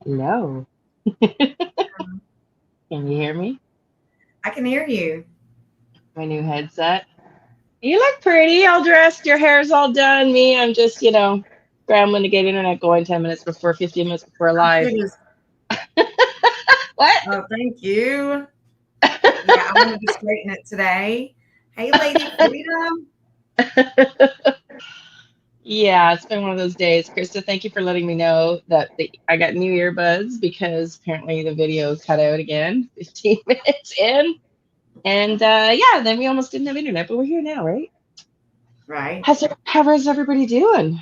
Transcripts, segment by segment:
Hello. Can you hear me? I can hear you. My new headset. You look pretty, all dressed. Your hair's all done. Me, I'm just, scrambling to get internet going 10 minutes before, 15 minutes before I'm live. cute as What? oh, thank you. Yeah, I wanted to straighten it today. Hey, Lady Freedom. Yeah, it's been one of those days. Krista, thank you for letting me know that I got new earbuds because apparently the video cut out again 15 minutes in. And yeah, then we almost didn't have internet, but we're here now, right? Right. How's everybody doing?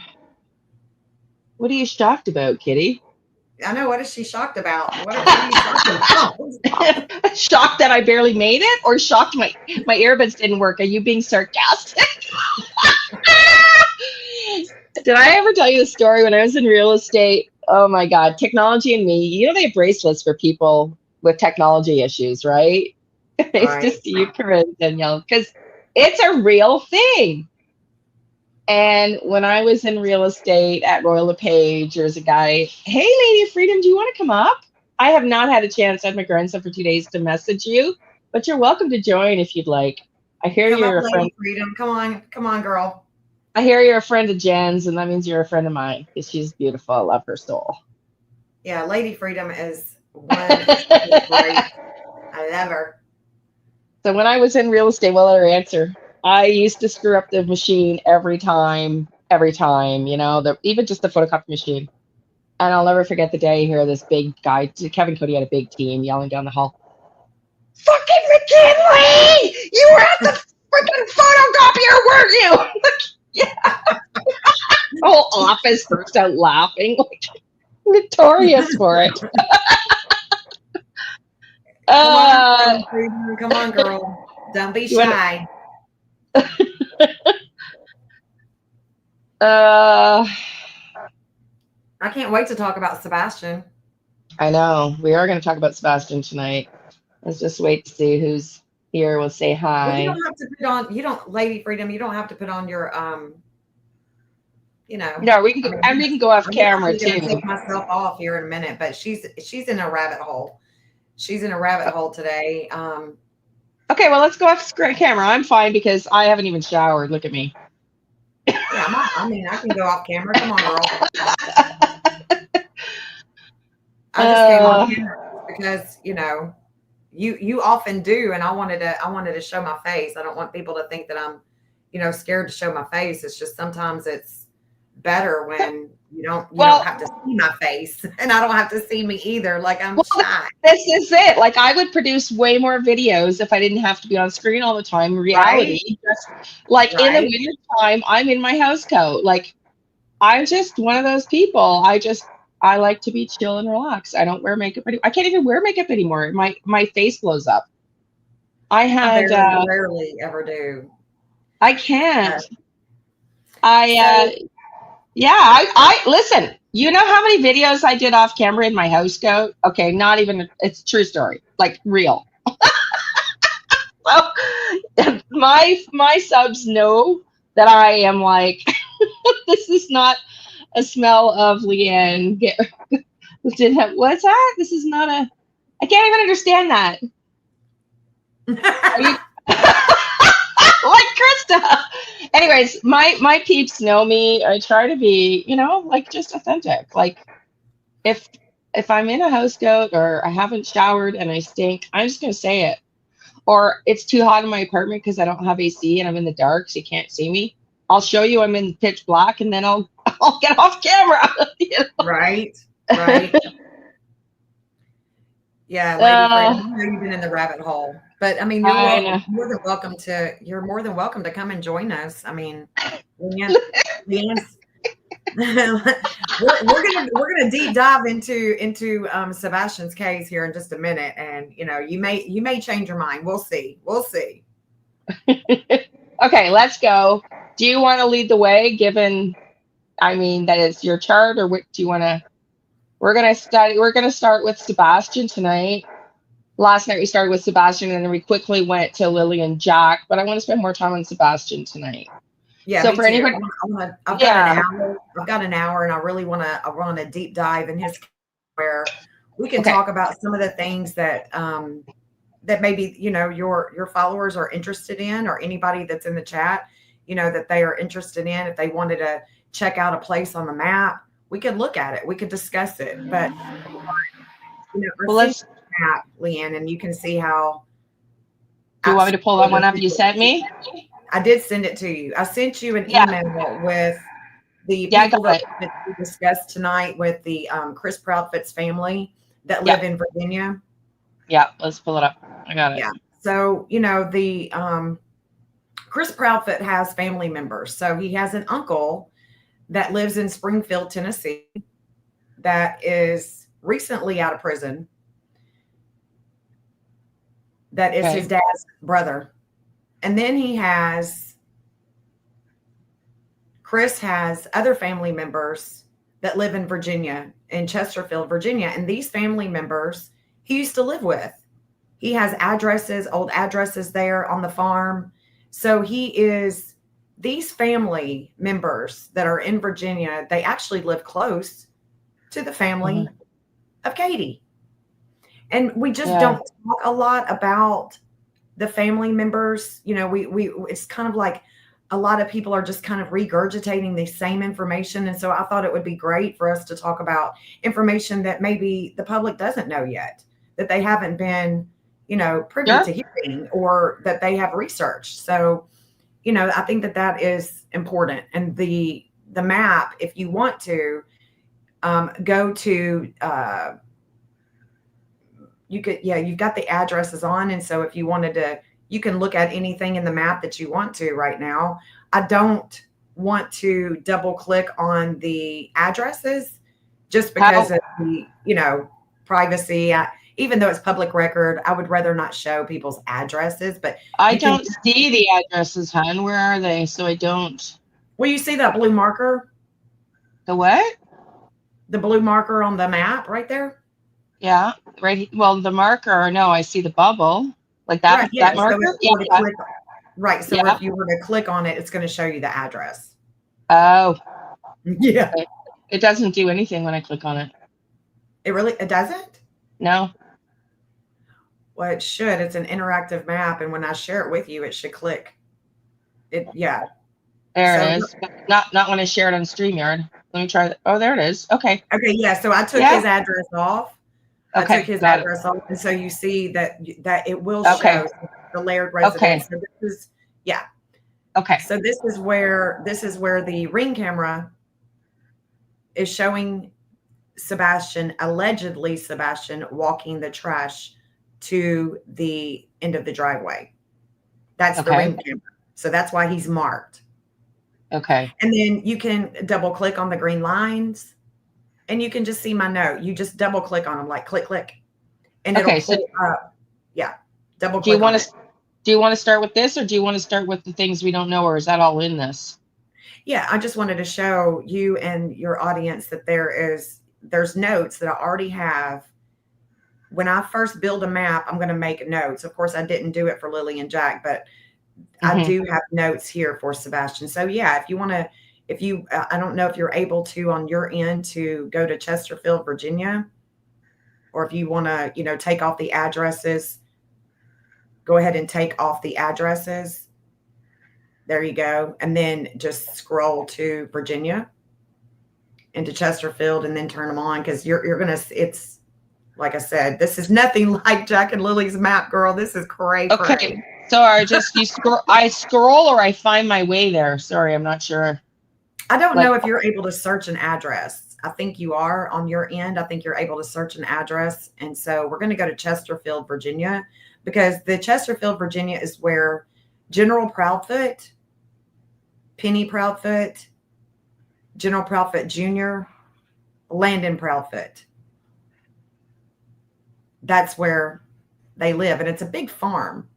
What are you shocked about, Kitty? I know. What is she shocked about? What are you shocked about? Shocked that I barely made it, or shocked my earbuds didn't work? Are you being sarcastic? Did I ever tell you the story when I was in real estate? Oh my God, technology and me. They have bracelets for people with technology issues, right? It's Right. just you, Corinne, Danielle, because it's a real thing. And when I was in real estate at Royal LePage, there's a guy, hey, Lady of Freedom, do you want to come up? I have not had a chance. I had my grandson for 2 days to message you, but you're welcome to join if you'd like. I hear Come up, you're a friend. Lady Freedom. Come on, girl. I hear you're a friend of Jen's, and that means you're a friend of mine because she's beautiful. I love her soul. Yeah, Lady Freedom is one. She's great. I love her. So when I was in real estate, well, her answer, I used to screw up the machine every time, even just the photocopy machine. And I'll never forget the day here, this big guy, Kevin Cody had a big team yelling down the hall, fucking McKinley! You were at the freaking photocopier, weren't you? Yeah. The whole office burst out laughing, like notorious for it. Come on, Uh, Lady Freedom. Come on, girl. Don't be you want shy. uh, I can't wait to talk about Sebastian. I know. We are going to talk about Sebastian tonight. Let's just wait to see who's here. We'll say Well, you hi. don't have to put on. You don't, Lady Freedom. You don't have to put on your No, we can I go, mean, and we can go off I'm camera actually going to too. take myself off here in a minute, but she's in a rabbit hole. She's in a rabbit hole today. Okay, well, let's go off camera. I'm fine because I haven't even showered. Look at me. Yeah, I mean, I can go off camera. Come on, girl. I just came on Uh, camera because you often do, and I wanted to show my face. I don't want people to think that I'm scared to show my face. It's just sometimes it's better when you don't well, have to see my face, and I don't have to see me either. Like I'm well, shy, this is it. Like, I would produce way more videos if I didn't have to be on screen all the time. right? Reality, just like in the Right. winter time, I'm in my house coat. Like, I'm just one of those people. I like to be chill and relax. I don't wear makeup I can't even wear makeup anymore. My face blows up. I I had very rarely ever do. I can't. Uh, I so yeah, I listen, you know how many videos I did off camera in my house coat? Okay, not even it's a true story. Like real. Well, my subs know that I am like this is not a smell of Leanne. Didn't have what's that? This is not a I can't even understand that. Are you like Krista? Anyways, my peeps know me. I try to be, like just authentic. Like if if I'm in a house coat or I haven't showered and I stink, I'm just gonna say it. Or it's too hot in my apartment because I don't have AC and I'm in the dark, so you can't see me. I'll show you I'm in pitch black, and then I'll I'll get off camera. right, right. Yeah, Lady Freedom, uh, I know you've been in the rabbit hole, but I mean, I know. you're more than welcome to come and join us. I mean, Leanne's we're gonna deep dive into Sebastian's case here in just a minute, and you may change your mind. We'll see. Okay, let's go. Do you want to lead the way? Given, I mean, that is your chart, or what do you want to? We're gonna start with Sebastian tonight. Last night we started with Sebastian, and then we quickly went to Lilly and Jack. But I want to spend more time on Sebastian tonight. Yeah, So me for too. anybody, I've got an yeah, hour. I've got an hour, and I want to deep dive in his where we can talk about some of the things that that maybe, you know, your followers are interested in, or anybody that's in the chat, you know, that they are interested in. If they wanted to check out a place on the map, we could look at it. We could discuss it. But, you know, Well, I see let's. the map, Leanne, and you can see how. Do you want me to pull that one up you sent me? I did send it to you. I sent you an email with the Yeah, people that we discussed tonight with the Chris Proudfoot's family that live in Virginia. Yeah, let's pull it up. I got it. Yeah. So, you know, the Chris Proudfoot has family members. So he has an uncle that lives in Springfield, Tennessee, that is recently out of prison. That is his dad's brother. And then Chris has other family members that live in Virginia, in Chesterfield, Virginia. And these family members he used to live with. He has addresses, old addresses there on the farm. So these family members that are in Virginia, they actually live close to the family of Katie. And we just don't talk a lot about the family members. You know, it's kind of like a lot of people are just kind of regurgitating the same information. And so I thought it would be great for us to talk about information that maybe the public doesn't know yet, that they haven't been, you know, privy to hearing, or that they have researched. So, you know, I think that is important. And the map, if you want to go to, you've got the addresses on. And so if you wanted to, you can look at anything in the map that you want to right now. I don't want to double click on the addresses just because of the, you know, privacy. Even though it's public record, I would rather not show people's addresses. But I don't see the addresses, hon. Where are they? So I don't. Well, you see that blue marker? The what? The blue marker on the map right there? Yeah, right. Well, the marker, no, I see the bubble. Like that, right, yeah. that marker? So right. So if you were to click on it, it's going to show you the address. Oh. Yeah. It doesn't do anything when I click on it. It doesn't? No. Well, it should. It's an interactive map. And when I share it with you, it should click. There it is. Not when I share it on StreamYard. Let me try that. Oh, there it is. Okay. Okay, yeah. So I took his address off. Okay. I took his address off. And so you see that it will show the Laird residence. So this is, Okay. So this is where the Ring camera is showing allegedly Sebastian walking the trash to the end of the driveway. That's the Ring camera. So that's why he's marked. Okay. And then you can double click on the green lines and you can just see my note. You just double click on them, like click, click. And it'll pull up. Yeah. Double click. Do you want to start with this, or do you want to start with the things we don't know, or is that all in this? Yeah, I just wanted to show you and your audience that there's notes that I already have. When I first build a map, I'm going to make notes. Of course, I didn't do it for Lilly and Jack, but I do have notes here for Sebastian. So yeah, if you want to, I don't know if you're able to on your end to go to Chesterfield, Virginia, or if you want to, you know, take off the addresses, go ahead and take off the addresses. There you go. And then just scroll to Virginia into Chesterfield and then turn them on. Cause you're going to, it's like I said, this is nothing like Jack and Lily's map, girl. This is crazy. Okay. So I scroll or I find my way there. Sorry, I'm not sure. I don't know if you're able to search an address. I think you are on your end. I think you're able to search an address. And so we're going to go to Chesterfield, Virginia, because the Chesterfield, Virginia is where General Proudfoot, Penny Proudfoot, General Proudfoot Jr., Landon Proudfoot. That's where they live. And it's a big farm.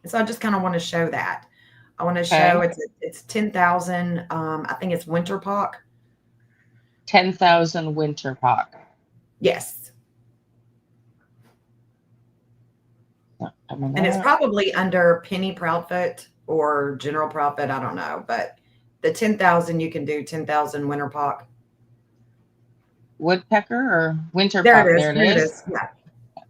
And so I just kind of want to show that. I want to show it's 10,000. I think it's Winter Park. 10,000 Winter Park. Yes. And it's probably under Penny Proudfoot or General Proudfoot. I don't know. But the 10,000, you can do 10,000 Winter Park. woodpecker or winter There pup. it is. There it Here it is. is. Yeah.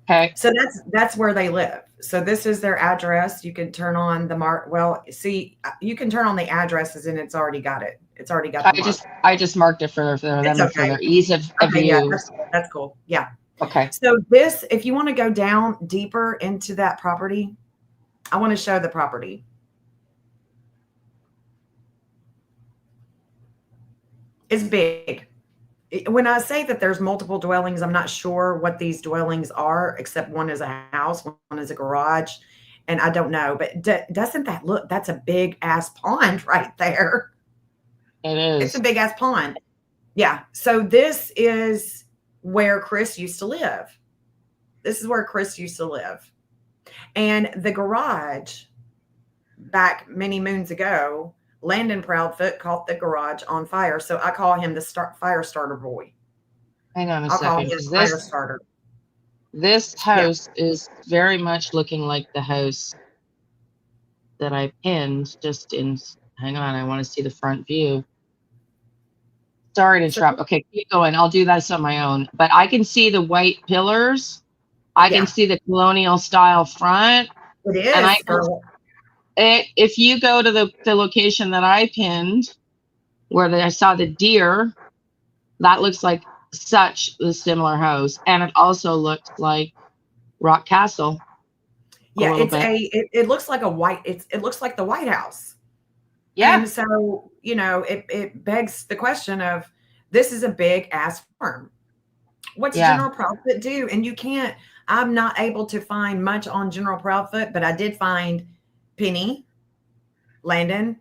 Okay. So that's where they live. So this is their address. You can turn on the mark. Well, see, you can turn on the addresses and it's already got it. It's already got the mark. I just marked it for It's them for okay. their ease of Okay. Yeah. use. That's cool. Yeah. Okay. So this, if you want to go down deeper into that property, I want to show the property. It's big. When I say that there's multiple dwellings, I'm not sure what these dwellings are, except one is a house, one is a garage, and I don't know. But doesn't that look? That's a big ass pond right there. It It's a is. big ass pond. Yeah. So this is where Chris used to live. This is where Chris used to live. And the garage, back many moons ago, Landon Proudfoot caught the garage on fire. So I call him the fire starter boy. Hang on a I'll call second, him because fire starter. this Yeah. house is very much looking like the house that I pinned just in. Hang on, I want to see the front view. Sorry to So, interrupt. Okay, keep going. I'll do this on my own. But I can see the white pillars. I can yeah, see the colonial style front. it And is, girl. if you go to the location that I pinned, where I saw the deer, that looks like such a similar house. And it also looks like Rock Castle a Yeah, little bit. it looks like it looks like the White House. Yeah. And so, it begs the question of, this is a big ass farm. What's Yeah. General Proudfoot do? And I'm not able to find much on General Proudfoot, but I did find Penny, Landon,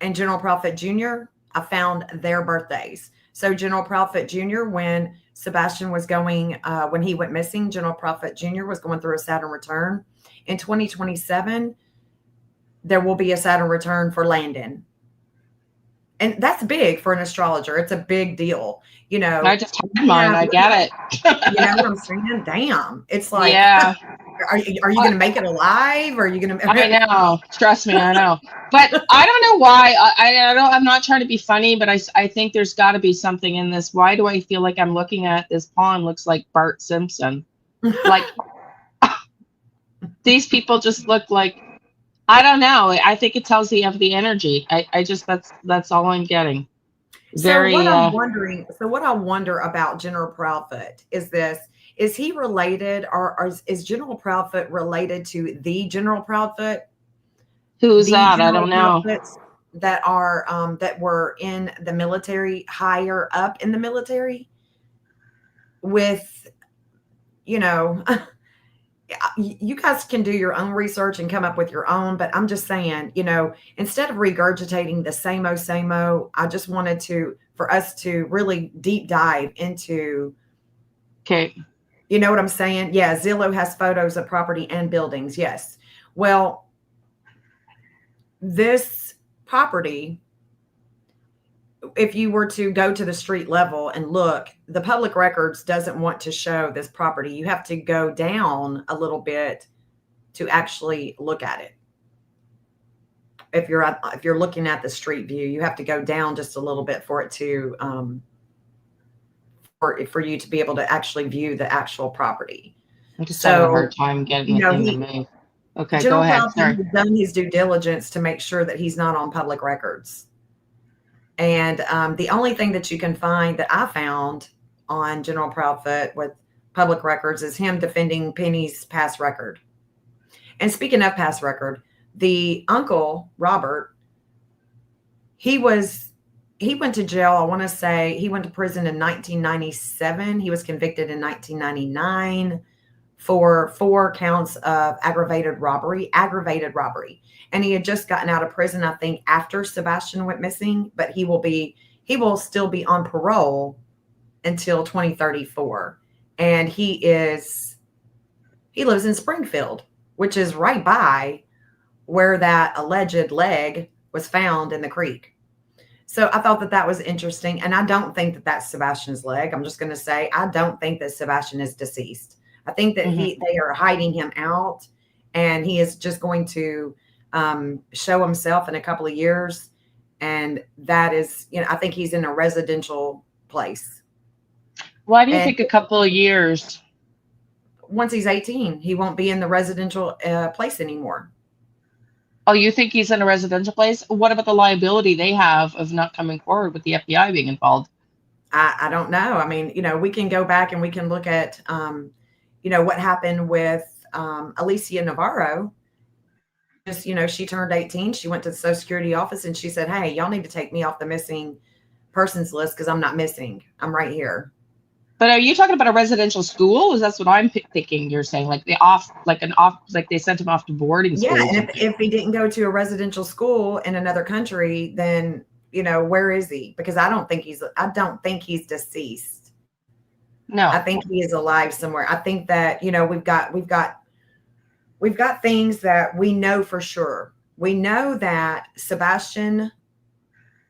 and General Proudfoot Jr. I found their birthdays. So General Proudfoot Jr., when Sebastian was going, when he went missing, General Proudfoot Jr. was going through a Saturn return. In 2027, there will be a Saturn return for Landon. And that's big for an astrologer. It's a big deal. I just had mine. I get it. You know what I'm saying? Damn. It's like, Yeah. are you going to make it alive? Or are you going to? I know. Trust me, I know. But I don't know why. I'm not trying to be funny, but I think there's got to be something in this. Why do I feel like I'm looking at this pond looks like Bart Simpson? Like these people just look like, I don't know. I think it tells you of the energy. I just that's all I'm getting. So Very what I wonder about General Proudfoot is this: is he related, or is General Proudfoot related to the General Proudfoot? who's The that? I General don't know. Proudfoots that were in the military, higher up in the military, with, you guys can do your own research and come up with your own, but I'm just saying, instead of regurgitating the same-o, I just wanted for us to really deep dive into, Okay. you know what I'm saying? Yeah, Zillow has photos of property and buildings. Yes. Well, this property, if you were to go to the street level and look, the public records doesn't want to show this property. You have to go down a little bit to actually look at it. If you're looking at the street view, you have to go down just a little bit for it to for you to be able to actually view the actual property. I'm just having a hard time getting the thing to move. Okay, General go ahead. Proudfoot Sorry. has done his due diligence to make sure that he's not on public records. And the only thing that you can find that I found on General Proudfoot with public records is him defending Penny's past record. And speaking of past record, the uncle, Robert, he went to jail. I want to say he went to prison in 1997. He was convicted in 1999 for 4 counts of aggravated robbery. And he had just gotten out of prison, I think, after Sebastian went missing, but he will still be on parole until 2034. And he lives in Springfield, which is right by where that alleged leg was found in the creek. So I thought that was interesting. And I don't think that that's Sebastian's leg. I'm just going to say, I don't think that Sebastian is deceased. I think that they are hiding him out, and he is just going to show himself in a couple of years. And that is, I think he's in a residential place. Why do you And think a couple of years? once he's 18, he won't be in the residential place anymore. Oh, you think he's in a residential place? What about the liability they have of not coming forward with the FBI being involved? I don't know. I mean, we can go back and we can look at, what happened with Alicia Navarro. Just, she turned 18. She went to the Social Security office and she said, "Hey, y'all need to take me off the missing persons list because I'm not missing. I'm right here." But are you talking about a residential school? Is that's what I'm thinking? You're saying like like they sent him off to boarding Yeah, school or and something. if he didn't go to a residential school in another country, then where is he? Because I don't think he's deceased. I No, think he is alive somewhere. I think that we've got things that we know for sure. We know that Sebastian,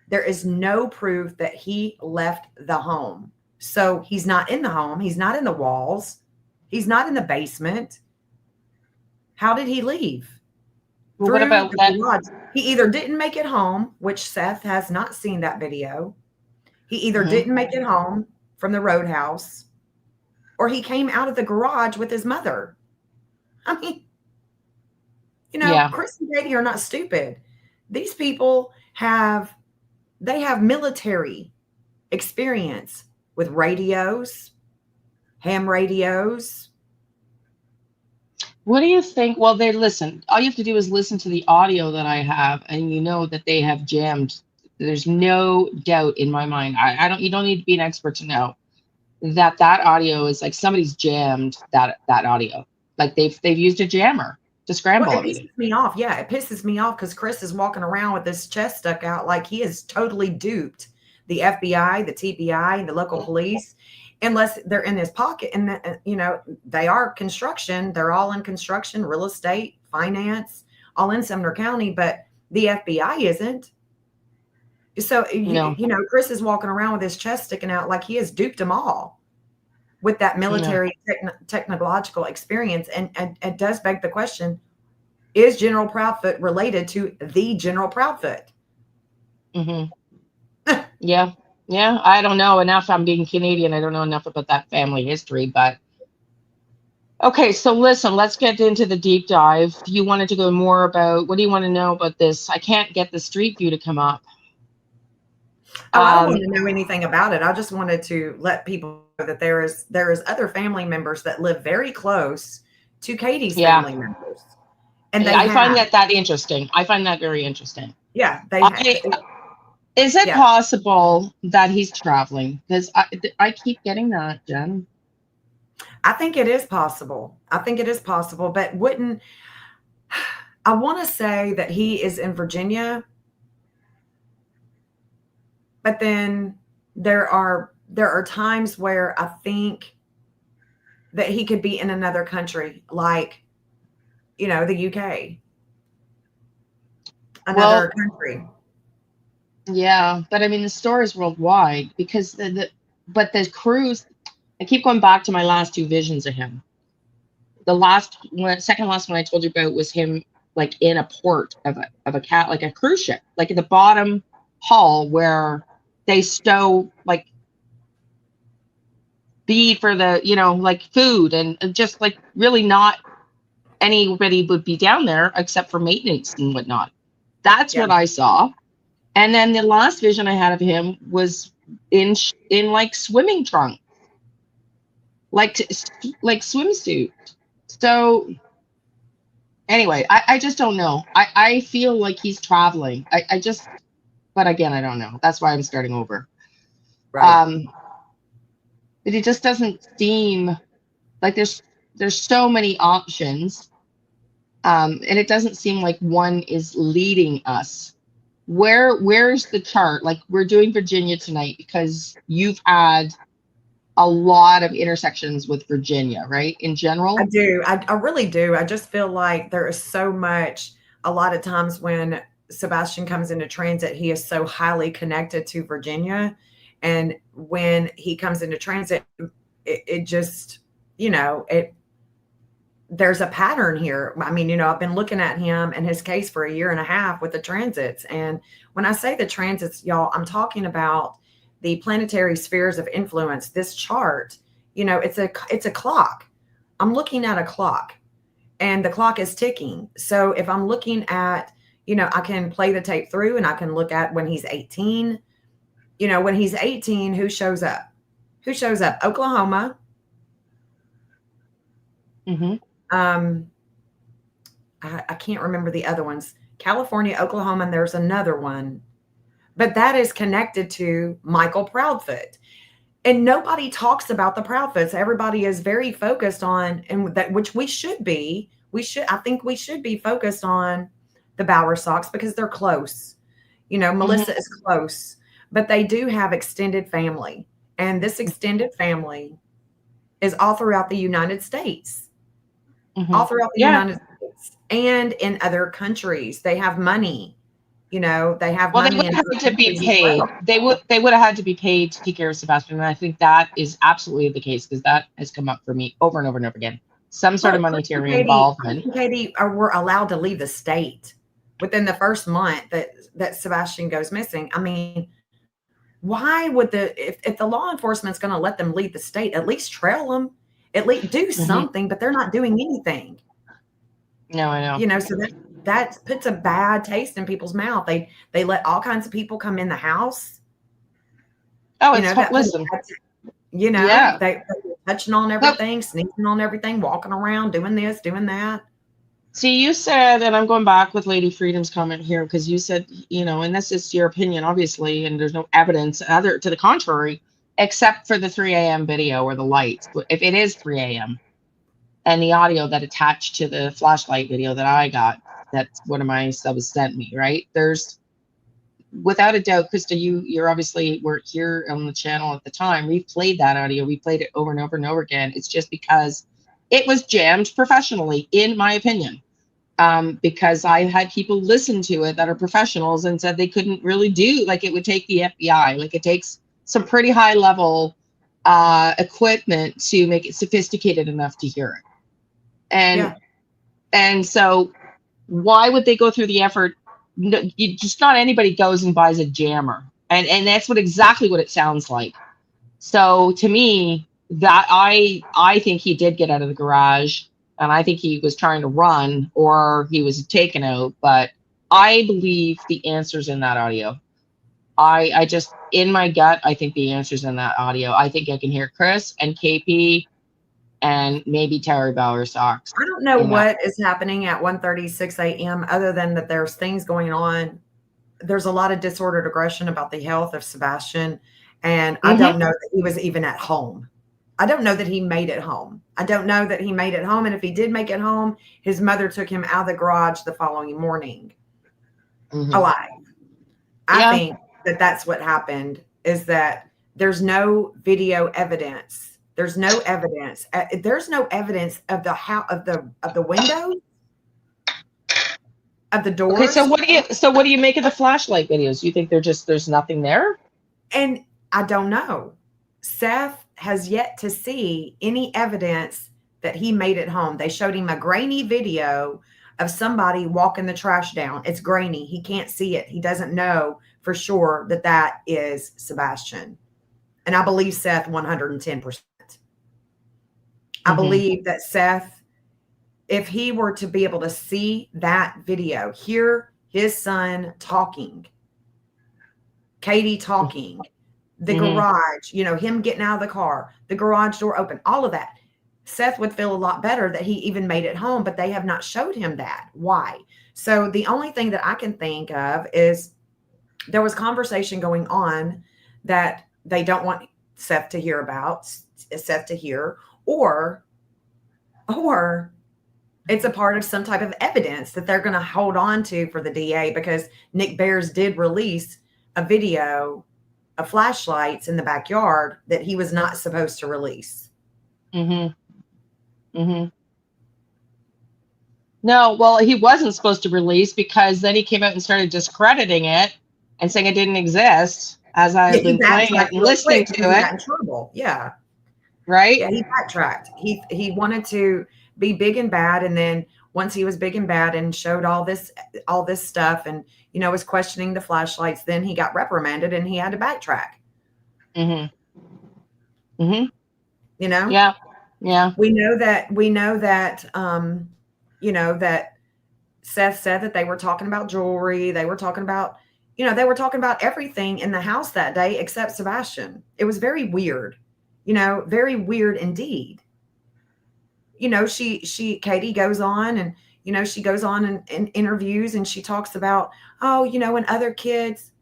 there is no proof that he left the home. So he's not in the home. He's not in the walls. He's not in the basement. How did he leave? well, what Through about the that? garage. He either didn't make it home, which Seth has not seen that video. He either Hmm. didn't make it home from the roadhouse, or he came out of the garage with his mother. I mean, Yeah, Chris and Katie are not stupid. These people have military experience with radios, ham radios. what do you think? Well, they listen. All you have to do is listen to the audio that I have, and you know that they have jammed. There's no doubt in my mind. I don't. You don't need to be an expert to know that that audio is like somebody's jammed that audio. Like they've used a jammer to Well, scramble it everything. pisses me off. Yeah, it pisses me off because Chris is walking around with his chest stuck out like he is totally duped the FBI, the TBI, the local police, unless they're in his pocket. And, they are construction. They're all in construction, real estate, finance, all in Sumner County, but the FBI isn't. So, No, Chris is walking around with his chest sticking out like he has duped them all with that no. military technological experience. And it does beg the question, is General Proudfoot related to the General Proudfoot? Hmm. Yeah, yeah. I don't know enough. I'm being Canadian. I don't know enough about that family history, but okay. So listen, let's get into the deep dive. You wanted to go more about what do you want to know about this? I can't get the Street View to come up. Oh, I don't want Um, to know anything about it. I just wanted to let people know that there is other family members that live very close to Katie's yeah, family members, and yeah, they I find have, that interesting. I find that very interesting. yeah, they have, I Is it yeah. possible that he's traveling? Because I keep getting that, Jen. I think it is possible. I think it is possible, but wouldn't I want to say that he is in Virginia, but then there are times where I think that he could be in another country, like the UK, another Well, country. yeah, but I mean the store is worldwide because but the cruise. I keep going back to my last two visions of him. The last one, second last one I told you about was him like in a port of a cat like a cruise ship, like at the bottom hull where they stow like feed for the like food and just like really not anybody would be down there except for maintenance and whatnot. That's Yeah. what I saw. And then the last vision I had of him was in like swimming trunk, like like swimsuit. So anyway, I just don't know. I feel like he's traveling. I just, but again, I don't know. That's why I'm starting over. Right. Um, but it just doesn't seem like there's so many options. And it doesn't seem like one is leading us. Where's the chart? Like we're doing Virginia tonight because you've had a lot of intersections with Virginia, right? In I general. do. I really do. I just feel like there is so much, a lot of times when Sebastian comes into transit, he is so highly connected to Virginia. And when he comes into transit, it just, there's a pattern here. I mean, I've been looking at him and his case for a year and a half with the transits. And when I say the transits, y'all, I'm talking about the planetary spheres of influence, this chart, you know, it's a clock. I'm looking at a clock, and the clock is ticking. So if I'm looking at, you know, I can play the tape through, and I can look at when he's 18. You know, when he's 18, who shows up? Who shows up? Oklahoma. Mm-hmm. I can't remember the other ones. California, Oklahoma, and there's another one. But that is connected to Michael Proudfoot. And nobody talks about the Proudfoots. Everybody is very focused on, and that, which we should be. I think we should be focused on the Bowersocks because they're close. You know, Melissa is close, but they do have extended family. And this extended family is all throughout the United States. All throughout the United States and in other countries. They have money. You know, they have money. They would have had to be paid. Well. They would have had to be paid to take care of Sebastian, and I think that is absolutely the case because that has come up for me over and over and over again. Some sort of monetary involvement. Katie, were allowed to leave the state within the first month that Sebastian goes missing. I mean, why would if the law enforcement's going to let them leave the state, at least trail them, at least do something, but they're not doing anything. No, I know. You know, so that puts a bad taste in people's mouth. They let all kinds of people come in the house. Oh, it's listen. You know, they're touching on everything, sneezing on everything, walking around, doing this, doing that. See, you said, and I'm going back with Lady Freedom's comment here, because you said, you know, and this is your opinion, obviously, and there's no evidence other to the contrary, except for the 3 a.m. video or the lights. If it is 3 a.m. and the audio that attached to the flashlight video that I got, that's one of my subs sent me, right? There's, without a doubt, Krista, you're obviously weren't here on the channel at the time. We played that audio. We played it over and over and over again. It's just because it was jammed professionally, in my opinion. Because I had people listen to it that are professionals and said they couldn't really do, like, it would take the FBI, like it takes some pretty high level equipment to make it sophisticated enough to hear it. And so why would they go through the effort? No, just not anybody goes and buys a jammer, and that's exactly what it sounds like. So to me, that I think he did get out of the garage, and I think he was trying to run or he was taken out. But I believe the answer's in that audio. I just, in my gut, I think the answer's in that audio. I think I can hear Chris and KP and maybe Terry Bowersocks. I don't know what is happening at 1:36 a.m. other than that there's things going on. There's a lot of disordered aggression about the health of Sebastian. And I don't know that he was even at home. I don't know that he made it home. I don't know that he made it home. And if he did make it home, his mother took him out of the garage the following morning alive. I think that that's what happened, is that there's no video evidence. There's no evidence. There's no evidence of the windows, of the doors. Okay, so what do you make of the flashlight videos? You think there's nothing there? And I don't know. Seth has yet to see any evidence that he made it home. They showed him a grainy video of somebody walking the trash down. It's grainy. He can't see it. He doesn't know for sure that is Sebastian. And I believe Seth 110%. I believe that Seth, if he were to be able to see that video, hear his son talking, Katie talking, the garage, you know, him getting out of the car, the garage door open, all of that, Seth would feel a lot better that he even made it home, but they have not showed him that. Why? So the only thing that I can think of is there was conversation going on that they don't want Seth to hear about, Seth to hear, or it's a part of some type of evidence that they're going to hold on to for the DA, because Nick Bears did release a video of flashlights in the backyard that he was not supposed to release. No, well, he wasn't supposed to release, because then he came out and started discrediting it and saying it didn't exist as I've been playing it and listening to it. In trouble. Yeah. Right? Yeah, he backtracked. He wanted to be big and bad, and then once he was big and bad and showed all this stuff and, you know, was questioning the flashlights, then he got reprimanded and he had to backtrack. Mhm. Mhm. You know, Yeah. Yeah. we know that that Seth said that they were talking about jewelry. They were talking about, they were talking about everything in the house that day except Sebastian. It was very weird, very weird indeed. Katie goes on and, she goes on and interviews and she talks about, oh, and other kids.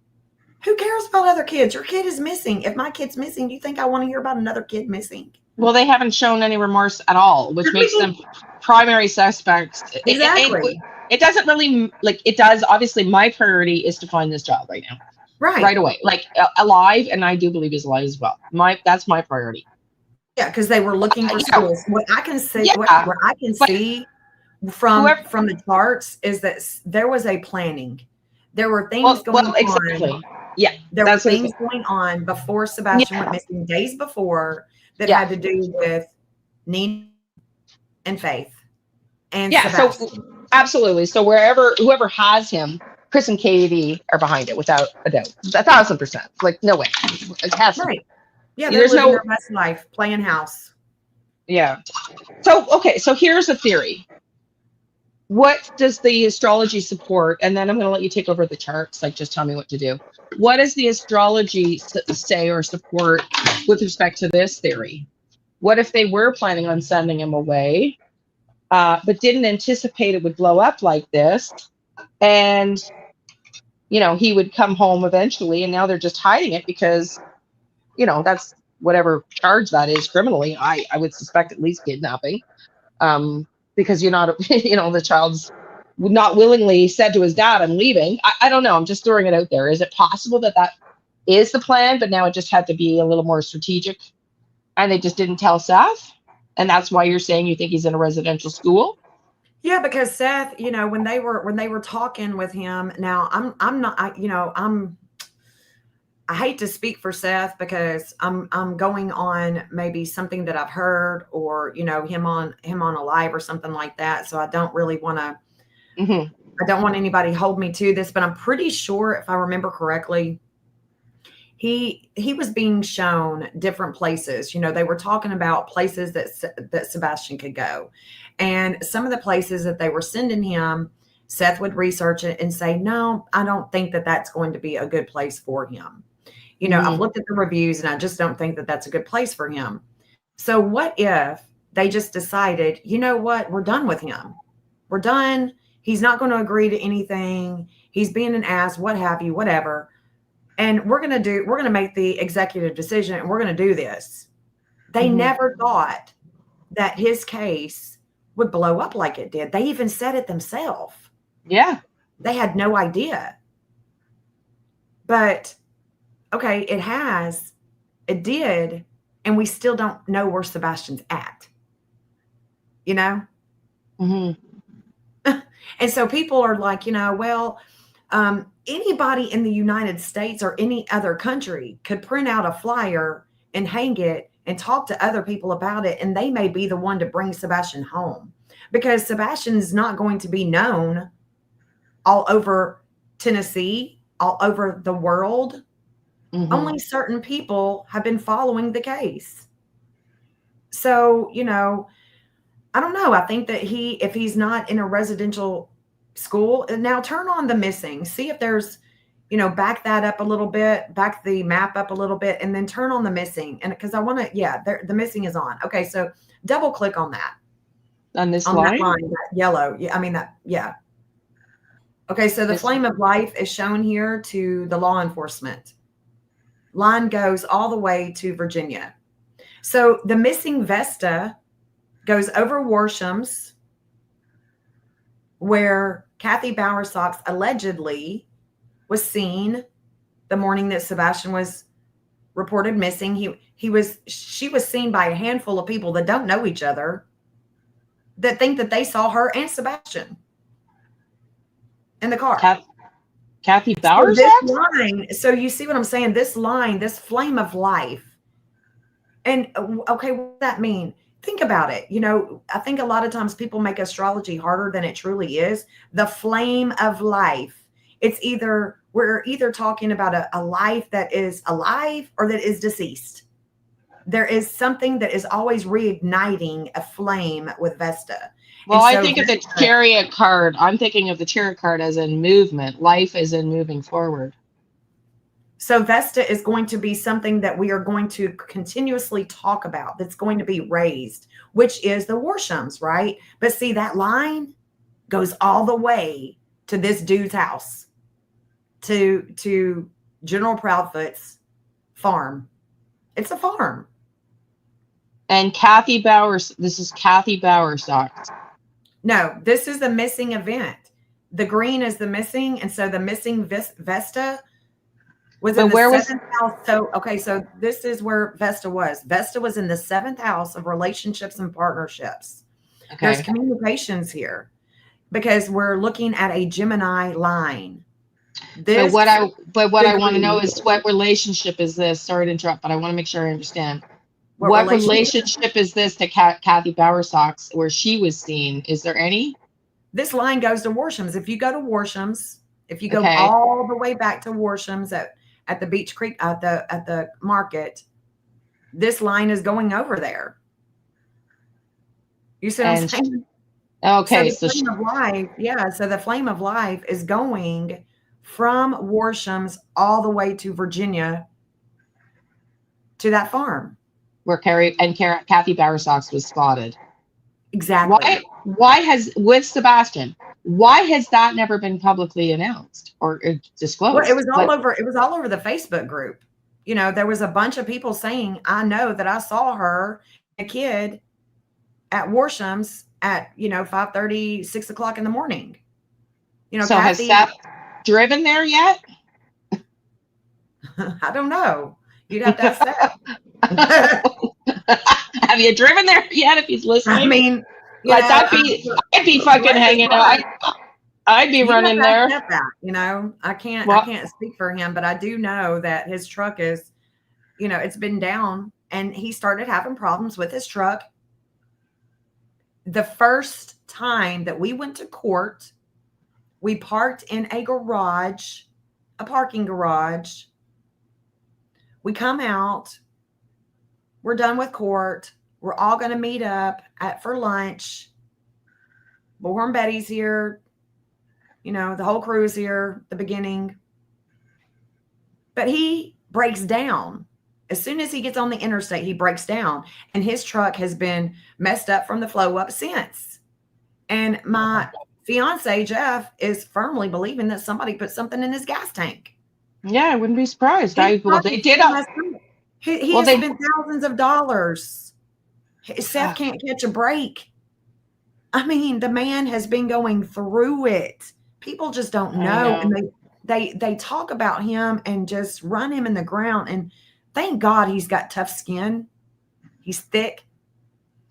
Who cares about other kids? Your kid is missing. If my kid's missing, do you think I want to hear about another kid missing? Well, they haven't shown any remorse at all, which makes them primary suspects. Exactly. It doesn't really, like, it does. Obviously, my priority is to find this child right now, Right. right away, like alive, and I do believe he's alive as well. That's my priority. Yeah, because they were looking for You know, schools. What I can see, yeah, what I can but see from whoever, the charts is that there was a planning. There were things going well, on. exactly. Yeah, There were that's what. things going on before Sebastian went Yeah, missing, days before, that yeah, had to do with Nina and Faith and yeah. So Sebastian. absolutely. So whoever has him, Chris and Katie are behind it without a doubt, 1,000%. Like, no way, it has to be. Right. Yeah, they're There's living no. their best life, playing house. Yeah. So, okay, so here's a theory. What does the astrology support? And then I'm going to let you take over the charts. Like, just tell me what to do. What does the astrology say or support with respect to this theory? What if they were planning on sending him away, but didn't anticipate it would blow up like this? And, he would come home eventually, and now they're just hiding it because, that's whatever charge that is criminally. I would suspect at least kidnapping. Because you're not, the child's not willingly said to his dad, I'm leaving. I don't know. I'm just throwing it out there. Is it possible that is the plan, but now it just had to be a little more strategic and they just didn't tell Seth? And that's why you're saying you think he's in a residential school? Yeah, because Seth, when they were talking with him, now I'm not, I hate to speak for Seth because I'm going on maybe something that I've heard, or him on a live or something like that. So I don't really want to. Mm-hmm. I don't want anybody to hold me to this, but I'm pretty sure, if I remember correctly, he was being shown different places. They were talking about places that Sebastian could go, and some of the places that they were sending him, Seth would research it and say, no, I don't think that that's going to be a good place for him. I've looked at the reviews and I just don't think that that's a good place for him. So what if they just decided, you know what, we're done with him. We're done. He's not going to agree to anything. He's being an ass, what have you, whatever. And we're going to make the executive decision and we're going to do this. They never thought that his case would blow up like it did. They even said it themselves. Yeah. They had no idea. But okay, it did, and we still don't know where Sebastian's at, Mm-hmm. And so people are like, well, anybody in the United States or any other country could print out a flyer and hang it and talk to other people about it, and they may be the one to bring Sebastian home, because Sebastian's not going to be known all over Tennessee, all over the world. Mm-hmm. Only certain people have been following the case. So, I don't know. I think that if he's not in a residential school, now turn on the missing, see if there's, back that up a little bit, back the map up a little bit, and then turn on the missing. And because I want to, the missing is on. Okay. So double click on that. On this on line? that line, that yellow. Yeah. I mean that. Yeah. Okay. So the flame of life is shown here to the law enforcement. Line goes all the way to Virginia. So the missing Vesta goes over Warsham's, where Kathy Bowersox allegedly was seen the morning that Sebastian was reported missing. She was seen by a handful of people that don't know each other, that think that they saw her and Sebastian in the car. Kathy Bowers? So this line, so you see what I'm saying? This line, this flame of life. And okay, what does that mean? Think about it. I think a lot of times people make astrology harder than it truly is. The flame of life we're either talking about a life that is alive or that is deceased. There is something that is always reigniting a flame with Vesta. Well, And I so think of the Chariot card. I'm thinking of the Chariot card as in movement. Life is in moving forward. So Vesta is going to be something that we are going to continuously talk about, that's going to be raised, which is the Warshams, right? But see, that line goes all the way to this dude's house, to General Proudfoot's farm. It's a farm. And Kathy Bowers, this is Kathy Bowersox. No, this is the missing event. The green is the missing, and so the missing Vesta was in the seventh house. So, okay, so this is where Vesta was. Vesta was in the 7th house of relationships and partnerships. Okay. There's communications here because we're looking at a Gemini line. But what I want to know is, what relationship is this? Sorry to interrupt, but I want to make sure I understand. What relationship is this to Kathy Bowersox, where she was seen? Is there any? This line goes to Warshams. If you go to Warshams, if you go all the way back to Warshams at the Beach Creek, at the market, this line is going over there. You see what I'm saying? Okay. So the flame of life, yeah. So the flame of life is going from Warshams all the way to Virginia, to that farm where Kathy Bowersox was spotted. Exactly. Why has, with Sebastian, why has that never been publicly announced or disclosed? Well, it was all over the Facebook group. You know, there was a bunch of people saying, I know that I saw her, a kid, at Warshams at, 5:30, 6 o'clock in the morning. So Kathy, has Seth driven there yet? I don't know. You'd have to ask Seth. Have you driven there yet? If he's listening, I mean, I'd be fucking hanging out. I'd be running there. I can't speak for him, but I do know that his truck is, it's been down, and he started having problems with his truck. The first time that we went to court, we parked in a parking garage. We come out. We're done with court. We're all going to meet up for lunch. Bullhorn Betty's here. The whole crew's here at the beginning. But he breaks down. As soon as he gets on the interstate, he breaks down. And his truck has been messed up from the flow up since. And my fiance, Jeff, is firmly believing that somebody put something in his gas tank. Yeah, I wouldn't be surprised. They did. He has spent thousands of dollars. Seth can't catch a break. I mean, the man has been going through it. People just don't know. And they talk about him and just run him in the ground. And thank God he's got tough skin. He's thick.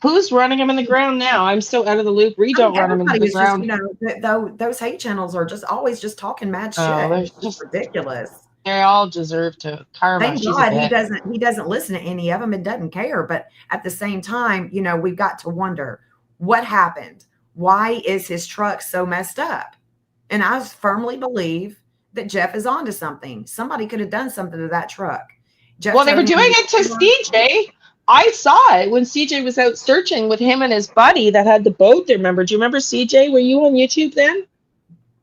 Who's running him in the ground now? I'm so out of the loop. We don't run him in the ground. Those hate channels are just always just talking mad shit. It's just ridiculous. They all deserve to karma. Thank God he doesn't listen to any of them and doesn't care. But at the same time, we've got to wonder what happened. Why is his truck so messed up? And I firmly believe that Jeff is onto something. Somebody could have done something to that truck. They were doing it to CJ. I saw it when CJ was out searching with him and his buddy that had the boat there. Remember? Do you remember CJ? Were you on YouTube then?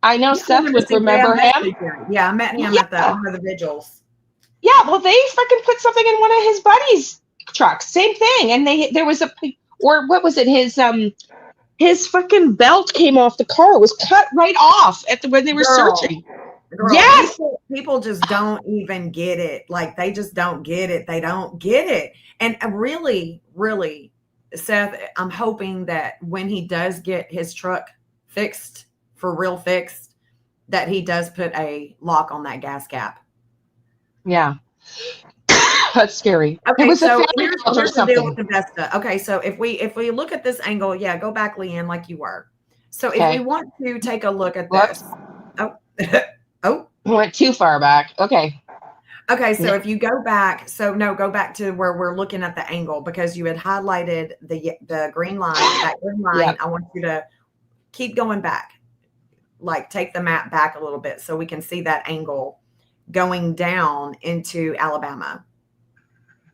I know Seth would remember him. Yeah, I met him at one of the vigils. Yeah, well, they freaking put something in one of his buddies' trucks. Same thing. And there was what was it? His fucking belt came off the car. It was cut right off when they were searching. Girl, yes. People just don't even get it. Like, they just don't get it. They don't get it. And really, really, Seth, I'm hoping that when he does get his truck fixed, for real fixed, that he does put a lock on that gas cap. Yeah. That's scary. Okay, so here's the deal with the Vesta. Okay, so if we look at this angle, go back, Leanne, like you were. So if we want to take a look at this. Oh. We went too far back. Okay. Okay, so if you go back, go back to where we're looking at the angle, because you had highlighted the green line. That green line, I want you to keep going back. like take the map back a little bit so we can see that angle going down into Alabama.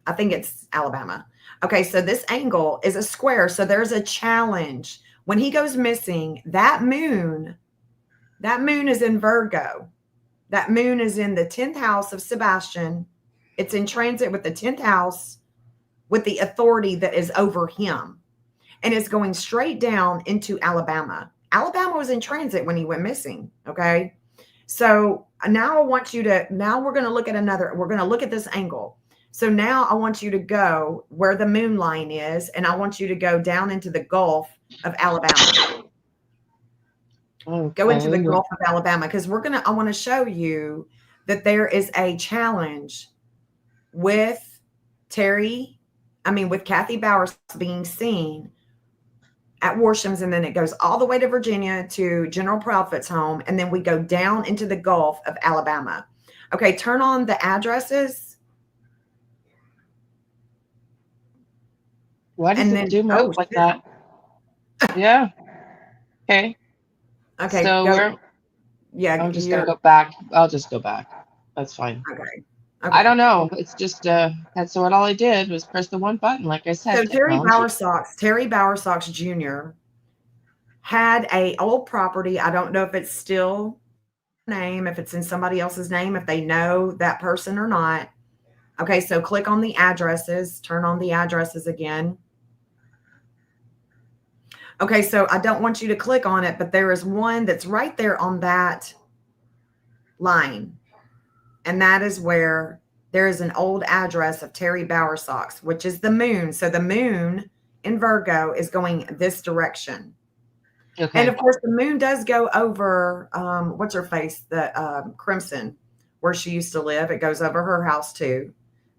I think it's Alabama. Okay, so this angle is a square. So there's a challenge. When he goes missing, that moon is in Virgo. That moon is in the 10th house of Sebastian. It's in transit with the 10th house, with the authority that is over him. And it's going straight down into Alabama. Alabama was in transit when he went missing. Okay. So now we're going to look at this angle. So now I want you to go where the moon line is, and I want you to go down into the Gulf of Alabama. Okay. Go into the Gulf of Alabama, because I want to show you that there is a challenge with with Kathy Bowers being seen at Warsham's, and then it goes all the way to Virginia to General Proudfoot's home, and then we go down into the Gulf of Alabama. Okay, turn on the addresses. Why does it do my like that? Yeah. Okay. Okay. So go. I'm just gonna go back. I'll just go back. That's fine. Okay. I don't know. It's just that's what all I did was press the one button, like I said. So Terry Bowersox Jr. had a old property. I don't know if it's still name, if it's in somebody else's name, if they know that person or not. Okay, so click on the addresses, turn on the addresses again. Okay, so I don't want you to click on it, but there is one that's right there on that line. And that is where there is an old address of Terry Bowersox, which is the moon. So the moon in Virgo is going this direction. Okay. And of course, the moon does go over, what's her face? The Crimson, where she used to live. It goes over her house too,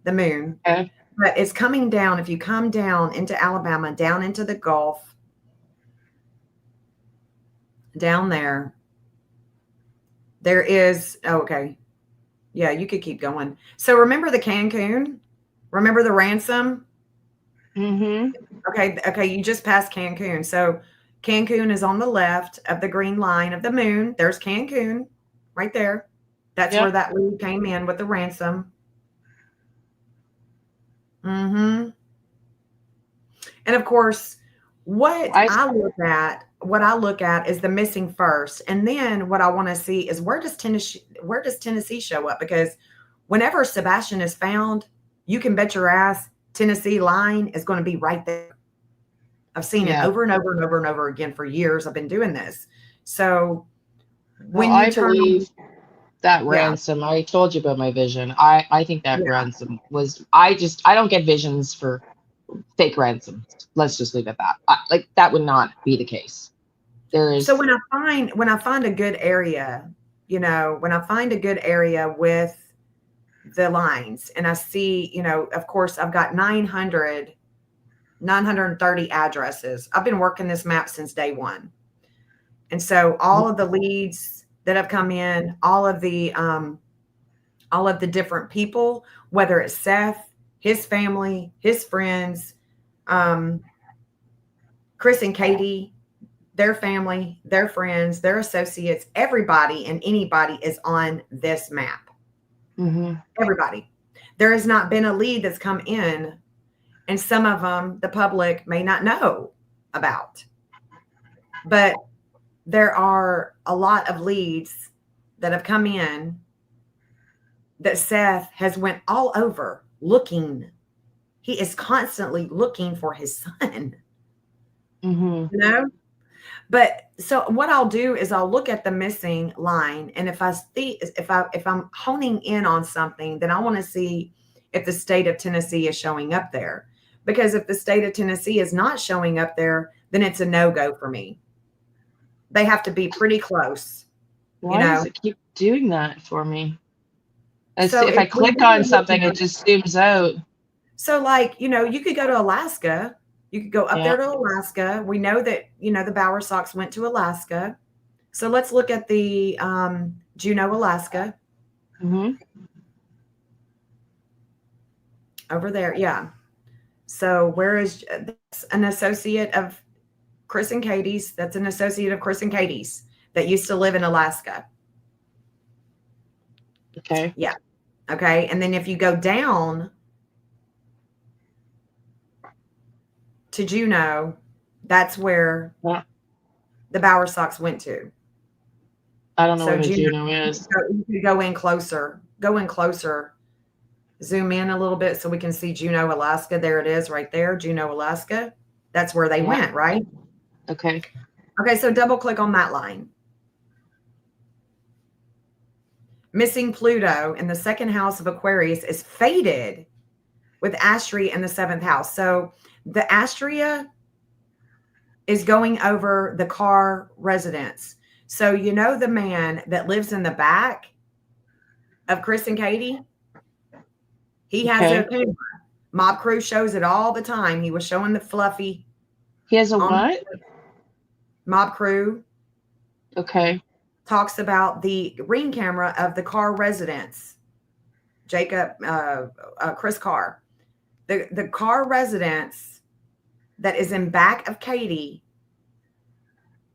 the moon. Okay. But it's coming down. If you come down into Alabama, down into the Gulf, down there is, okay. Yeah, you could keep going. So remember the Cancun? Remember the Ransom? Mm-hmm. Okay, you just passed Cancun. So Cancun is on the left of the green line of the moon. There's Cancun right there. That's where that lead came in with the Ransom. Mm-hmm. And of course, what I look at is the missing first. And then what I want to see is where does Tennessee show up? Because whenever Sebastian is found, you can bet your ass Tennessee line is going to be right there. I've seen it over and over and over and over again for years. I've been doing this. So when I believe that Ransom, I told you about my vision. I think that Ransom was, I don't get visions for fake ransoms. Let's just leave it at that. That would not be the case. So when I find a good area, when I find a good area with the lines, and I see, of course, I've got 930 addresses. I've been working this map since day one. And so all of the leads that have come in, all of the different people, whether it's Seth, his family, his friends, Chris and Katie, their family, their friends, their associates, everybody and anybody is on this map. Mm-hmm. Everybody. There has not been a lead that's come in, and some of them the public may not know about. But there are a lot of leads that have come in that Seth has went all over looking. He is constantly looking for his son. Mm-hmm. But so what I'll do is I'll look at the missing line, and if I'm honing in on something, then I want to see if the state of Tennessee is showing up there. Because if the state of Tennessee is not showing up there, then it's a no-go for me. They have to be pretty close. Why does it keep doing that for me? So if I click on something, it just zooms out. So you could go to Alaska. You could go up there to Alaska. We know that, the Bowersox went to Alaska. So let's look at the Juneau, Alaska. Mm-hmm. Over there. Yeah. So where is that's an associate of Chris and Katie's? That's an associate of Chris and Katie's. that used to live in Alaska. Okay. Yeah. Okay. And then if you go down to Juneau, that's where Yeah. the Bowerstocks went to. I don't know So where the Juneau, Juno is. you could go in closer. Go in closer. Zoom in a little bit so we can see Juneau, Alaska. There it is right there, Juneau, Alaska. That's where they went, right? Okay. Okay, so double click on that line. Missing Pluto in the second house of Aquarius is fated with Astrea in the seventh house. So the Astrea is going over the car residence. So you know the man that lives in the back of Chris and Katie? He has a camera. Mob Crew shows it all the time. He was showing the Fluffy. He has a what? Mob Crew. Okay. Talks about the ring camera of the car residence. Jacob, Chris Carr. The car residence that is in back of Katie,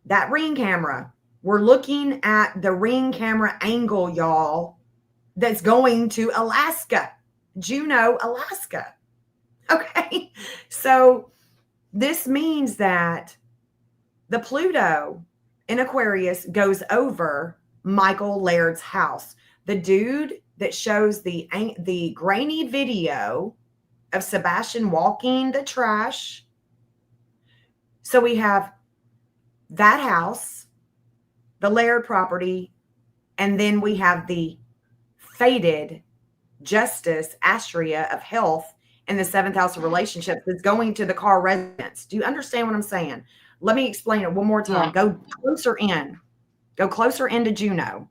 that ring camera, we're looking at the ring camera angle, y'all, that's going to Alaska, Juneau, Alaska. Okay. So this means that the Pluto in Aquarius goes over Michael Laird's house. The dude that shows the grainy video of Sebastian walking the trash. So we have that house, the Laird property, and then we have the fated Justice Astrea of health in the seventh house of relationships that's going to the car residence. Do you understand what I'm saying? Let me explain it one more time. Yeah. Go closer in. Go closer into Juneau.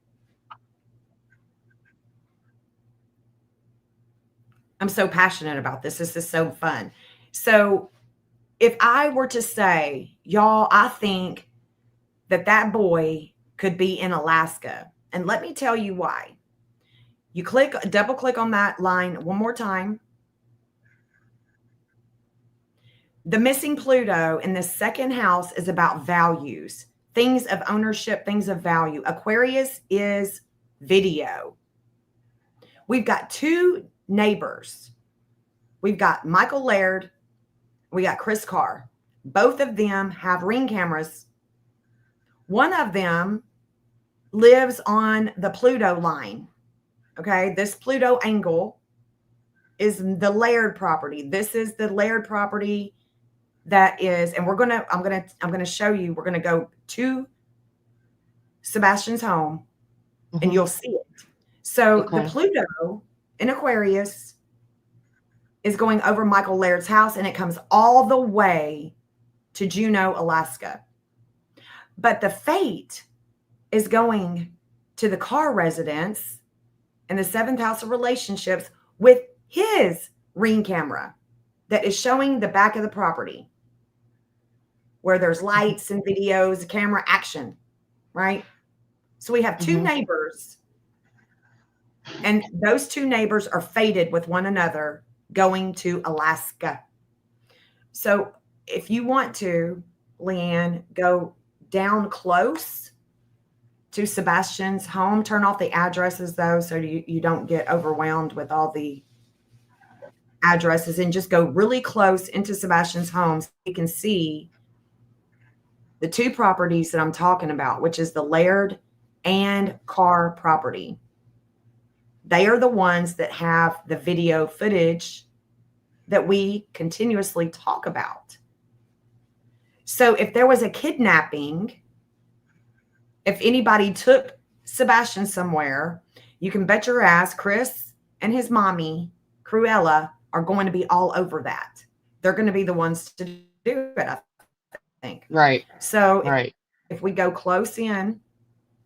I'm so passionate about this. This is so fun. So if I were to say, y'all, I think that boy could be in Alaska. And let me tell you why. You double click on that line one more time. The missing Pluto in the second house is about values, things of ownership, things of value. Aquarius is video. We've got two neighbors. We've got Michael Laird. We got Chris Carr. Both of them have ring cameras. One of them lives on the Pluto line. Okay, this Pluto angle is the Laird property. This is the Laird property that is, and I'm gonna show you. We're gonna go to Sebastian's home, and you'll see it. So the Pluto in Aquarius is going over Michael Laird's house, and it comes all the way to Juneau, Alaska. But the fate is going to the car residence in the seventh house of relationships with his ring camera that is showing the back of the property where there's lights and videos, camera action, right? So we have two neighbors, and those two neighbors are fated with one another going to Alaska. So if you want to, Leanne, go down close to Sebastian's home. Turn off the addresses, though, so you don't get overwhelmed with all the addresses, and just go really close into Sebastian's home so you can see the two properties that I'm talking about, which is the Laird and Carr property. They are the ones that have the video footage that we continuously talk about. So if there was a kidnapping, if anybody took Sebastian somewhere, you can bet your ass Chris and his mommy, Cruella, are going to be all over that. They're going to be the ones to do it, I think. Right. So right. If we go close in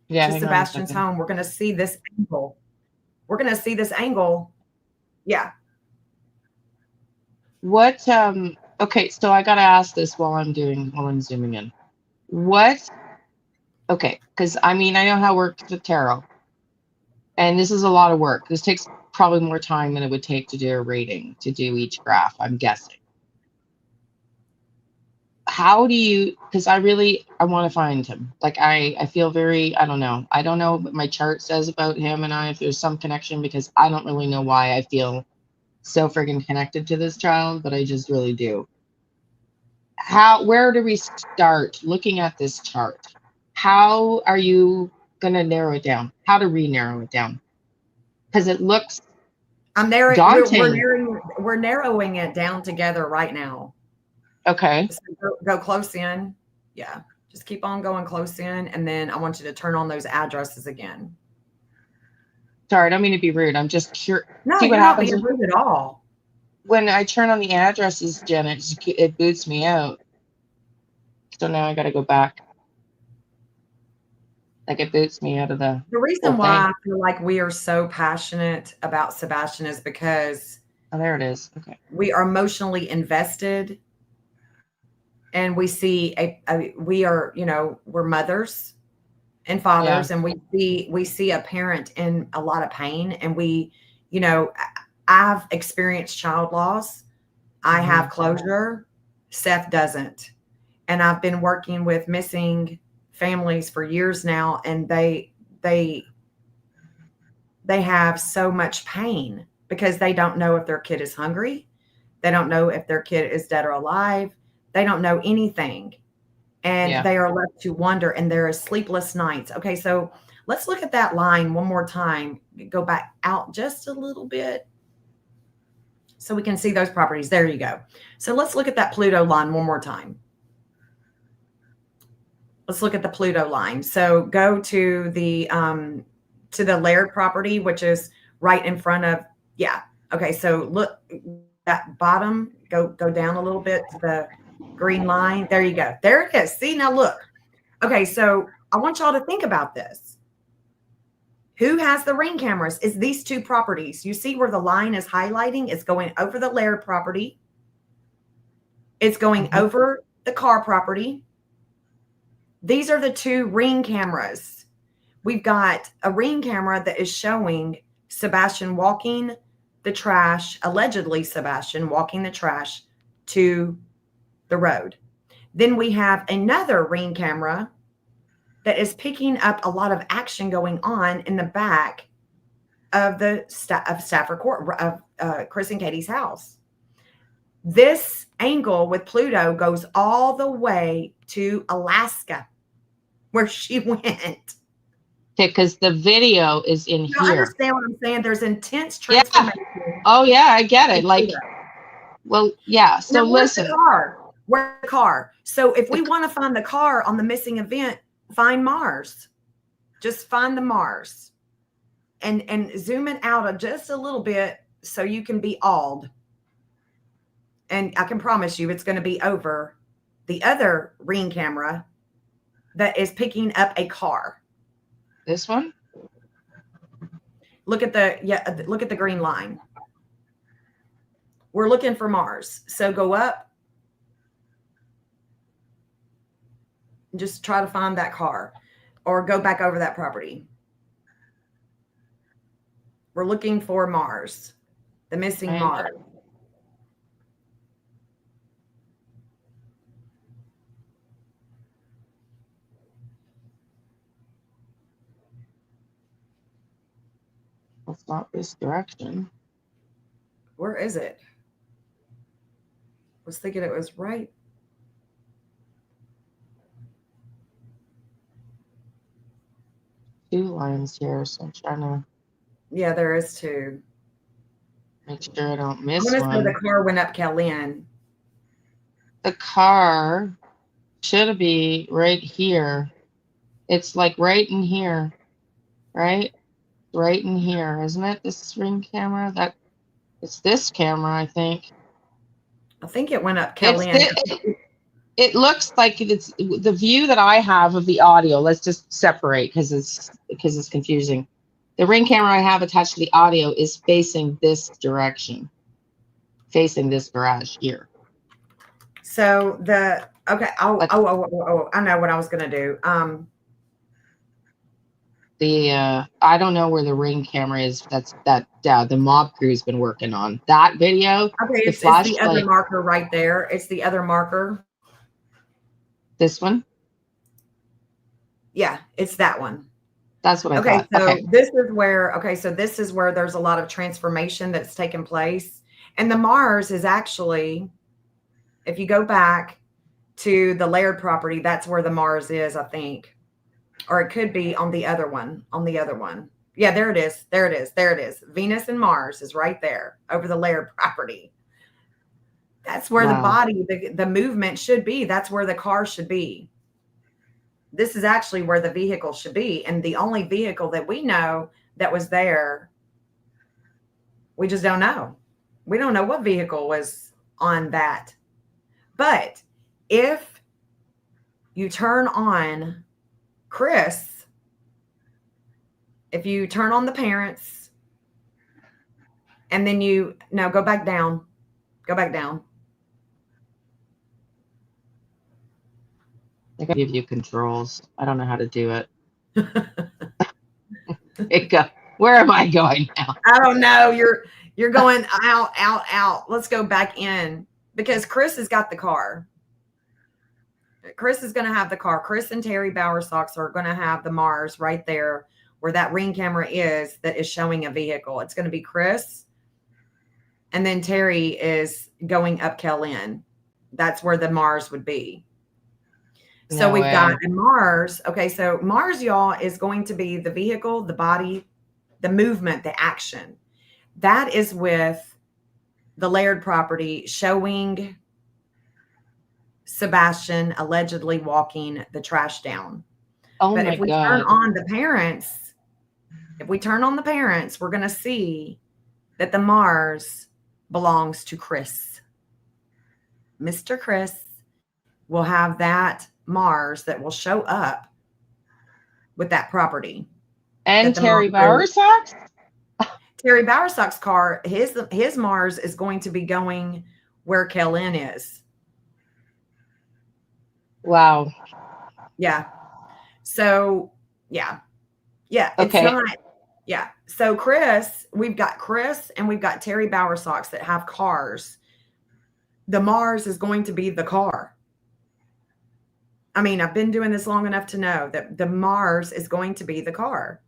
to Sebastian's home, we're going to see this angle. We're going to see this angle. Yeah. What, okay, so I got to ask this while I'm zooming in. Okay, because I mean, I know how it works with tarot. And this is a lot of work. This takes probably more time than it would take to do a reading, to do each graph, I'm guessing. how do you, because I want to find him. Like I feel very, I don't know. I don't know what my chart says about him and I, if there's some connection, because I don't really know why I feel so friggin' connected to this child, but I just really do. Where do we start looking at this chart? How are you gonna narrow it down? How to re-narrow it down? Because it looks I'm narrowing. daunting. We're narrowing it down together right now. Okay. So go close in. Yeah, just keep on going close in, and then I want you to turn on those addresses again. Sorry, I don't mean to be rude. I'm just curious. No, See what you're not happens being rude at all. when I turn on the addresses, Jen. It boots me out. So now I got to go back. Like it boots me out of the reason whole why thing. I feel like we are so passionate about Sebastian is because there it is. Okay. we are emotionally invested, and we see we are, we're mothers and fathers, and we see a parent in a lot of pain, and I've experienced child loss. I have closure. Seth doesn't. And I've been working with missing families for years now, and they have so much pain because they don't know if their kid is hungry. They don't know if their kid is dead or alive. They don't know anything. And they are left to wonder, and there are sleepless nights. Okay, so let's look at that line one more time. Go back out just a little bit so we can see those properties. There you go. So let's look at that Pluto line one more time. Let's look at the Pluto line. So go to the layered property, which is right in front of, Okay, so look that bottom, go down a little bit to the green line. There you go. There it is. See, now look. Okay, so I want y'all to think about this. Who has the ring cameras? It's these two properties. You see where the line is highlighting? It's going over the layered property. It's going over the car property. These are the two ring cameras. We've got a ring camera that is showing Sebastian walking the trash, allegedly Sebastian walking the trash to the road. Then we have another ring camera that is picking up a lot of action going on in the back of the Stafford Court of Chris and Katie's house. This angle with Pluto goes all the way to Alaska, where she went. Okay, because the video is in here. I understand what I'm saying. There's intense transformation. Yeah. Oh yeah, I get it. Like, well, yeah. So now, listen. Where's the car? So if we want to find the car on the missing event, find Mars. Just find the Mars, and zoom it out just a little bit so you can be awed. And I can promise you, it's going to be over the other ring camera that is picking up a car. This one? Look at the green line. We're looking for Mars. So go up. Just try to find that car, or go back over that property. We're looking for Mars, the missing Mars. It's not this direction. Where is it? I was thinking it was right. Two lines here, so I'm trying to. Yeah, there is two. Make sure I don't miss one. one. The car went up Kellyanne. The car should be right here. It's like right in here, right? Right in here, isn't it? This ring camera. It's this camera, I think. I think it went up Kellyanne. It looks like it's the view that I have of the audio. Let's just separate because it's confusing. The ring camera I have attached to the audio is facing this direction, facing this garage here. So okay. I know what I was gonna do. I don't know where the ring camera is. The mob crew's been working on that video. Okay, it's the other marker right there. It's the other marker. This one? Yeah, it's that one. That's what I Okay, thought. so Okay. this is where there's a lot of transformation that's taken place. And the Mars is actually, if you go back to the layered property, that's where the Mars is, I think. Or it could be on the other one, Yeah, there it is. There it is. There it is. Venus and Mars is right there over the layered property. That's where the Wow. body, the movement should be. That's where the car should be. This is actually where the vehicle should be. And the only vehicle that we know that was there, we just don't know. We don't know what vehicle was on that. But if you turn on Chris, if you turn on the parents, and then go back down. Go back down. I can give you controls. I don't know how to do it. Where am I going now? I don't know. You're going out, out, out. Let's go back in because Chris has got the car. Chris is going to have the car. Chris and Terry Bowersox are going to have the Mars right there where that ring camera is that is showing a vehicle. It's going to be Chris. And then Terry is going up Kellen. That's where the Mars would be. So No we've way. got a Mars. Okay, so Mars, y'all, is going to be the vehicle, the body, the movement, the action. That is with the layered property showing Sebastian allegedly walking the trash down. Oh But my if we turn God. on the parents, we're going to see that the Mars belongs to Chris. Mr. Chris will have that Mars that will show up with that property. And Terry Bowersox? Terry Bowersock's car, his Mars is going to be going where Kellen is. Wow. Yeah. So, yeah. Yeah. It's Okay. not. Yeah. So, we've got Chris and we've got Terry Bowersox that have cars. The Mars is going to be the car. I mean, I've been doing this long enough to know that the Mars is going to be the car.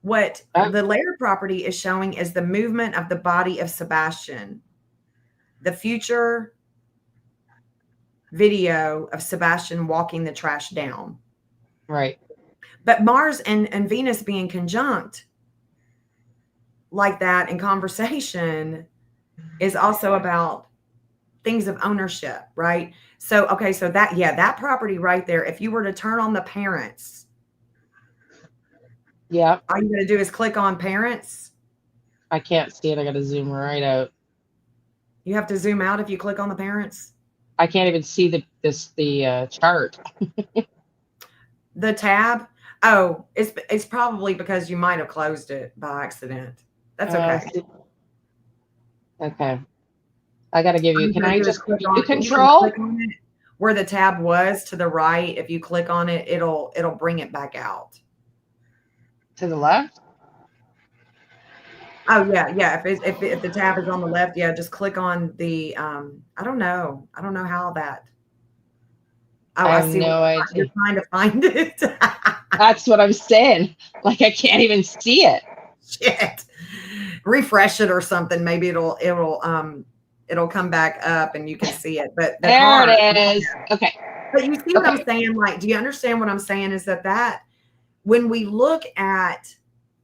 What the layered property is showing is the movement of the body of Sebastian. The future video of Sebastian walking the trash down. Right. But Mars and Venus being conjunct like that in conversation is also about things of ownership, right? So, okay, so that property right there, if you were to turn on the parents, yeah, all you got to do is click on parents. I can't see it. I got to zoom right out. You have to zoom out if you click on the parents. I can't even see the chart. The tab. Oh, it's probably because you might have closed it by accident. That's okay. Okay. I got to give you. Can I just click give on you it? You can control? click on it where the tab was to the right. If you click on it, it'll bring it back out. To the left? Oh yeah. If the tab is on the left, yeah, just click on the I don't know how that. Oh, I I have see what no idea. you're trying to find it. That's what I'm saying. Like I can't even see it. Shit. Refresh it or something. Maybe it'll come back up and you can see it. But There it is. Okay. But you see what I'm saying? Like, do you understand what I'm saying? Is that when we look at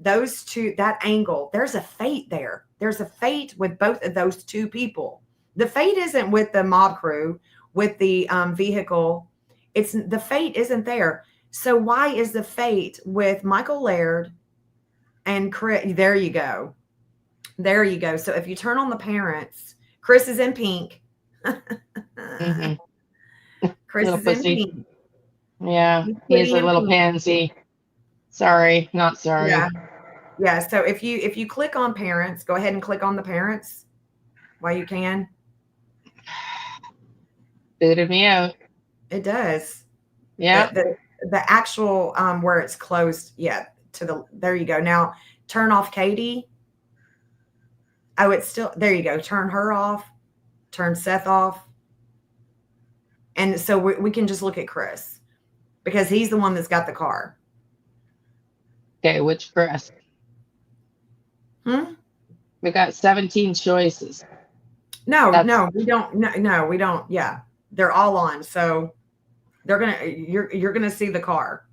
those two, that angle, there's a fate there. There's a fate with both of those two people. The fate isn't with the mob crew, with the vehicle. The fate isn't there. So why is the fate with Michael Laird and Chris? There you go. There you go. So if you turn on the parents, Chris is in pink. Mm-hmm. Chris little is pussy. in pink. Yeah, he's a little pansy. Sorry, not sorry. Yeah. So if you click on parents, go ahead and click on the parents while you can. Booted me out. It does. Yeah. The actual where it's closed. Yeah. There you go. Now turn off Katie. Oh, it's still there. You go. Turn her off. Turn Seth off. And so we can just look at Chris because he's the one that's got the car. Okay, which Chris? We got 17 choices. No, we don't. No, we don't. Yeah, they're all on. So you're gonna see the car.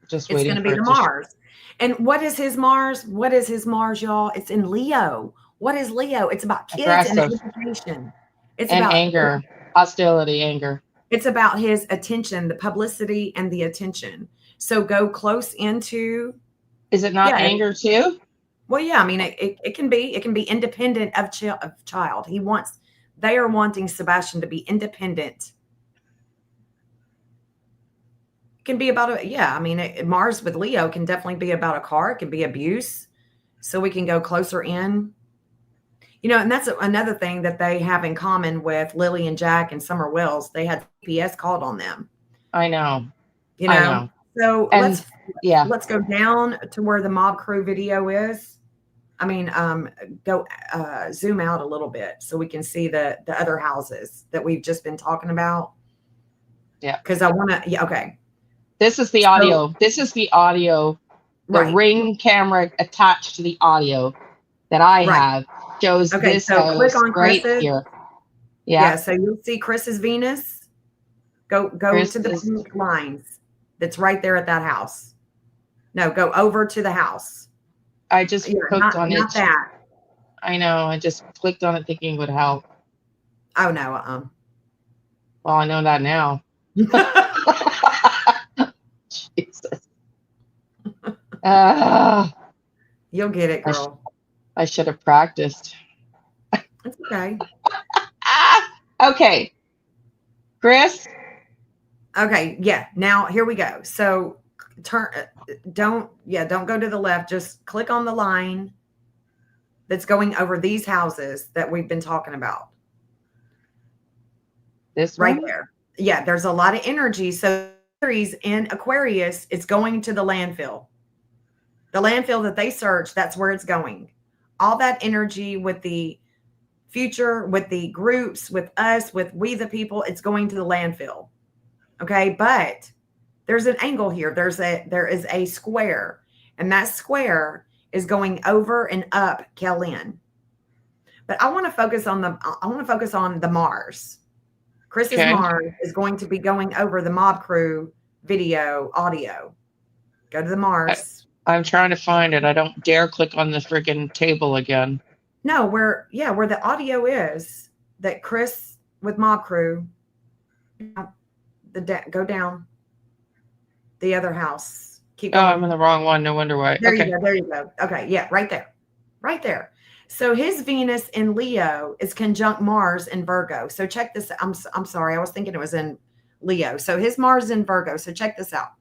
Just It's waiting gonna for be it the to show. Mars. And what is his Mars? What is his Mars, y'all? It's in Leo. What is Leo? It's about kids and Aggressive education. It's and about anger, hostility, anger. it's about his attention, the publicity and the attention. So go close into Is it not yeah. anger too? Well, yeah, I mean it can be independent of child. They are wanting Sebastian to be independent. Can be about I mean, Mars with Leo can definitely be about a car. It can be abuse. So we can go closer in. And that's another thing that they have in common with Lilly and Jack and Summer Wells. They had CPS called on them. I know. I know. So and let's go down to where the mob crew video is. I mean, go zoom out a little bit so we can see the other houses that we've just been talking about. Yeah. Because I want to. Yeah. Okay. This is the audio. This is the audio. The Ring camera attached to the audio that I have shows this so click on right Chris's. here. Yeah. So you'll see Chris's Venus. Go Chris to the pink lines. That's right there at that house. No, go over to the house. I just clicked on it. Not that. I know. I just clicked on it thinking it would help. Oh no. Well, I know that now. Jesus. You'll get it, girl. I should have practiced. It's okay. Okay. Chris? Okay, yeah. Now here we go. So don't go to the left. Just click on the line that's going over these houses that we've been talking about. This right one? there. Yeah, there's a lot of energy. So Aries in Aquarius, it's going to the landfill. The landfill that they search, that's where it's going. All that energy with the future, with the groups, with us, with we the people, it's going to the landfill. Okay, but there's an angle here. There is a square, and that square is going over and up Kellen. But I want to focus on the Mars. Chris's Mars is going to be going over the mob crew video audio. Go to the Mars. I'm trying to find it. I don't dare click on the freaking table again. No, where the audio is that Chris with mob crew. Go down. The other house. Keep going. Oh, I'm in the wrong one. No wonder why. There you go. Okay, yeah, right there. Right there. So his Venus in Leo is conjunct Mars in Virgo. So check this. I'm sorry. I was thinking it was in Leo. So his Mars in Virgo. So check this out.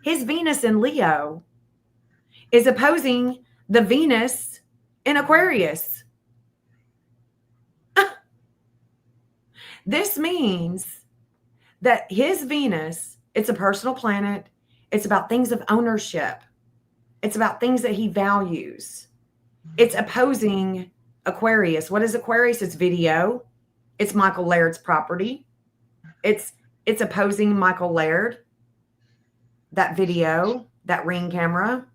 His Venus in Leo is opposing the Venus in Aquarius. This means that his Venus, it's a personal planet. It's about things of ownership. It's about things that he values. It's opposing Aquarius. What is Aquarius? It's video. It's Michael Laird's property. It's opposing Michael Laird, that video, that Ring camera.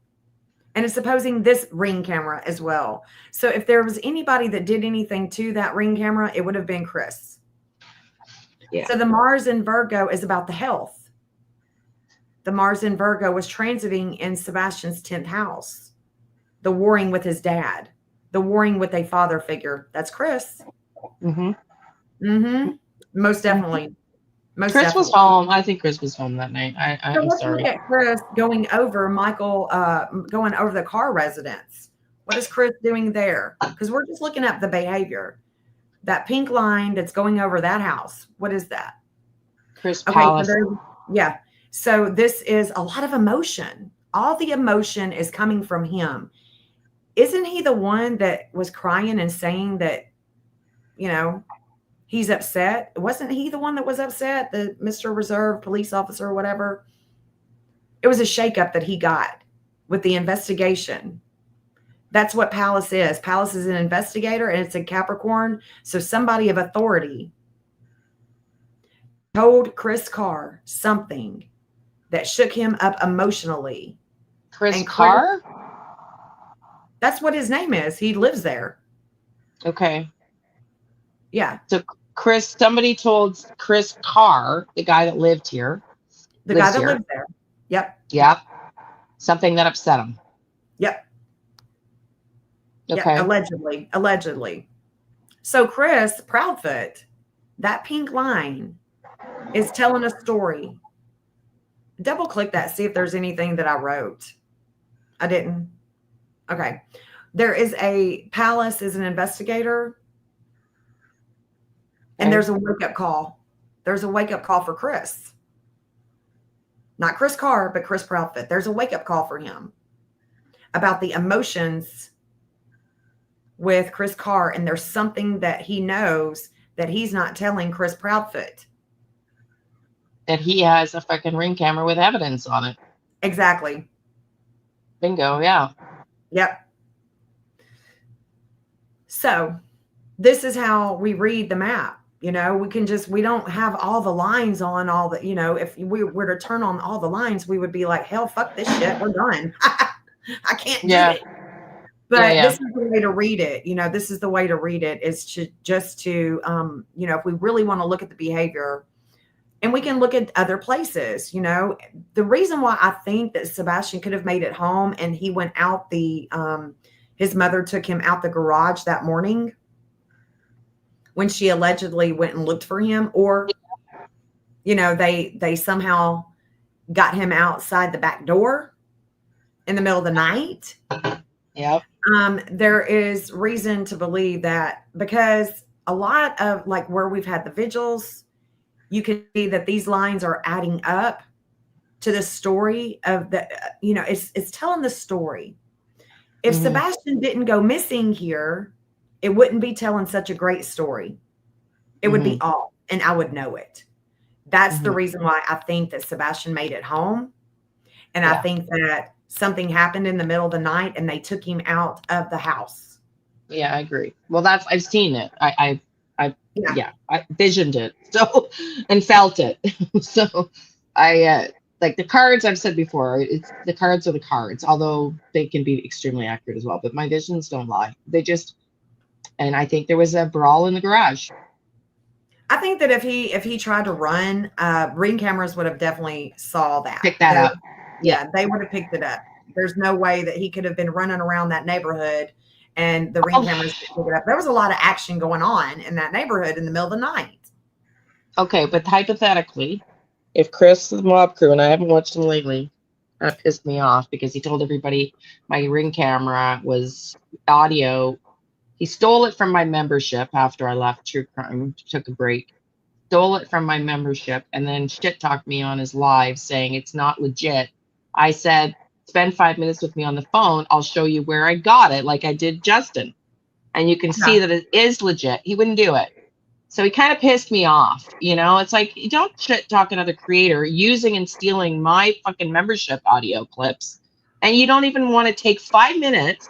And it's opposing this Ring camera as well. So if there was anybody that did anything to that Ring camera, it would have been Chris. Yeah. So the Mars in Virgo is about the health. The Mars in Virgo was transiting in Sebastian's 10th house. The warring with his dad. The warring with a father figure. That's Chris. Mm-hmm. Mm-hmm. Most definitely. Chris was home. I think Chris was home that night. I'm sorry. Look at Chris going over going over the car residence. What is Chris doing there? Because we're just looking at the behavior. That pink line that's going over that house. What is that? Chris Palace. Yeah. So this is a lot of emotion. All the emotion is coming from him. Isn't he the one that was crying and saying that, he's upset? Wasn't he the one that was upset? The Mr. Reserve police officer or whatever? It was a shakeup that he got with the investigation. That's what Pallas is. Pallas is an investigator and it's a Capricorn. So somebody of authority. told Chris Carr something that shook him up emotionally. Chris And Carr? That's what his name is. He lives there. Okay. Yeah. So somebody told Chris Carr, the guy that lived here. The guy that lives there. Yep. Yep. Something that upset him. Yep. Okay. Yep. Allegedly. So Chris Proudfoot, that pink line is telling a story. Double click that, see if there's anything that I wrote. I didn't. Okay. There is Palace is an investigator. And there's a wake-up call. There's a wake-up call for Chris. Not Chris Carr, but Chris Proudfoot. There's a wake-up call for him about the emotions with Chris Carr. And there's something that he knows that he's not telling Chris Proudfoot. That he has a fucking ring camera with evidence on it. Exactly. Bingo, yeah. Yep. So this is how we read the map. You know, we don't have all the lines on all the, if we were to turn on all the lines, we would be like, hell, fuck this shit. We're done. I can't do it. But this is the way to read it. This is the way to read it is to if we really want to look at the behavior, and we can look at other places, the reason why I think that Sebastian could have made it home and he went out his mother took him out the garage that morning when she allegedly went and looked for him, or, they somehow got him outside the back door in the middle of the night. Yep. There is reason to believe that because a lot of like where we've had the vigils, you can see that these lines are adding up to the story of it's telling the story. If Sebastian didn't go missing here, it wouldn't be telling such a great story. It would be off, and I would know it. That's the reason why I think that Sebastian made it home. And I think that something happened in the middle of the night and they took him out of the house. Yeah, I agree. Well, I've seen it. I visioned it. So, and felt it. So I, like the cards I've said before, the cards are the cards, although they can be extremely accurate as well, but my visions don't lie. And I think there was a brawl in the garage. I think that if he tried to run, ring cameras would have definitely saw that. Pick that up. Yeah, they would have picked it up. There's no way that he could have been running around that neighborhood and the ring cameras picked it up. There was a lot of action going on in that neighborhood in the middle of the night. Okay, but hypothetically, if Chris is mob crew, and I haven't watched him lately, that pissed me off because he told everybody my ring camera was audio. He stole it from my membership after I left True Crime, took a break, stole it from my membership, and then shit talked me on his live saying it's not legit. I said, spend 5 minutes with me on the phone. I'll show you where I got it, like I did Justin. And you can see that it is legit. He wouldn't do it. So he kind of pissed me off. It's like, you don't shit talk another creator using and stealing my fucking membership audio clips. And you don't even want to take 5 minutes.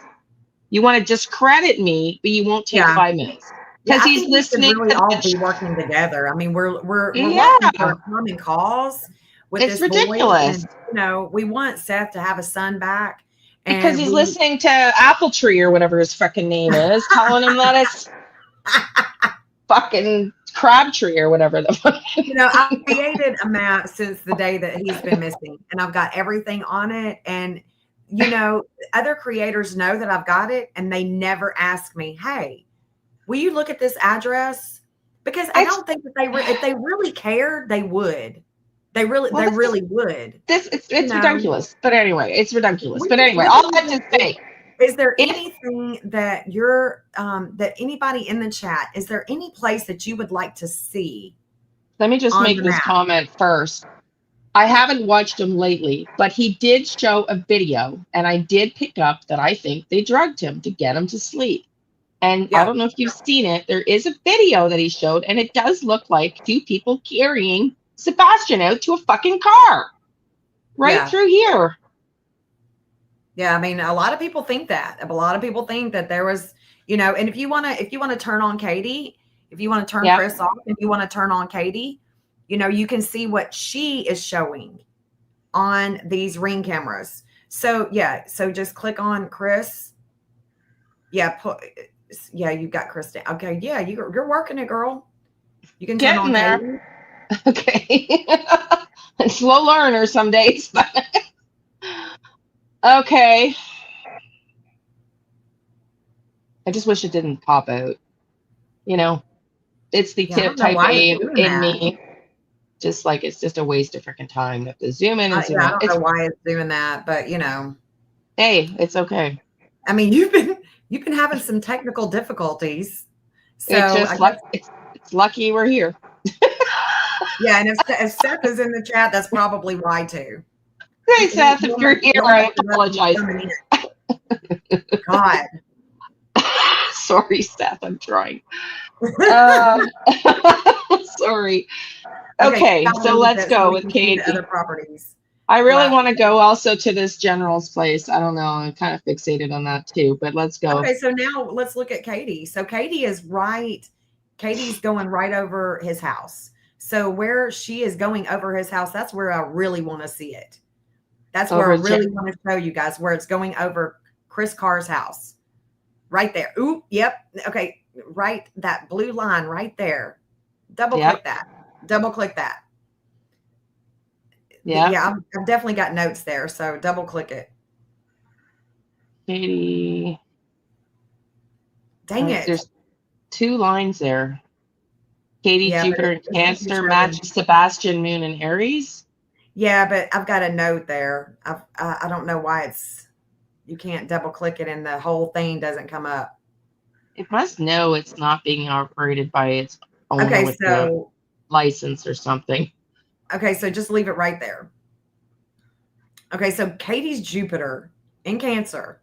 You want to discredit me, but you won't take 5 minutes. Because he's listening. We really all be working together. I mean, we're working for a common cause with it's this ridiculous. Boy. And, we want Seth to have a son back. Because he's listening to Apple Tree or whatever his fucking name is, telling him that it's fucking Crabtree or whatever the fuck. I created a map since the day that he's been missing, and I've got everything on it. And other creators know that I've got it, and they never ask me, "Hey, will you look at this address?" Because I don't think that if they really cared, they would. They really would. It's ridiculous. But anyway, it's ridiculous. But anyway, all that to say, is there anything that that anybody in the chat, is there any place that you would like to see? Let me just make this comment first. I haven't watched him lately, but he did show a video, and I did pick up that I think they drugged him to get him to sleep. And I don't know if you've seen it. There is a video that he showed, and it does look like two people carrying Sebastian out to a fucking car right through here. Yeah, I mean, a lot of people think that. A lot of people think that there was, and if you want to turn on Katie, if you want to turn Chris off, if you want to turn on Katie, You know, you can see what she is showing on these ring cameras. So yeah, so just click on Chris. Yeah, yeah, you got Chris down. Okay, yeah, you're working it, girl. You can turn Getting on there. Katie. Okay. Slow learner some days, but okay. I just wish it didn't pop out. You know, it's the Yeah, I don't know type why it's A doing in that. me. Just like it's just a waste of freaking time. You have to zoom in and zoom Yeah, I out. don't It's know why it's doing that, but you know, hey, it's okay. I mean, you've been having some technical difficulties, It's so I just guess it's lucky we're here. yeah. And if Seth is in the chat, that's probably why too. Hey Seth, if you're here, We'll I mess it up when he's apologize. coming in. God. Sorry, Seth, I'm trying. Uh, sorry. Okay, Okay, down a so little let's bit so go we with can see the other Katie. properties. I really Left. want to go also to this general's place. I don't know. I'm kind of fixated on that too, but let's go. Okay, so now let's look at Katie. So Katie is right. Katie's going right over his house. So where she is going over his house, that's where I really want to see it. That's where I Over really want to show you guys where it's going over Chris Carr's house. Right there. Ooh, yep. Okay, right, that blue line right there. Double Yep. click that. Double click that. Yep. Yeah, I've definitely got notes there, so double click it. Katie. Dang it. There's two lines there. Katie, Yeah, but Jupiter, and it's going to be Cancer showing. match Sebastian, Moon, and Aries. Yeah, but I've got a note there. I don't know why you can't double click it and the whole thing doesn't come up. It must know it's not being operated by its owner Okay, with the so license or something. just leave it right there. Okay, so Katie's Jupiter in Cancer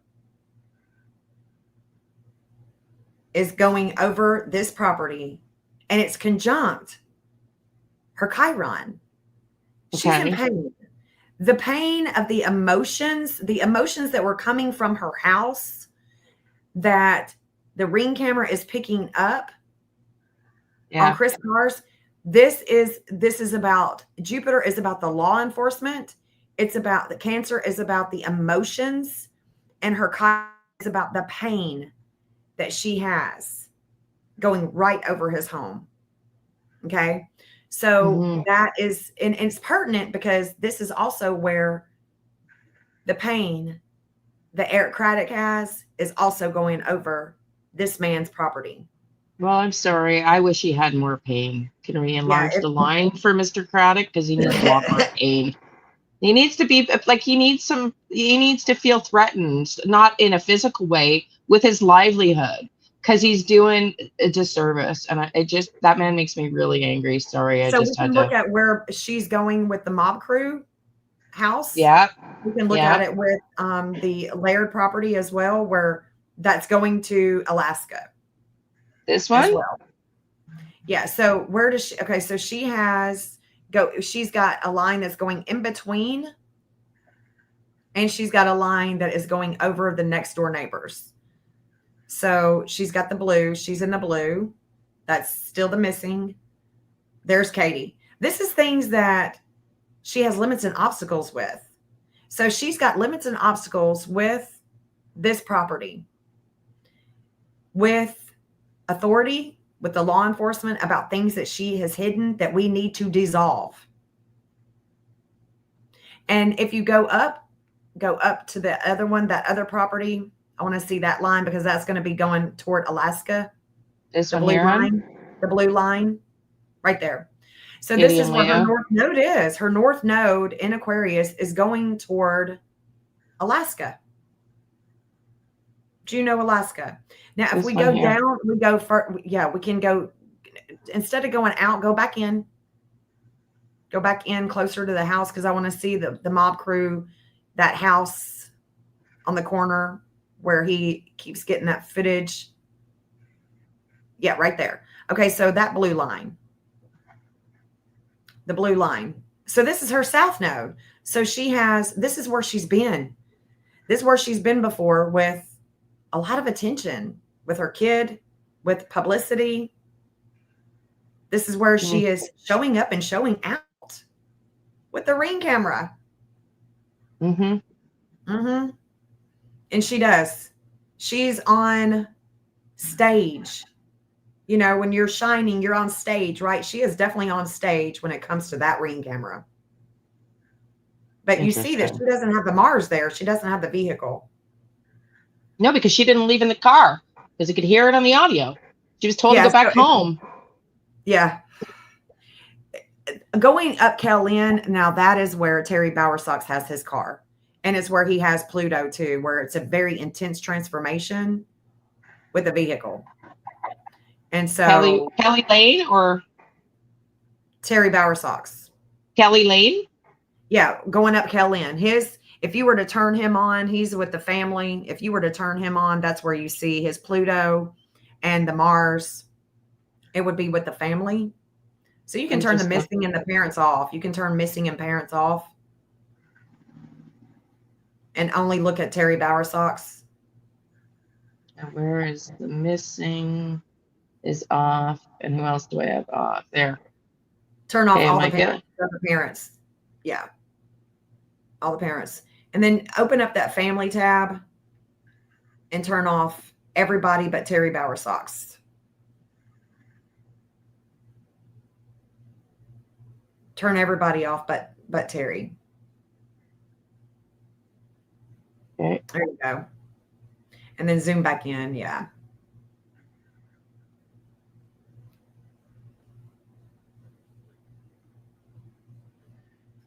is going over this property and it's conjunct her Chiron. She's in Okay. pain. The pain of the emotions that were coming from her house that the ring camera is picking up on Yeah. Chris Cars. This is about Jupiter is about the law enforcement. It's about the Cancer is about the emotions, and her Chiron is about the pain that she has going right over his home. Okay. So Mm-hmm. that is, and it's pertinent because this is also where the pain that Eric Craddock has is also going over this man's property. Well, I'm sorry. I wish he had more pain. Can we Yeah. enlarge the line for Mr. Craddock? Because he needs a lot more pain. He needs to be like he needs to feel threatened, not in a physical way, with his livelihood. Because he's doing a disservice. And it just that man makes me really angry. Sorry, I So we just can had look to. at where she's going with the mob crew house. Yeah. We can look at Yeah. it with the Laird property as well, where that's going to Alaska This as one? well. Yeah. So where does she? Okay. So she's got a line that's going in between, and she's got a line that is going over the next door neighbors. So she's got the blue. She's in the blue. That's still the missing. There's Katie. This is things that she has limits and obstacles with. So she's got limits and obstacles with this property, with authority, with the law enforcement about things that she has hidden that we need to dissolve. And if you go up to the other one, that other property, I want to see that line because that's going to be going toward Alaska. This The one blue here, line, hon? the blue line right there. So this Katie is and where her Leo. north node is. Her north node in Aquarius is going toward Alaska. Juneau, Alaska. Now, if This we one go here. down, we go for, yeah, we can go, instead of going out, go back in. Go back in closer to the house because I want to see the mob crew, that house on the corner where he keeps getting that footage. Yeah, right there. Okay, so that blue line. The blue line. So this is her south node. So this is where she's been. This is where she's been before with a lot of attention with her kid, with publicity. This is where she is showing up and showing out with the Ring camera. Mm-hmm. Mm-hmm. And she does. She's on stage. You know, when you're shining, you're on stage, right? She is definitely on stage when it comes to that Ring camera. But you see that she doesn't have the Mars there. She doesn't have the vehicle. No, because she didn't leave in the car because you could hear it on the audio. She was told to go back home. Yeah. Going up Kellyn, now that is where Terry Bowersox has his car. And it's where he has Pluto too, where it's a very intense transformation with a vehicle. And so Kelly Lane or Terry Bowersox. Kelly Lane? Yeah, going up Kellyn. If you were to turn him on, he's with the family. If you were to turn him on, that's where you see his Pluto and the Mars. It would be with the family. So you can turn the missing and the parents off. You can turn missing and parents off. And only look at Terry Bowersox. And where is the missing is off? And who else do I have off? There. Turn off all the parents. Yeah. All the parents. And then open up that family tab and turn off everybody but Terry Bowersox. Turn everybody off but Terry. Okay. There you go. And then zoom back in. Yeah.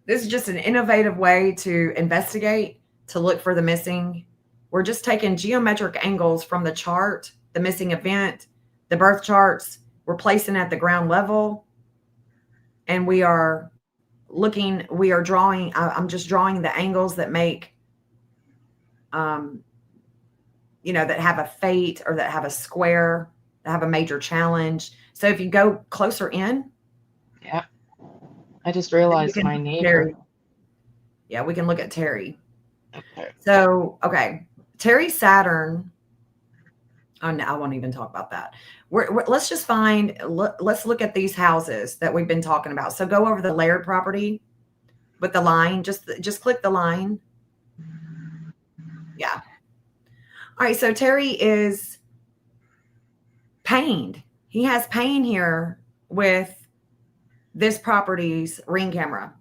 This is just an innovative way to investigate, to look for the missing. We're just taking geometric angles from the chart, the missing event, the birth charts. We're placing at the ground level. And we are drawing, I'm just drawing the angles that make, that have a fate or that have a square, that have a major challenge. So if you go closer in. Yeah. I just realized my neighbor. Yeah, we can look at Terry. Okay. So, okay. Terry Saturn. Oh, no, I won't even talk about that. Let's just let's look at these houses that we've been talking about. So go over the layered property with the line. Just click the line. Yeah. All right. So Terry is pained. He has pain here with this property's Ring camera.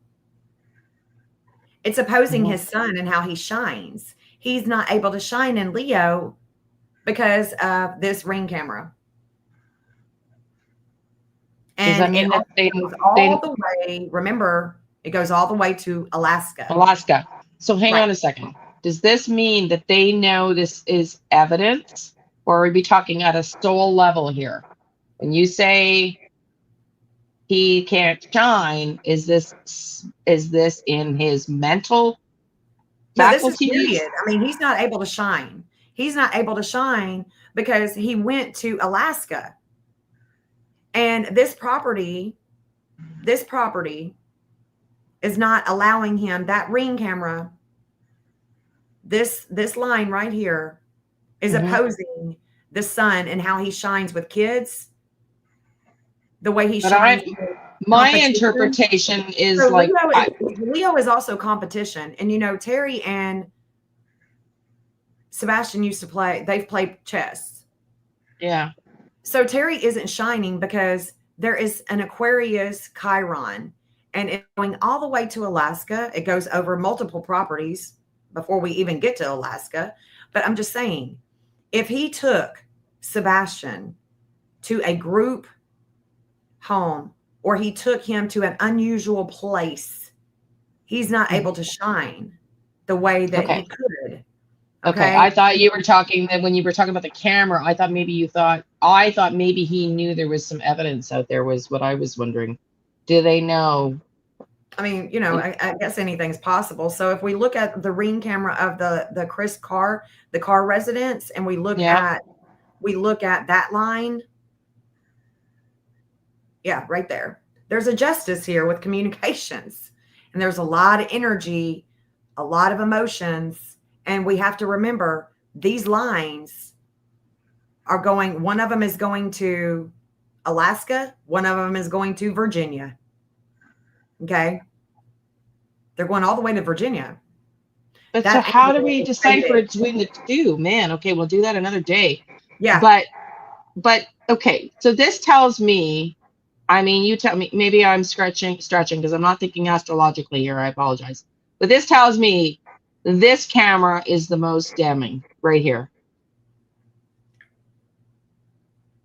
It's opposing his sun and how he shines. He's not able to shine in Leo because of this Ring camera. And does that mean that it goes all the way, remember, it goes all the way to Alaska. So hang on a second. Does this mean that they know this is evidence, or are we talking at a soul level here? When you say he can't shine, is this in his mental faculties? No, this is period. I mean, he's not able to shine. He's not able to shine because he went to Alaska. And this property is not allowing him, that Ring camera, this line right here is opposing the sun and how he shines with kids. The way he shines. My interpretation is so like Leo is also competition. And Terry and Sebastian they've played chess. Yeah. So Terry isn't shining because there is an Aquarius Chiron, and it's going all the way to Alaska. It goes over multiple properties before we even get to Alaska. But I'm just saying, if he took Sebastian to a group home or he took him to an unusual place, he's not able to shine the way that he could. Okay. I thought you were talking that when you were talking about the camera, I thought maybe he knew there was some evidence out there, was what I was wondering. Do they know? I mean, I guess anything's possible. So if we look at the Ring camera of the Chris car, the car residence, and we look at that line. Yeah, right there. There's a justice here with communications, and there's a lot of energy, a lot of emotions. And we have to remember these lines are going, one of them is going to Alaska. One of them is going to Virginia. Okay. They're going all the way to Virginia. But so That how do angle we is decipher stated. between the two? Man, okay, we'll do that another day. Yeah. But okay, so this tells me, I mean, you tell me, maybe I'm stretching because I'm not thinking astrologically here. I apologize. But this tells me this camera is the most damning right here.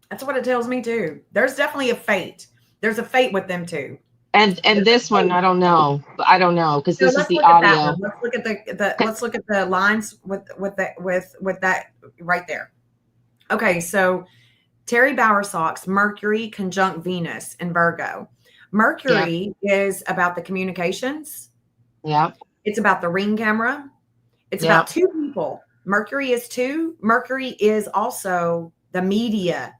That's what it tells me too. There's definitely a fate. There's a fate with them too. And this one, I don't know. I don't know because So this is let's the look at that audio. one. Let's look at the lines with that right there. Okay, so Terry Bowersock's Mercury conjunct Venus in Virgo. Mercury is about the communications. Yeah. It's about the ring camera. It's Yeah. about two people. Mercury is two. Mercury is also the media.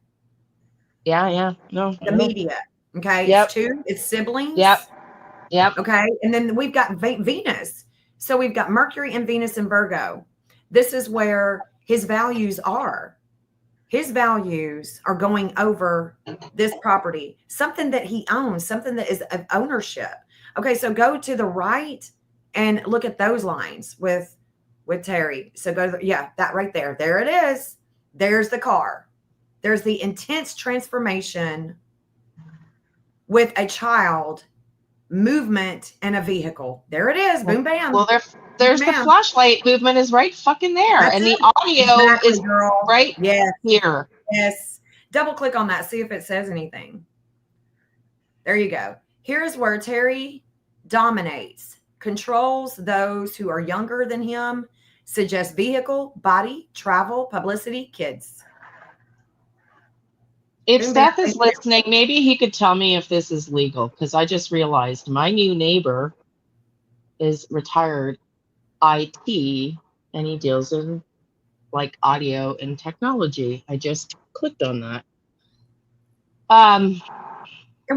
Yeah. No. The media. Okay. Yep. It's two. It's siblings. Yep. Okay. And then we've got Venus. So we've got Mercury and Venus in Virgo. This is where his values are. His values are going over this property, something that he owns, something that is of ownership. Okay. So go to the right and look at those lines with Terry. So go to that right there. There it is. There's the car. There's the intense transformation with a child, movement, and a vehicle. There it is. Boom, bam. Well, there's the flashlight movement is right fucking there. That's and it. The audio Exactly, is girl. right here. Yes. Double click on that. See if it says anything. There you go. Here's where Terry dominates, controls those who are younger than him, suggests vehicle, body, travel, publicity, kids. If Seth is listening, maybe he could tell me if this is legal, because I just realized my new neighbor is retired IT and he deals in like audio and technology. I just clicked on that. And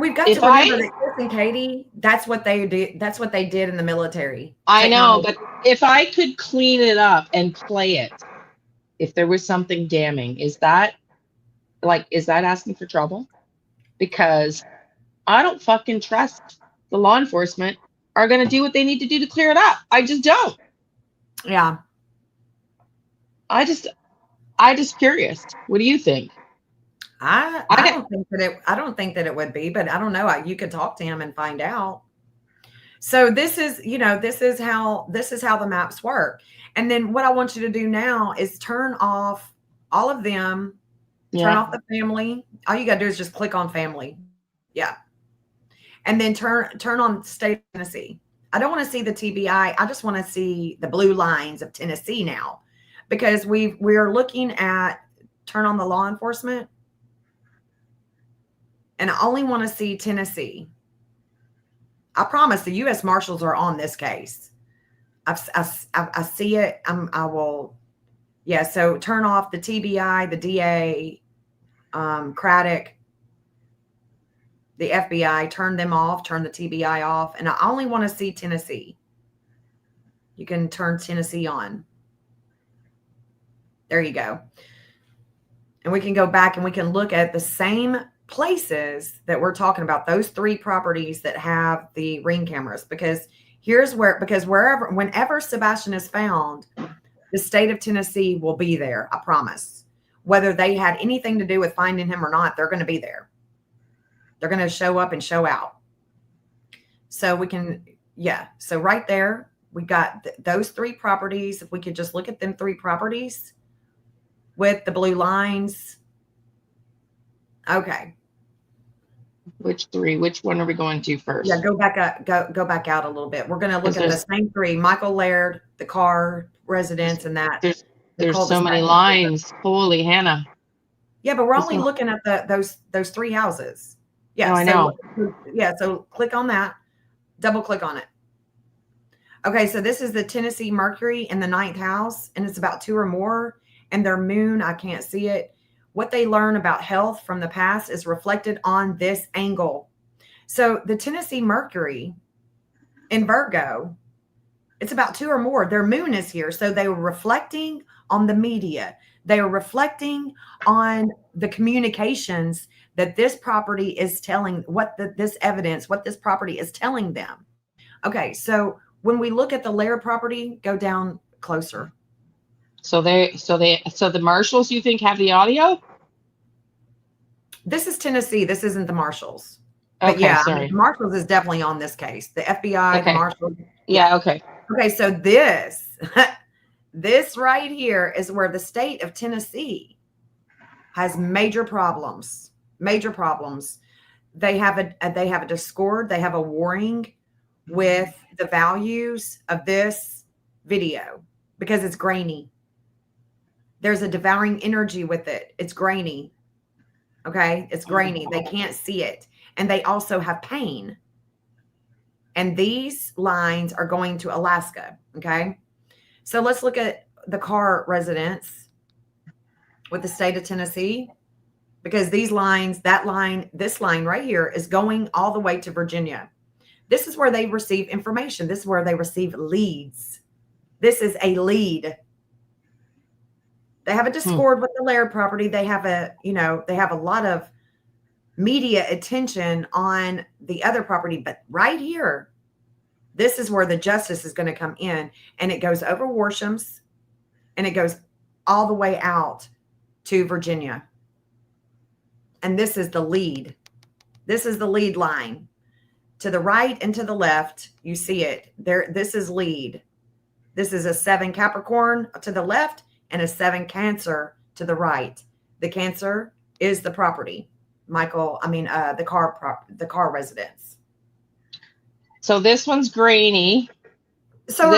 we've got to remember that Chris and Katie, that's what they do. That's what they did in the military. I know, but if I could clean it up and play it, if there was something damning, is that asking for trouble? Because I don't fucking trust the law enforcement are going to do what they need to do to clear it up. I just don't. Yeah. I just curious. What do you think? I don't think that it would be, but I don't know. You could talk to him and find out. So this is how the maps work. And then what I want you to do now is turn off all of them. Turn off the family. All you got to do is just click on family. Yeah. And then turn on state of Tennessee. I don't want to see the TBI. I just want to see the blue lines of Tennessee now, because we are looking at turn on the law enforcement. And I only want to see Tennessee. I promise the U.S. Marshals are on this case. I see it. I will. Yeah. So turn off the TBI, the DA, Craddock, the FBI, turn them off, turn the TBI off. And I only want to see Tennessee. You can turn Tennessee on. There you go. And we can go back and we can look at the same places that we're talking about, those three properties that have the ring cameras, because whenever Sebastian is found, the state of Tennessee will be there. I promise. Whether they had anything to do with finding him or not, they're going to be there. They're going to show up and show out. So we can, so right there, we got those three properties. If we could just look at them three properties with the blue lines. Okay. Which three? Which one are we going to first? Yeah, go back up. Go back out a little bit. We're going to look at the same three: Michael Laird, the car residence, and that. There's so many lines. Holy Hannah. Yeah, but we're only looking at those three houses. Yeah, I know. So click on that. Double click on it. Okay, so this is the Tennessee Mercury in the 9th house, and it's about 2 or more. And their moon, I can't see it. What they learn about health from the past is reflected on this angle. So the Tennessee Mercury in Virgo, it's about 2 or more. Their moon is here. So they were reflecting on the media. They are reflecting on the communications that this property is telling this evidence, what this property is telling them. Okay, so when we look at the Laird property, go down closer. So the marshals, you think, have the audio? This is Tennessee. This isn't the marshals. But Okay, yeah, sorry. the marshals is definitely on this case. The FBI, Okay. the marshals. Yeah, okay. Okay, so this this right here is where the state of Tennessee has major problems. Major problems. They have a discord, they have a warring with the values of this video because it's grainy. There's a devouring energy with it. It's grainy. Okay? It's grainy. They can't see it. And they also have pain. And these lines are going to Alaska. Okay? So let's look at the Carr residence with the state of Tennessee, because these lines, this line right here is going all the way to Virginia. This is where they receive information. This is where they receive leads. This is a lead. They have a discord with the Laird property. They have they have a lot of media attention on the other property, but right here, this is where the justice is going to come in, and it goes over Warsham's, and it goes all the way out to Virginia. And this is the lead. This is the lead line. To the right and to the left, you see it. There, this is lead. This is a 7 Capricorn to the left and a 7 Cancer to the right. The Cancer is the property. The Carr residence. So this one's grainy. So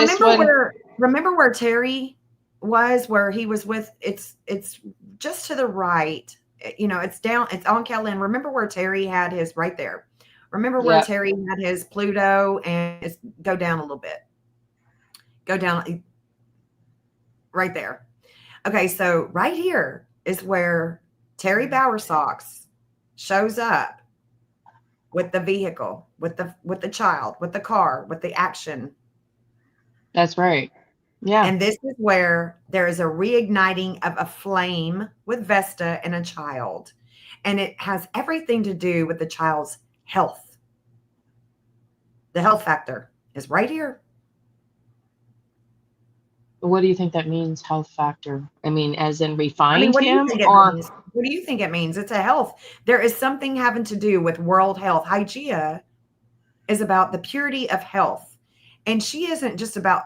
remember where Terry was, where he was with, it's just to the right. It's down, it's on Kellen. Remember where Terry had his right there. Remember where Terry had his Pluto, and go down a little bit. Go down right there. Okay, so right here is where Terry Bowersox shows up with the vehicle, with the child, with the car, with the action. That's right. Yeah. And this is where there is a reigniting of a flame with Vesta and a child. And it has everything to do with the child's health. The health factor is right here. What do you think that means, health factor? I mean, as in refined what do you him? think it means? What do you think it means? It's a health. There is something having to do with world health. Hygeia is about the purity of health. And she isn't just about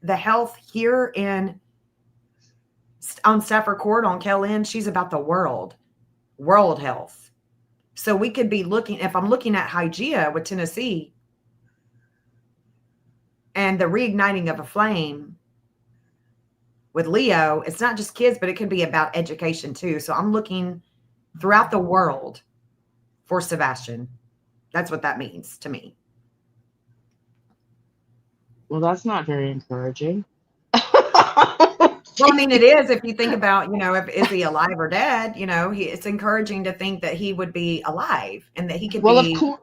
the health here on Stafford Court on Kellen. She's about the world health. So we could be looking, if I'm looking at Hygeia with Tennessee and the reigniting of a flame with Leo, it's not just kids, but it could be about education too. So I'm looking throughout the world for Sebastian. That's what that means to me. Well, that's not very encouraging. Well, I mean, it is if you think about, is he alive or dead? It's encouraging to think that he would be alive and that he could Well, be. of course.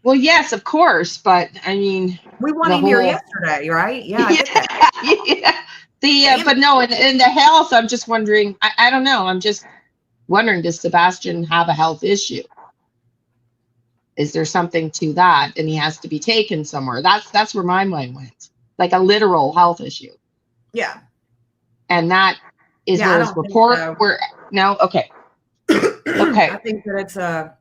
Well, yes, of course, but I mean, we want him here yesterday, right? Yeah, I get that. Yeah. But no, in the health, I'm just wondering. I don't know. I'm just wondering, does Sebastian have a health issue? Is there something to that, and he has to be taken somewhere? That's where my mind went, like a literal health issue. Yeah. And that is where his report. Okay. Okay. I think that it's it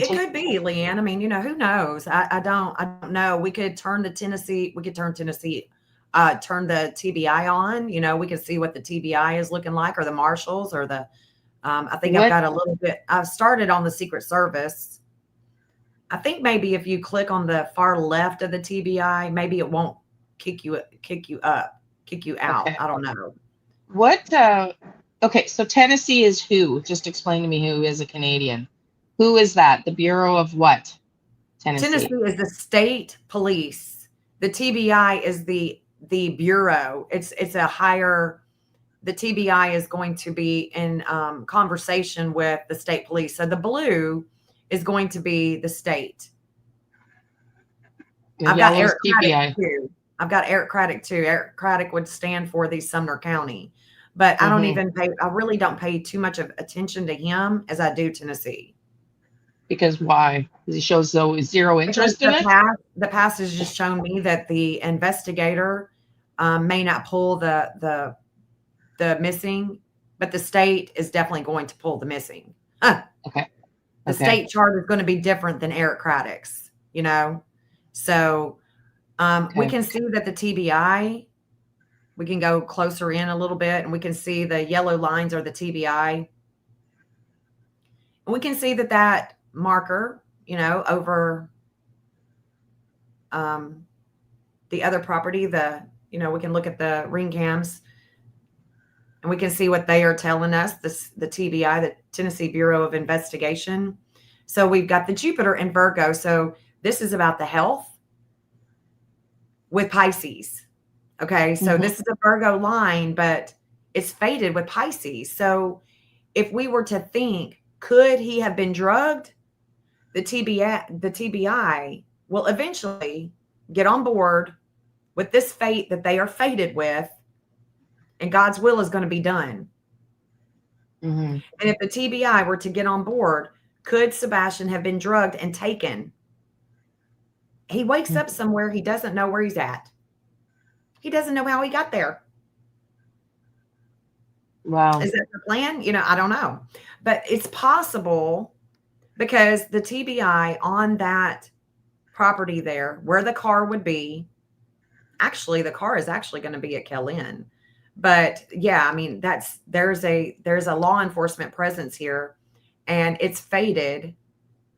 could be, Leanne. I mean, who knows? I don't know. We could turn the TBI on. We could see what the TBI is looking like, or the marshals, or the. I think I've got a little bit. I've started on the Secret Service. I think maybe if you click on the far left of the TBI, maybe it won't kick you out. Okay. I don't know. What? Okay, so Tennessee is who? Just explain to me who is a Canadian. Who is that? The Bureau of what? Tennessee is the state police. The TBI is the bureau. It's a higher. The TBI is going to be in conversation with the state police. So the blue is going to be the state. I've got Eric Craddock too. Eric Craddock would stand for the Sumner County. But I don't Mm-hmm. even pay, I really don't pay too much of attention to him as I do Tennessee. Because why? Because he shows so zero Because interest in it. the past has just shown me that the investigator may not pull the missing, but the state is definitely going to pull the missing. Huh. Okay. The Okay. state chart is going to be different than Eric Craddock's, you know? So we Okay. can see that the TBI, we can go closer in a little bit and we can see the yellow lines are the TBI. And we can see that that marker, you know, over the other property, you know, we can look at the ring cams and we can see what they are telling us, the TBI, the Tennessee Bureau of Investigation. So we've got the Jupiter in Virgo. So this is about the health with Pisces. Okay. So Mm-hmm. this is a Virgo line, but it's faded with Pisces. So if we were to think, could he have been drugged? The TBI will eventually get on board with this fate that they are fated with, and God's will is going to be done. Mm-hmm. And if the TBI were to get on board, could Sebastian have been drugged and taken? He wakes up somewhere. He doesn't know where he's at. He doesn't know how he got there. Wow. Is that the plan? You know, I don't know. But it's possible because the TBI on that property there, where the car would be, actually, the car is actually going to be at Kellyn. But yeah, I mean, there's a law enforcement presence here, and it's fated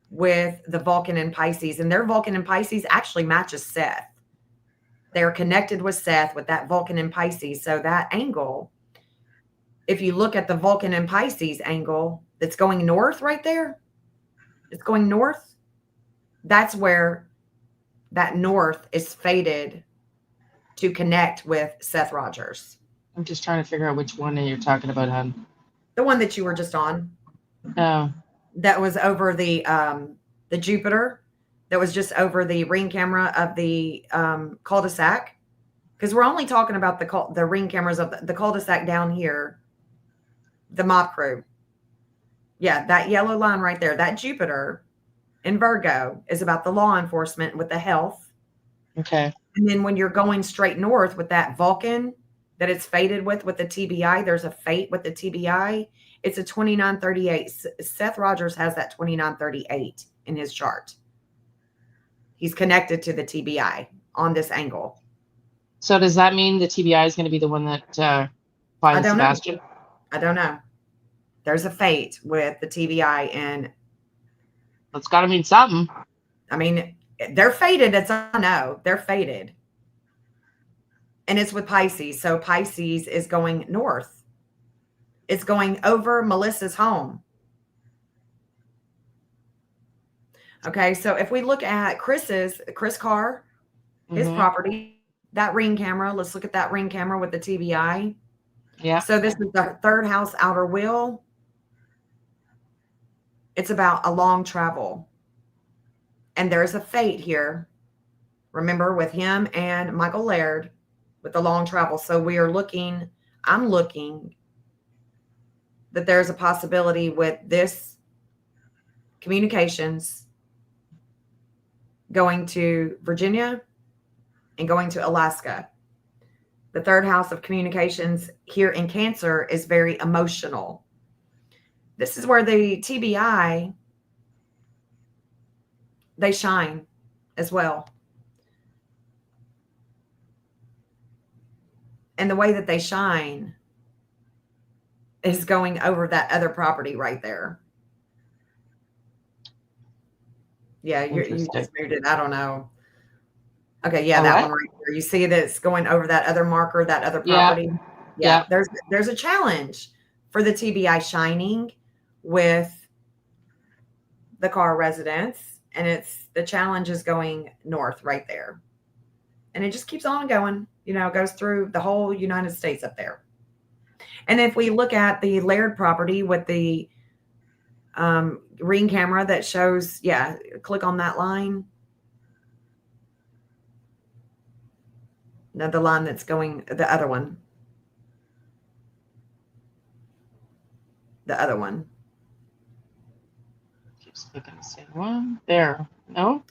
with the Vulcan and Pisces, and their Vulcan and Pisces actually matches Seth. They're connected with Seth with that Vulcan and Pisces. So that angle, if you look at the Vulcan and Pisces angle that's going north right there, it's going north. That's where that north is fated to connect with Seth Rogers. I'm just trying to figure out which one you're talking about, hon. The one that you were just on. Oh. That was over the Jupiter. That was just over the ring camera of the cul-de-sac. Because we're only talking about the ring cameras of the cul-de-sac down here. The mob crew. Yeah, that yellow line right there. That Jupiter in Virgo is about the law enforcement with the health. Okay. And then when you're going straight north with that Vulcan that it's fated with the TBI, there's a fate with the TBI. It's a 2938. Seth Rogers has that 2938 in his chart. He's connected to the TBI on this angle. So does that mean the TBI is going to be the one that I finds don't Sebastian? know. I don't know. There's a fate with the TBI, and That's got to mean something. I mean, they're fated. That's all I know. They're fated. And it's with Pisces. So Pisces is going north. It's going over Melissa's home. Okay, so if we look at Chris Carr, his property, that ring camera, let's look at that ring camera with the TBI. Yeah. So this is the third house outer wheel. It's about a long travel. And there's a fate here. Remember, with him and Michael Laird with the long travel. So I'm looking that there's a possibility with this communications going to Virginia and going to Alaska. The third house of communications here in Cancer is very emotional. This is where the TBI, they shine as well. And the way that they shine is going over that other property right there. Yeah, you just moved it. I don't know. Okay, yeah, that one right there. You see that it's going over that other marker, that other property? Yeah. There's a challenge for the TBI shining with the Carr residence, and the challenge is going north right there. And it just keeps on going, it goes through the whole United States up there. And if we look at the Laird property with the ring camera that shows, click on that line. No, the line that's going, the other one. The other one. Keeps looking the same one. There. No?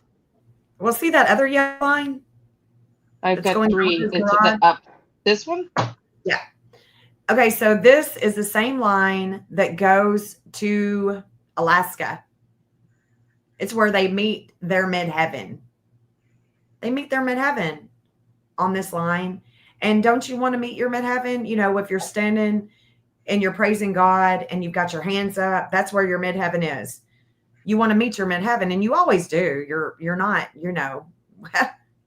Well, see that other yellow line? I've That's got going three. out his It's garage? up. This one? Yeah. Okay, so this is the same line that goes to Alaska. It's where they meet their midheaven. They meet their midheaven on this line. And don't you want to meet your midheaven? You know, if you're standing and you're praising God and you've got your hands up, that's where your midheaven is. You want to meet your midheaven, and you always do. You're not, you know,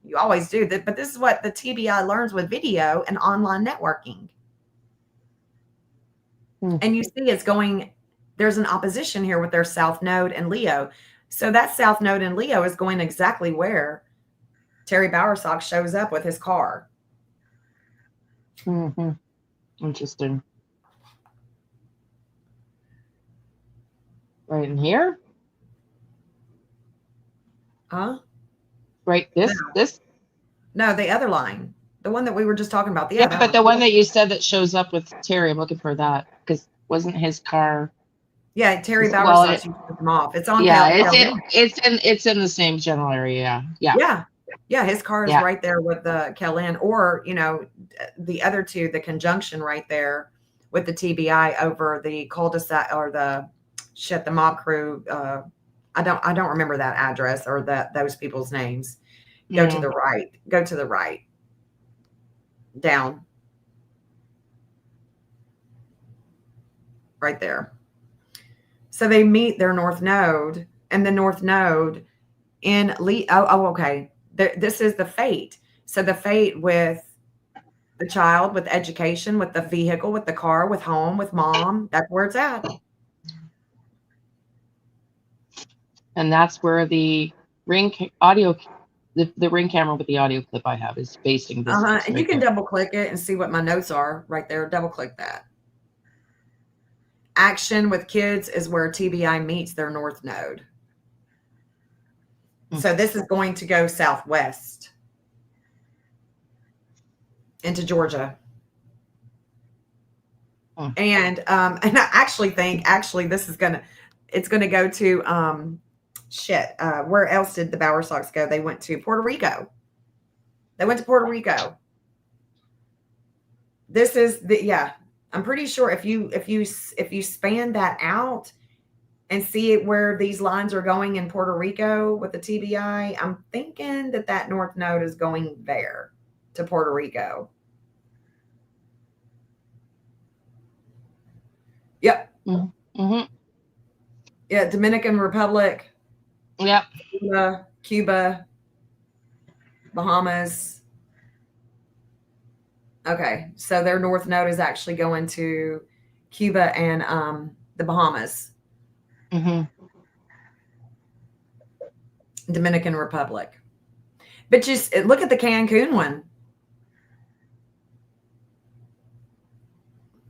you always do that. But this is what the TBI learns with video and online networking. And you see it's going, there's an opposition here with their South Node and Leo. So that South Node and Leo is going exactly where Terry Bowersock shows up with his car. Mm-hmm. Interesting. Right in here? Huh? Right, this? No, the other line. The one that we were just talking about. Yeah, but the one that you said that shows up with Terry, I'm looking for that because wasn't his car? Yeah, Terry Well, Bowersock took him off. It's on. Yeah, Cal- it's in the same general area. Yeah. Yeah, his car is right there with the Kellen, or you know, the other two, the conjunction right there with the TBI over the cul-de-sac or the mob crew. I don't remember that address or those people's names. Go to the right. Go to the right. Down. Right there. So they meet their North Node, and the North Node in Lee. Oh, okay. This is the fate. So the fate with the child, with education, with the vehicle, with the car, with home, with mom. That's where it's at. And that's where the ring audio, the ring camera with the audio clip I have is facing this. And you can double click it and see what my notes are right there. Double click that. Action with kids is where TBI meets their North Node. So this is going to go southwest into Georgia. And I actually think this is it's gonna go to where else did the Bowersocks go? They went to Puerto Rico. This is I'm pretty sure if you span that out and see it where these lines are going in Puerto Rico with the TBI, I'm thinking that North Node is going there to Puerto Rico. Yep. Mm-hmm. Yeah, Dominican Republic. Yep. Cuba, Bahamas. Okay, so their North Node is actually going to Cuba and the Bahamas. Mm-hmm. Dominican Republic. But just look at the Cancun one.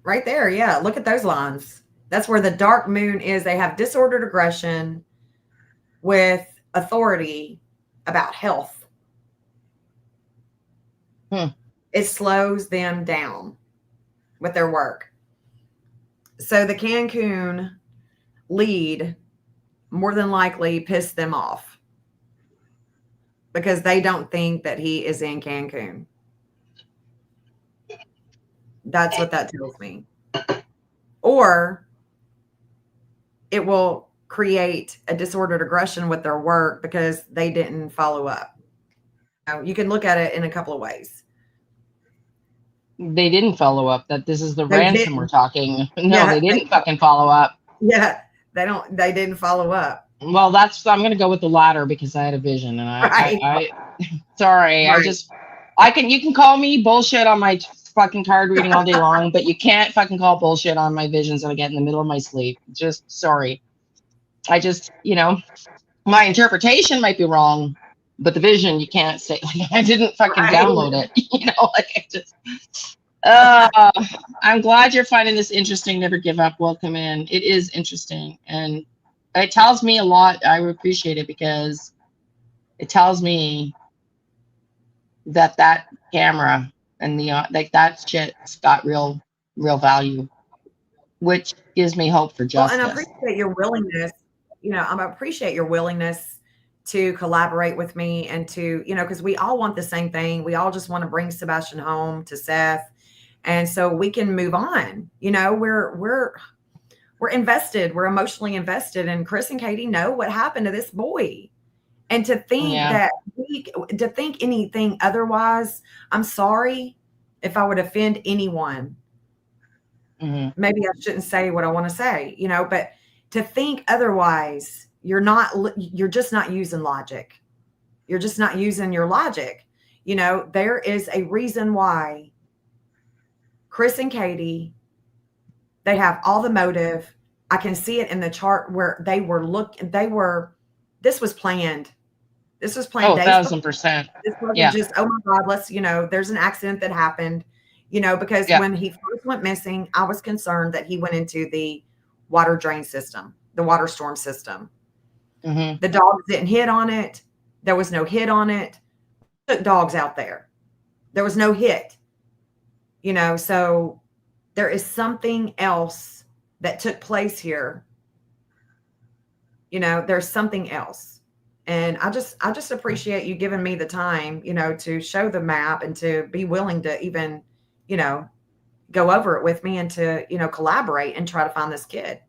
Right there, yeah. Look at those lines. That's where the dark moon is. They have disordered aggression with authority about health. It slows them down with their work. So the Cancun lead more than likely pissed them off because they don't think that he is in Cancun. That's what that tells me. Or it will create a disordered aggression with their work because they didn't follow up. You can look at it in a couple of ways. They didn't follow up. That this is the ransom we're talking. No, they didn't fucking follow up. Yeah, they didn't follow up. Well, I'm going to go with the latter because I had a vision and I sorry. Right. You can call me bullshit on my fucking card reading all day long, but you can't fucking call bullshit on my visions that I get in the middle of my sleep. Just sorry. I just, my interpretation might be wrong, but the vision you can't say. Like, I didn't fucking download it. I'm glad you're finding this interesting. Never give up. Welcome in. It is interesting, and it tells me a lot. I appreciate it because it tells me that camera and the that shit's got real value. which gives me hope for Well, and I justice. appreciate your willingness. I appreciate your willingness to collaborate with me and to, because we all want the same thing. We all just want to bring Sebastian home to Seth, and so we can move on. We're invested. We're emotionally invested, and Chris and Katie know what happened to this boy. And to think Yeah. that to think anything otherwise, I'm sorry if I would offend anyone. Maybe I shouldn't say what I want to say, but to think otherwise, you're just not using logic. You're just not using your logic. There is a reason why Chris and Katie, they have all the motive. I can see it in the chart where this was planned. This was planned Oh, days before. 1000%. This wasn't Yeah. just, oh my God, there's an accident that happened, because Yeah. when he first went missing, I was concerned that he went into the water drain system, the water storm system. The dogs didn't hit on it. There was no hit on it. Took dogs out there. There was no hit, so there is something else that took place here. There's something else. And I just appreciate you giving me the time, to show the map and to be willing to even, go over it with me and to, collaborate and try to find this kid.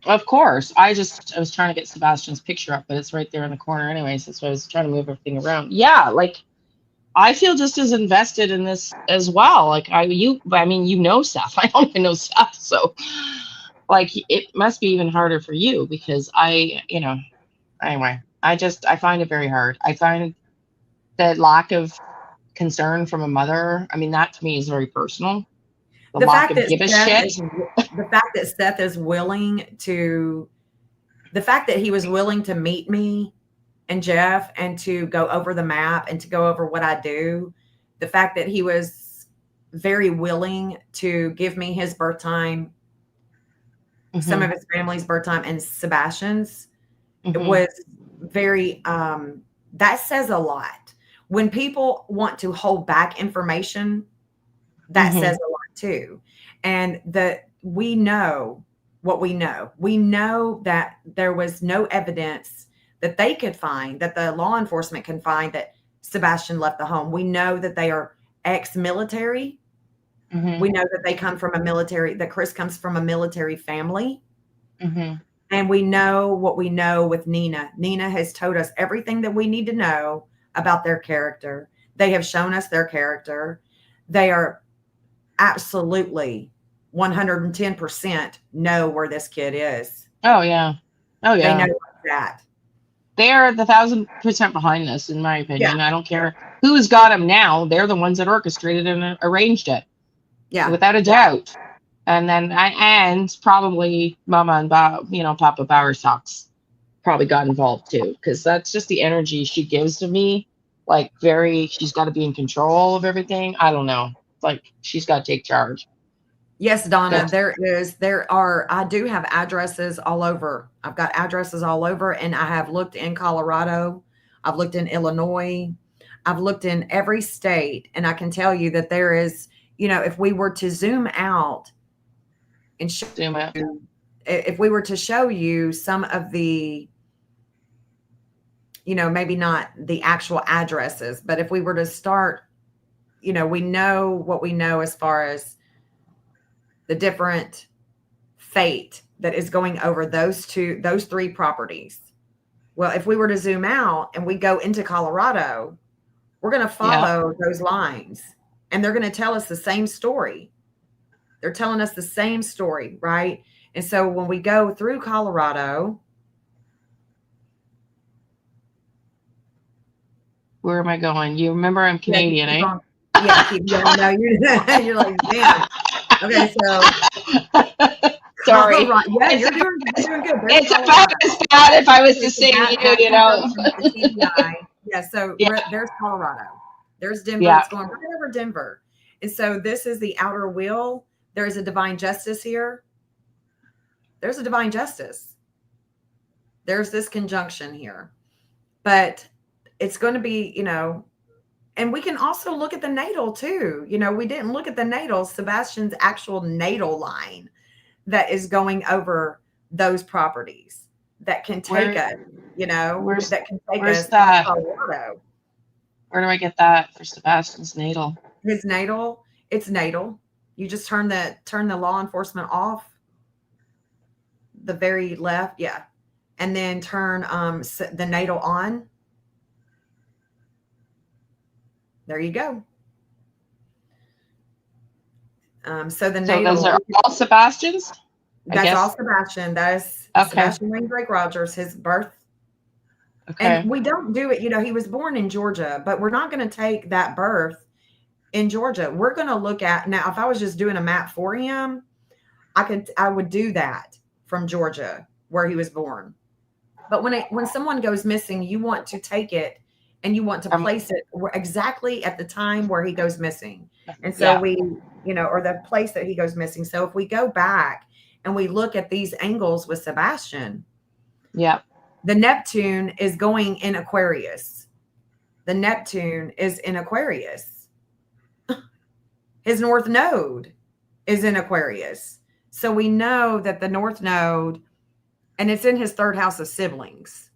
Of course. I was trying to get Sebastian's picture up, but it's right there in the corner anyways. That's why I was trying to move everything around. Yeah, like I feel just as invested in this as well. Like Seth. I don't even know Seth. So like it must be even harder for you because anyway, I find it very hard. I find the lack of concern from a mother. I mean, that to me is very personal. The The lack fact of that give a Seth shit. is the fact that Seth is willing to the fact that he was willing to meet me and Jeff and to go over the map and to go over what I do, the fact that he was very willing to give me his birth time, some of his family's birth time, and Sebastian's, it was very, that says a lot. When people want to hold back information, that says a lot too. And we know what we know. We know that there was no evidence that they could find, that the law enforcement can find, that Sebastian left the home. We know that they are ex-military. We know that they come from that Chris comes from a military family. And we know what we know with Nina. Nina has told us everything that we need to know about their character. They have shown us their character. They are absolutely 110% know where this kid is. Oh yeah. Oh yeah. They know that. They are 1000% behind this, in my opinion. Yeah. I don't care who's got him now. They're the ones that orchestrated and arranged it. Yeah. Without a doubt. And then and probably Mama and Papa Bowersox probably got involved too, because that's just the energy she gives to me. Like she's got to be in control of everything. I don't know. Like she's got to take charge. Yes, Donna, I do have addresses all over. I've got addresses all over, and I have looked in Colorado. I've looked in Illinois. I've looked in every state, and I can tell you that there is, if we were to zoom out and if we were to show you some of the, maybe not the actual addresses, but if we were to start, we know what we know as far as the different fate that is going over those three properties. Well, if we were to zoom out and we go into Colorado, we're going to follow those lines, and they're going to tell us the same story. They're telling us the same story, right? And so when we go through Colorado, where am I going? You remember I'm Canadian, eh? Keep going. No, you're like, damn. Okay, so sorry. Yeah, you're doing good. It's about as bad if I was to say to you, Yeah, so there's Colorado. There's Denver. Yeah. It's going right over Denver. And so this is the outer wheel. There's a divine justice here. There's a divine justice. There's this conjunction here. But it's going to be, and we can also look at the natal too. We didn't look at the natal, Sebastian's actual natal line. that is going over those properties that can take us, that can take where's us to that? Colorado. Where do I get that for Sebastian's natal? His natal, it's natal. You just turn the law enforcement off, the very left, yeah, and then turn the natal on. There you go. So the natal. Those are all Sebastian's? That's all Sebastian. That is okay. Sebastian Wayne Drake Rogers, his birth. Okay. And we don't do it, he was born in Georgia, but we're not going to take that birth in Georgia. We're going to look at, now, if I was just doing a map for him, I would do that from Georgia where he was born. But when someone goes missing, you want to take it and you want to place it exactly at the time where he goes missing. And so we, or the place that he goes missing. So if we go back and we look at these angles with Sebastian, the Neptune is going in Aquarius. The Neptune is in Aquarius. His North Node is in Aquarius. So we know that the North Node, and it's in his third house of siblings.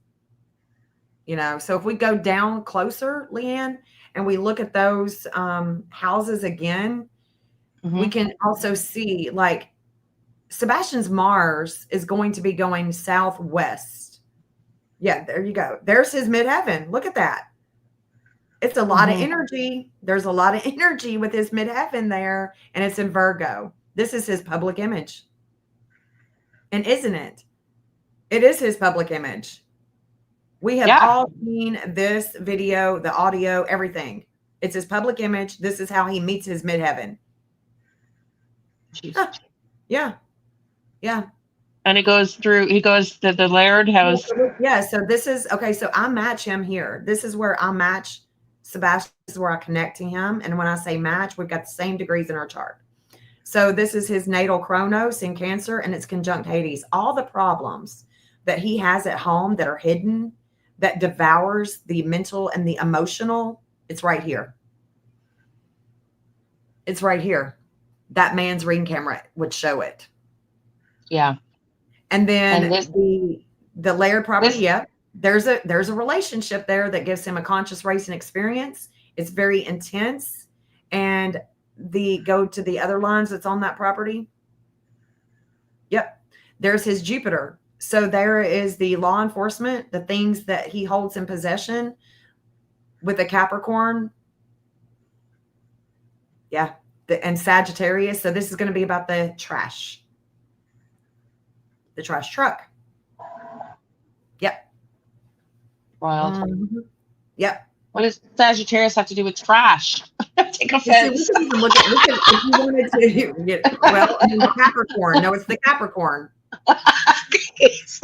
So if we go down closer, Leanne, and we look at those houses again, we can also see, like, Sebastian's Mars is going to be going southwest. Yeah, there you go. There's his midheaven. Look at that. It's a lot of energy. There's a lot of energy with his midheaven there, and it's in Virgo. This is his public image. And isn't it? It is his public image. We have all seen this video, the audio, everything. It's his public image. This is how he meets his midheaven. Huh. Yeah. Yeah. And he goes to the Laird house. Yeah. So this is, okay. So I match him here. This is where I match Sebastian. This is where I connect to him. And when I say match, we've got the same degrees in our chart. So this is his natal Chronos in Cancer, and it's conjunct Hades. All the problems that he has at home that are hidden, that devours the mental and the emotional, it's right here. It's right here. That man's ring camera would show it. Yeah. And then the layered property, there's a relationship there that gives him a conscious racing experience. It's very intense. And go to the other lines that's on that property. Yep. There's his Jupiter. So there is the law enforcement, the things that he holds in possession with a Capricorn. Yeah. And Sagittarius. So this is going to be about the trash truck. Yep. Wild. Yep. What does Sagittarius have to do with trash? Take offense. Look at if you wanted to. Well, I mean, the Capricorn. No, it's the Capricorn. It's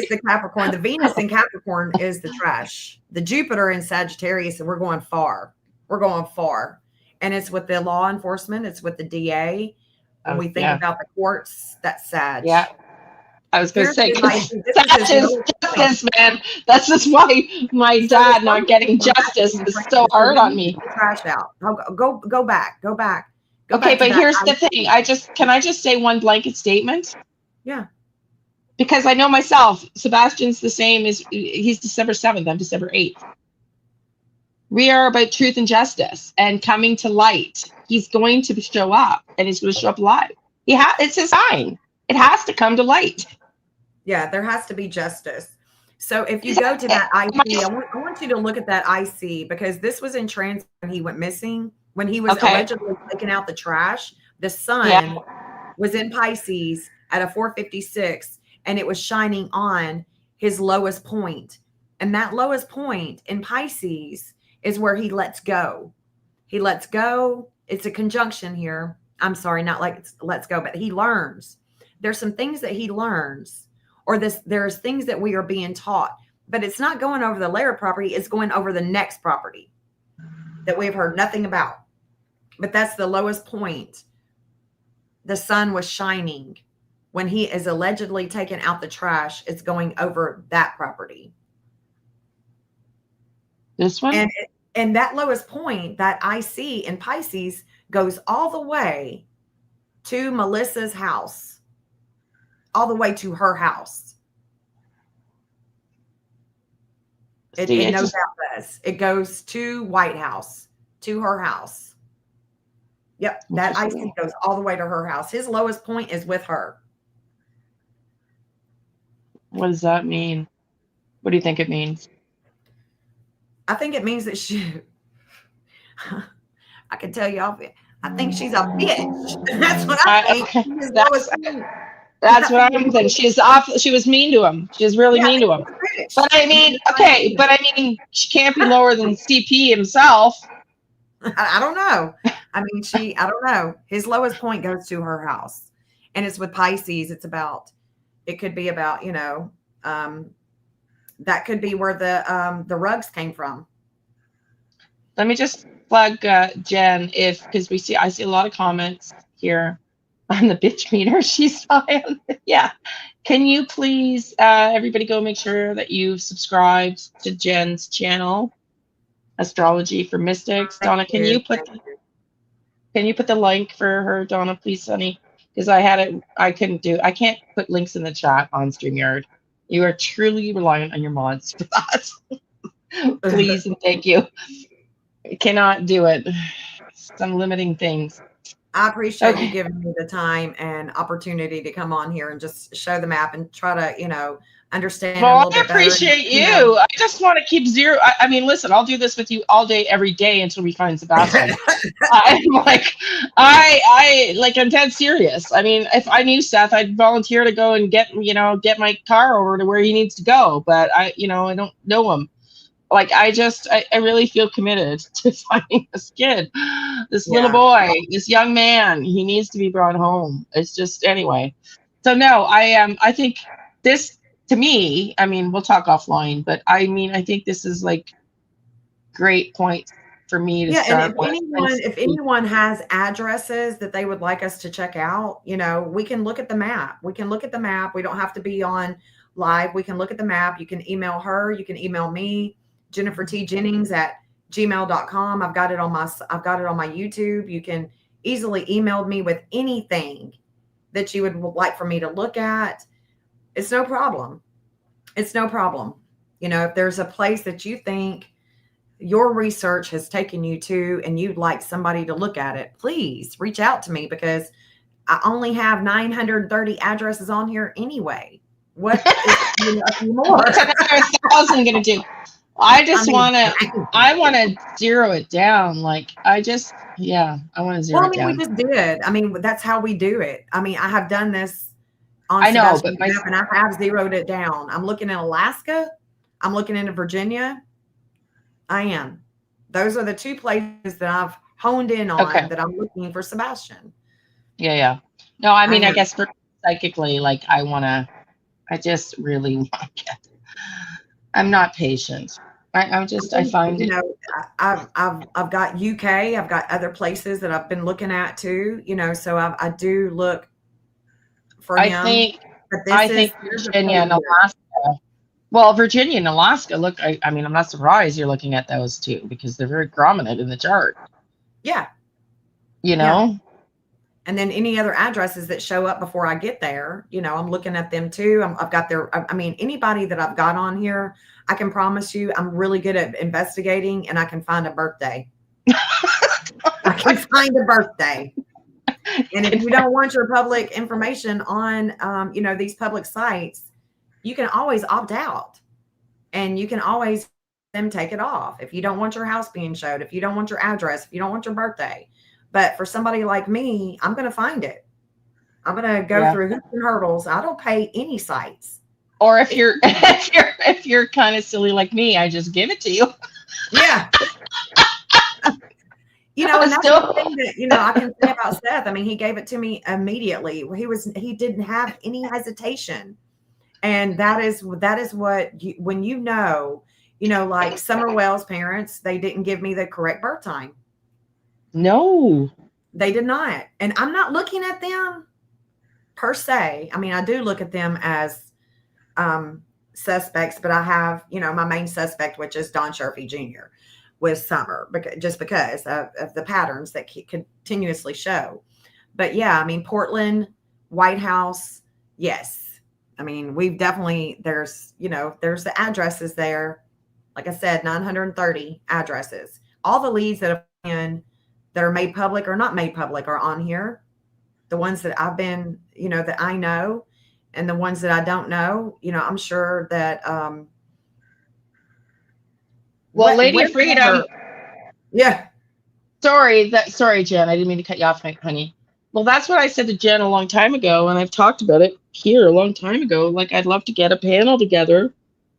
the Capricorn. The Venus in Capricorn is the trash. The Jupiter in Sagittarius, and we're going far. We're going far. And it's with the law enforcement. It's with the DA. When we think about the courts, that's Sag. Yeah. I was going to say, that is justice, man. That's just why my dad not getting justice is so hard on me. Trash out. Go back. Okay, but here's the thing. Can I just say one blanket statement? Yeah. Because I know myself, Sebastian's the same as he's December 7th. I'm December 8th. We are about truth and justice and coming to light. He's going to show up, and he's going to show up live. It's his sign. It has to come to light. Yeah, there has to be justice. So if you go to that IC, I want you to look at that IC, because this was in transit when he went missing. When he was allegedly taking out the trash, the sun was in Pisces at a 456, and it was shining on his lowest point. And that lowest point in Pisces is where he lets go. He lets go. It's a conjunction here. I'm sorry, not like it's let's go, but he learns. There's some things that he learns, or there's things that we are being taught, but it's not going over the layer property. It's going over the next property that we've heard nothing about. But that's the lowest point. The sun was shining when he is allegedly taking out the trash. It's going over that property. This one? And that lowest point, that IC in Pisces, goes all the way to Melissa's house. all the way to her house. It See, no doubt does. It goes to White House, to her house. Yep, that icing goes all the way to her house. His lowest point is with her. What does that mean? What do you think it means? I think it means that she, I can tell you off it. I think she's a bitch. That's what I think. That's what I'm thinking. She's awful. She was mean to him. She was really mean to him. But I mean, okay. But I mean, she can't be lower than CP himself. I don't know. I mean, I don't know. His lowest point goes to her house, and it's with Pisces. It could be about, that could be where the rugs came from. Let me just plug Jen, because I see a lot of comments here on the bitch meter. She's fine. Yeah. Can you please, everybody go make sure that you've subscribed to Jen's channel, Astrology for Mystics. Donna, can you put the link for her, Donna, please, honey? Because I can't put links in the chat on StreamYard. You are truly reliant on your mods for that. Please and thank you. I cannot do it. Some limiting things. I appreciate you giving me the time and opportunity to come on here and just show the map and try to, understand a little bit better. I appreciate you. I just want to keep zero. I mean, listen, I'll do this with you all day, every day until we find Sebastian. I'm dead serious. I mean, if I knew Seth, I'd volunteer to go and get my car over to where he needs to go. But I don't know him. Like, I really feel committed to finding this kid, this little boy, this young man. He needs to be brought home. It's just, anyway. So no, I think this, to me, I mean, we'll talk offline, but I mean, I think this is like great point for me to start. And if anyone has addresses that they would like us to check out, we can look at the map. We don't have to be on live. We can look at the map. You can email her. You can email me, JenniferTJennings@gmail.com. I've got it on my YouTube. You can easily email me with anything that you would like for me to look at. It's no problem. If there's a place that you think your research has taken you to and you'd like somebody to look at it, please reach out to me, because I only have 930 addresses on here anyway. What is a few more? What's another 1,000 going to do? I want to zero it down. Like, I want to zero it down. We just did. I mean, that's how we do it. I mean, I have done this on Sebastian map, and I have zeroed it down. I'm looking at Alaska. I'm looking into Virginia. I am. Those are the two places that I've honed in on that I'm looking for Sebastian. Yeah. No, I mean, I guess for psychically, like, I just really want to get. I'm not patient. I find it. I've got UK. I've got other places that I've been looking at too. So I do look for him. I think Virginia and Alaska. Well, Virginia and Alaska. Look, I mean, I'm not surprised you're looking at those two, because they're very prominent in the chart. Yeah. Yeah. And then any other addresses that show up before I get there, I'm looking at them too. I've got anybody that I've got on here, I can promise you I'm really good at investigating, and I can find a birthday. I can find a birthday. And if you don't want your public information on, these public sites, you can always opt out, and you can always them take it off. If you don't want your house being showed, if you don't want your address, if you don't want your birthday. But for somebody like me, I'm going to find it. I'm going to go through hoops and hurdles. I don't pay any sites. Or if you're kind of silly like me, I just give it to you. Yeah. And that's the thing that, I can say about Seth. I mean, he gave it to me immediately. He didn't have any hesitation. And that is what, when like Summer Wells' parents, they didn't give me the correct birth time. No, they did not. And I'm not looking at them per se. I mean, I do look at them as suspects, but I have, my main suspect, which is Don Sherfy Jr. with Summer, just because of the patterns that continuously show. But yeah, I mean, Portland, White House, Yes. I mean, we've definitely, there's the addresses there. Like I said, 930 addresses. All the leads that have been that are made public or not made public are on here. The ones that I've been, that I know, and the ones that I don't know, I'm sure that Well, Lady of whenever, Freedom, yeah, sorry, Jen, I didn't mean to cut you off, honey. Well, that's what I said to Jen a long time ago, and I've talked about it here a long time ago. Like, I'd love to get a panel together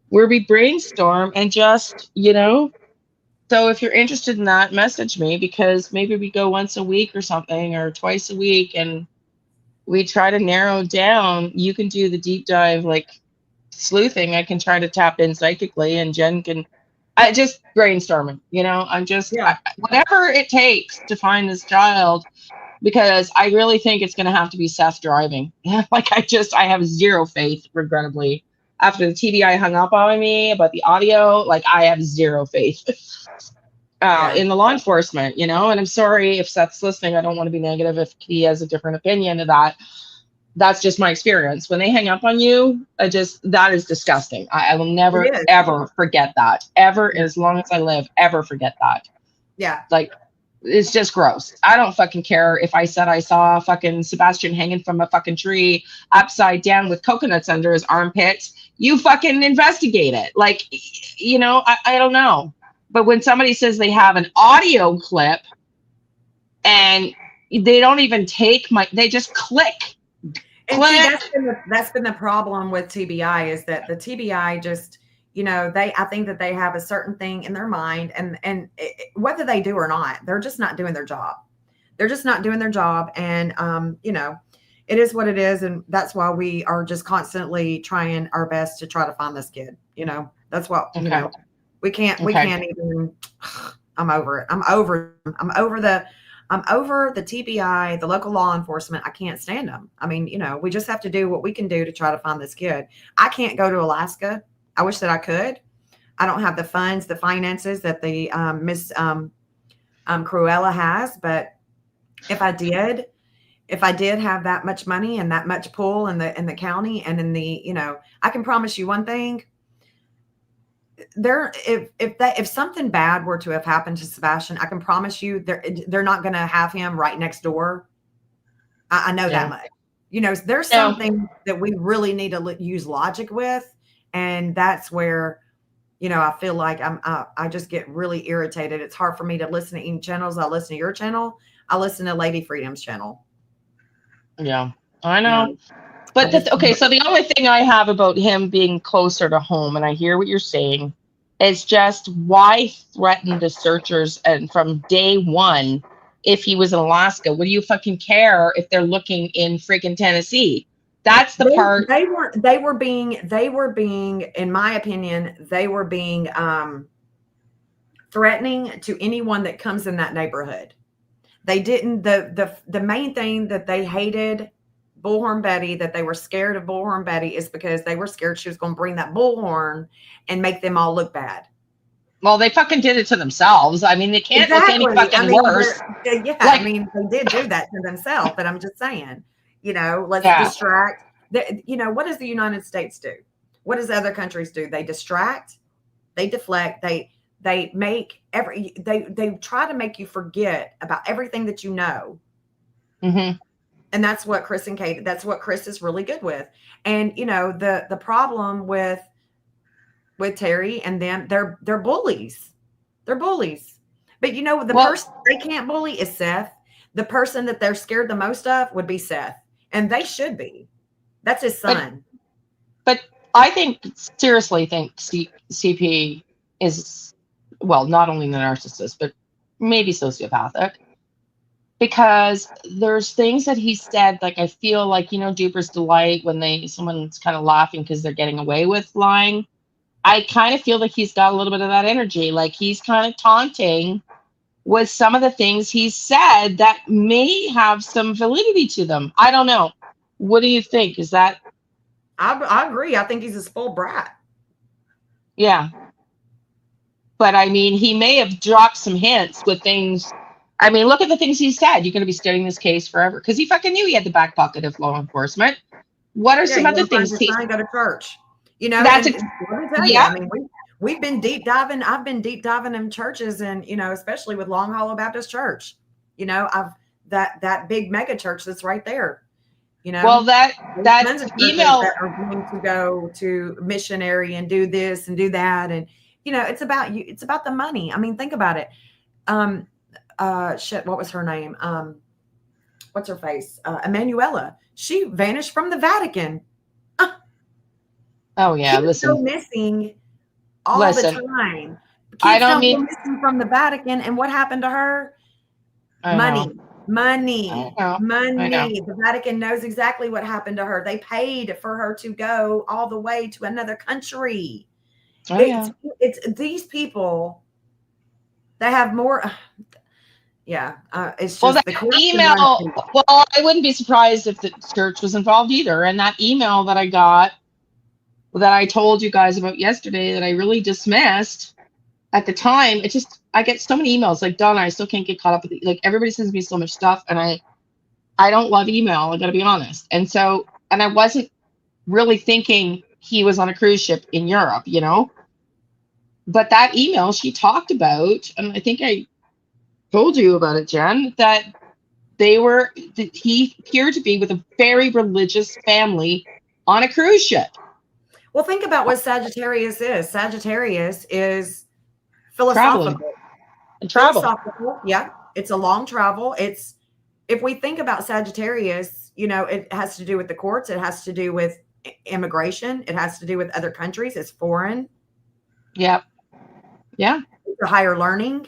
where we brainstorm and just, so if you're interested in that, message me, because maybe we go once a week or something, or twice a week, and we try to narrow down. You can do the deep dive, like sleuthing. I can try to tap in psychically, and Jen can. I just brainstorming. I'm just yeah, whatever it takes to find this child, because I really think it's going to have to be Seth driving. Like, I have zero faith, regrettably. After the TBI hung up on me about the audio, like, I have zero faith yeah, in the law enforcement, and I'm sorry if Seth's listening. I don't want to be negative if he has a different opinion of that. That's just my experience. When they hang up on you, that is disgusting. I will it never, is. ever forget that. Ever, Yeah, as long as I live, ever forget that. yeah, Like, it's just gross. I don't fucking care if I said I saw fucking Sebastian hanging from a fucking tree upside down with coconuts under his armpits. You fucking investigate it. Like, I don't know. But when somebody says they have an audio clip and they don't even they just click. and see, Click. that's been the problem with TBI, is that the TBI just, I think that they have a certain thing in their mind, and whether they do or not, they're just not doing their job. They're just not doing their job, and it is what it is, and that's why we are just constantly trying our best to try to find this kid. That's what Okay. we can't Okay. even. I'm over it. I'm over the TBI, the local law enforcement. I can't stand them. I mean, we just have to do what we can do to try to find this kid. I can't go to Alaska. I wish that I could. I don't have the funds, the finances that the Miss Cruella has. But if I did have that much money and that much pull in the county and in the, I can promise you one thing. If something bad were to have happened to Sebastian, I can promise you they're not going to have him right next door. I know that much. There's something that we really need to use logic with, and that's where I feel like I just get really irritated. It's hard for me to listen to any channels. I listen to your channel. I listen to Lady Freedom's channel. Yeah, I know. Yeah. But okay, so the only thing I have about him being closer to home, and I hear what you're saying, is just why threaten the searchers and from day one if he was in Alaska? What do you fucking care if they're looking in freaking Tennessee? That's the part. They were being, in my opinion, they were being threatening to anyone that comes in that neighborhood. They didn't, the main thing that they hated Bullhorn Betty, that they were scared of Bullhorn Betty, is because they were scared she was going to bring that bullhorn and make them all look bad. Well, they fucking did it to themselves. I mean, they can't look any fucking worse. Yeah, like, I mean, they did do that to themselves, but I'm just saying, let's distract. What does the United States do? What does other countries do? They distract, they deflect, they make they try to make you forget about everything that you know. Mm-hmm. And that's what Chris and Kate, that's what Chris is really good with. And the problem with Terry and them, they're bullies. They're bullies. But the person they can't bully is Seth. The person that they're scared the most of would be Seth. And they should be. That's his son. But I seriously think CP is, well, not only the narcissist, but maybe sociopathic. Because there's things that he said, like, I feel like, Duper's Delight, when someone's kind of laughing because they're getting away with lying. I kind of feel like he's got a little bit of that energy. Like, he's kind of taunting with some of the things he's said that may have some validity to them. I don't know. What do you think? Is that? I agree. I think he's a spoiled brat. Yeah. But I mean, he may have dropped some hints with things. I mean, look at the things he said. You're going to be studying this case forever. Because he fucking knew he had the back pocket of law enforcement. what are Yeah, some you other want to find things your he, sign, go to church. that's, And let me tell you, yeah. I mean, we've been deep diving. I've been deep diving in churches, and especially with Long Hollow Baptist Church. I've that big mega church that's right there. Well, There's that tons of churches email, that are going to go to missionary and do this and do that, and it's about you. It's about the money. I mean, think about it. Um, shit, what was her name? What's her face? Emanuela. She vanished from the Vatican. oh yeah, Kids go listen, missing all the listen, time. I Kids don't don't go mean, missing from the Vatican. And what happened to her? I know, Money, money, I know. money. The Vatican knows exactly what happened to her. They paid for her to go all the way to another country. Oh yeah. It's these people. They have more. Yeah, it's Well, just that the corruption email, runs deep. well, I wouldn't be surprised if the church was involved either. And that email that I got, that I told you guys about yesterday, that I really dismissed at the time, it just, I get so many emails like, Donna, I still can't get caught up with it. Like, everybody sends me so much stuff, and I don't love email, I gotta be honest. And so, and I wasn't really thinking he was on a cruise ship in Europe, but that email she talked about, and I think I told you about it, Jen, that he appeared to be with a very religious family on a cruise ship. Well, think about what Sagittarius is. Sagittarius is Traveling philosophical. and travel. Philosophical, yeah. It's a long travel. It's if we think about Sagittarius, it has to do with the courts. It has to do with immigration. It has to do with other countries. It's foreign. Yep. Yeah. It's a higher learning.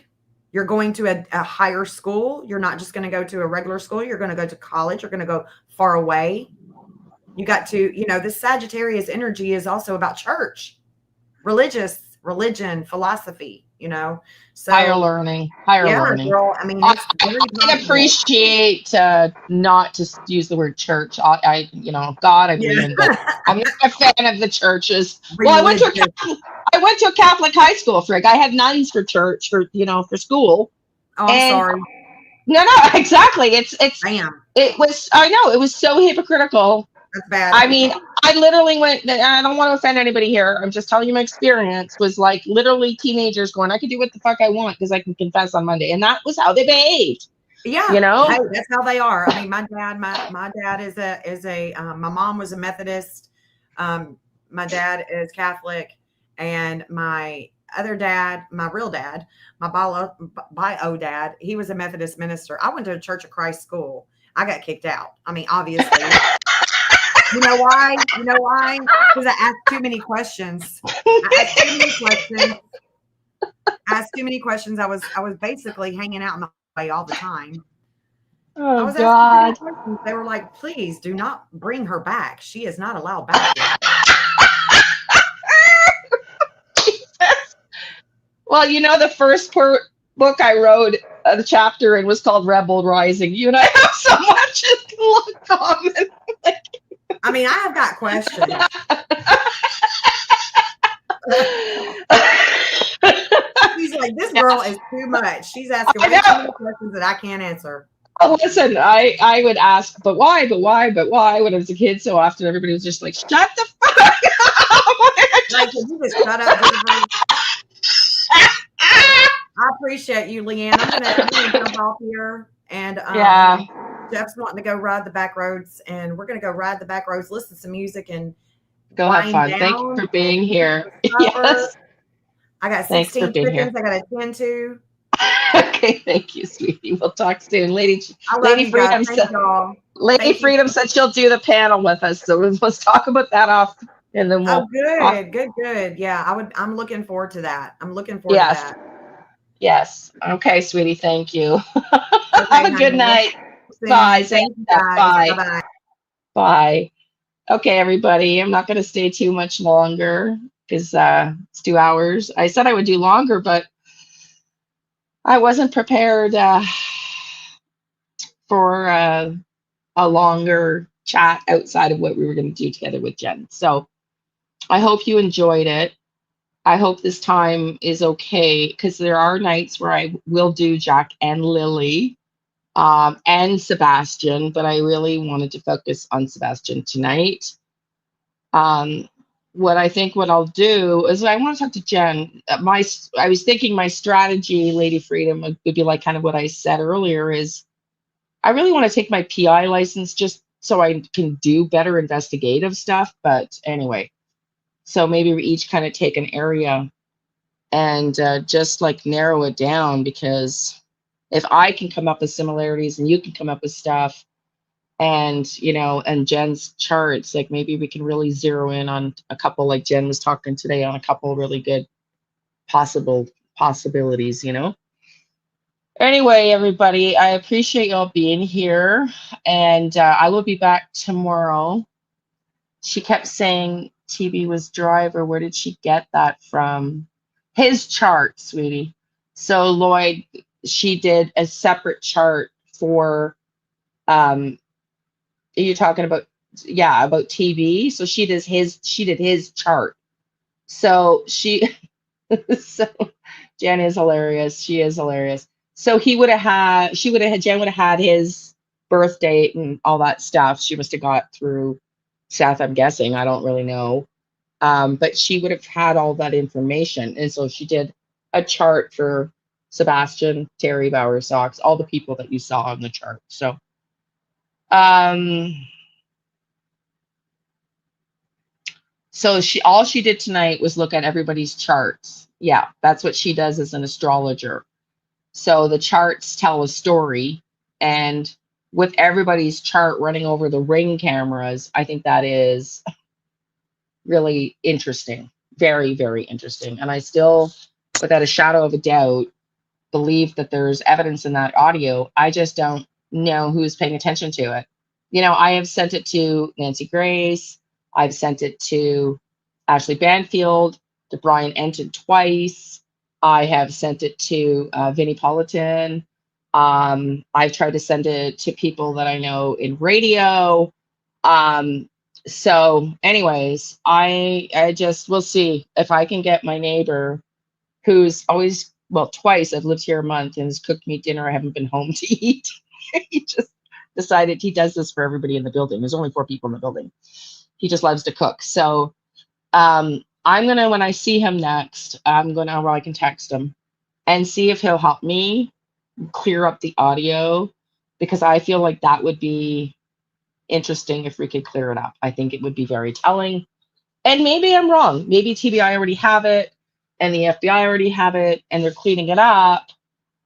You're going to a higher school. You're not just going to go to a regular school. You're going to go to college. You're going to go far away. You got to, this Sagittarius energy is also about church, religion, philosophy, So Higher learning. Higher yeah, learning. girl. I mean, I, it's very I possible. appreciate not to use the word church. God I believe Yeah. in, but I'm not a fan of the churches. Well, Religious. I went to a Catholic high school, Frig. I had nuns for church for school. Oh, I'm And sorry. no, exactly. Damn. It was, I know, it was so hypocritical. That's bad. I mean, I literally went, I don't want to offend anybody here. I'm just telling you my experience was like literally teenagers going, I can do what the fuck I want because I can confess on Monday. And that was how they behaved, Yeah. you know? Hey, that's how they are. I mean, my dad is my mom was a Methodist. My dad is Catholic, and my other dad, my real dad, my bio dad, he was a Methodist minister. I went to a Church of Christ school. I got kicked out. I mean, obviously. You know why? Because I asked too many questions. Asked too many questions. I was basically hanging out in the hallway all the time. I Oh, was asking too many God. questions. They were like, please do not bring her back. She is not allowed back yet. Well, the first book I wrote the chapter in was called Rebel Rising. You and I have so much in common. I mean, I have got questions. She's like, this girl is too much. She's asking way too many questions that I can't answer. Oh, listen, I would ask, but why when I was a kid so often everybody was just like, shut the fuck up. Like, can you just shut up, Jennifer? I appreciate you, Leanne. I'm gonna jump off here, and Yeah. Jeff's wanting to go ride the back roads, and we're gonna go ride the back roads, listen to some music, and Go have fun. Thank you for being here. Yes. I got Thanks for 16 being chickens here. I gotta tend to. Okay, thank you, sweetie. We'll talk soon. Lady Freedom said she'll do the panel with us, so let's talk about that off, and then we'll. Oh, good. Yeah, I'm looking forward to that. I'm looking forward to that. Yes. Okay, sweetie. Thank you. Okay, have a good night. Bye. Thank you guys. Bye. Bye. Okay, everybody. I'm not going to stay too much longer because it's 2 hours. I said I would do longer, but I wasn't prepared for a longer chat outside of what we were going to do together with Jen. So I hope you enjoyed it. I hope this time is okay because there are nights where I will do Jack and Lilly. and Sebastian, but I really wanted to focus on Sebastian tonight. Um, what I'll do is I want to talk to Jen. I was thinking my strategy, Lady Freedom, would be like kind of what I said earlier is I really want to take my PI license just so I can do better investigative stuff. But anyway, so maybe we each kind of take an area and just like narrow it down, because if I can come up with similarities and you can come up with stuff, and and Jen's charts, like maybe we can really zero in on a couple, like Jen was talking today on a couple really good possibilities. Anyway, everybody, I appreciate y'all being here, and I will be back tomorrow. She kept saying TV was driver. Where did she get that from? His chart, sweetie. So Lloyd, she did a separate chart for you're talking about, yeah, about TV. So she did his chart. So so Jen is hilarious. She is hilarious. So Jen would have had his birth date and all that stuff. She must have got through Seth, I'm guessing. I don't really know. But she would have had all that information. And so she did a chart for Sebastian, Terry, Bauer, Sox, all the people that you saw on the chart. So, um, all she did tonight was look at everybody's charts. Yeah, that's what she does as an astrologer. So the charts tell a story, and with everybody's chart running over the ring cameras, I think that is really interesting. Very, very interesting. And I still, without a shadow of a doubt, believe that there's evidence in that audio. I just don't know who's paying attention to it. I have sent it to Nancy Grace. I've sent it to Ashley Banfield, to Brian Enton twice. I have sent it to Vinnie Politan. I've tried to send it to people that I know in radio. So anyways, I just, we'll see if I can get my neighbor, who's always, well, twice I've lived here a month, and has cooked me dinner I haven't been home to eat. He just decided he does this for everybody in the building. There's only 4 people in the building. He just loves to cook. So I'm gonna, when I see him next, well, I can text him and see if he'll help me clear up the audio, because I feel like that would be interesting if we could clear it up. I think it would be very telling. And maybe I'm wrong. Maybe TBI already have it and the FBI already have it and they're cleaning it up.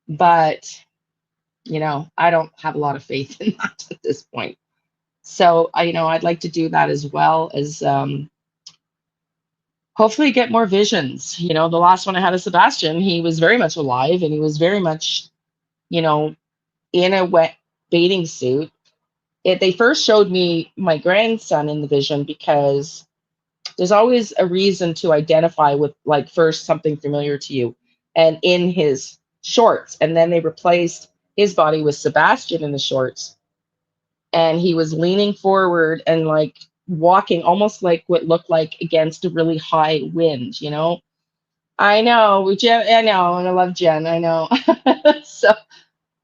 But, I don't have a lot of faith in that at this point. So, I'd like to do that as well as hopefully get more visions. The last one I had of Sebastian, he was very much alive and he was very much, in a wet bathing suit. They first showed me my grandson in the vision, because there's always a reason to identify with, like, first something familiar to you, and in his shorts. And then they replaced his body with Sebastian in the shorts, and he was leaning forward and like walking almost like what looked like against a really high wind. I know, Jen. I know, and I love Jen. I know. So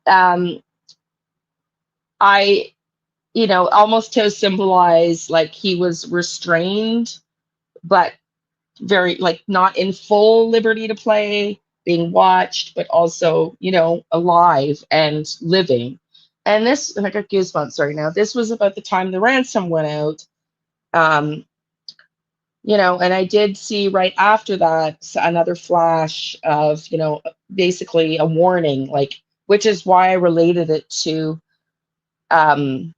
um I almost to symbolize like he was restrained, but very, like, not in full liberty to play, being watched, but also, alive and living. And this, I got goosebumps right now. This was about the time the ransom went out. Um, and I did see right after that another flash of, basically a warning, like, which is why I related it to um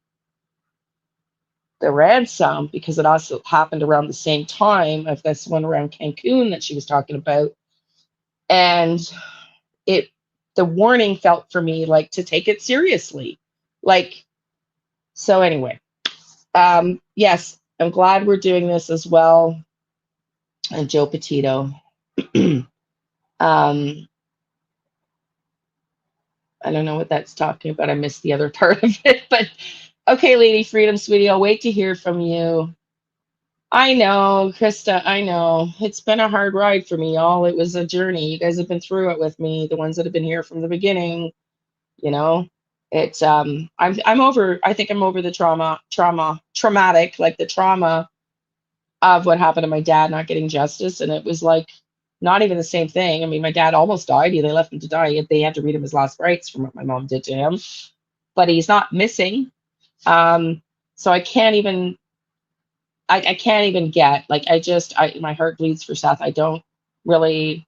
the ransom, because it also happened around the same time of this one around Cancun that she was talking about. And it the warning felt for me like to take it seriously. Like, so anyway, yes, I'm glad we're doing this as well. And Joe Petito. um I don't know what that's talking about. I missed the other part of it, but okay, Lady Freedom, sweetie, I'll wait to hear from you. I know, Krista, I know. It's been a hard ride for me, y'all. It was a journey. You guys have been through it with me, the ones that have been here from the beginning, you know. it's I'm over. I think I'm over the traumatic, like the trauma of what happened to my dad not getting justice, and it was like not even the same thing. I mean, my dad almost died. They left him to die. They had to read him his last rites from what my mom did to him, but he's not missing. So I can't even. I can't even get like my heart bleeds for Seth. I don't really.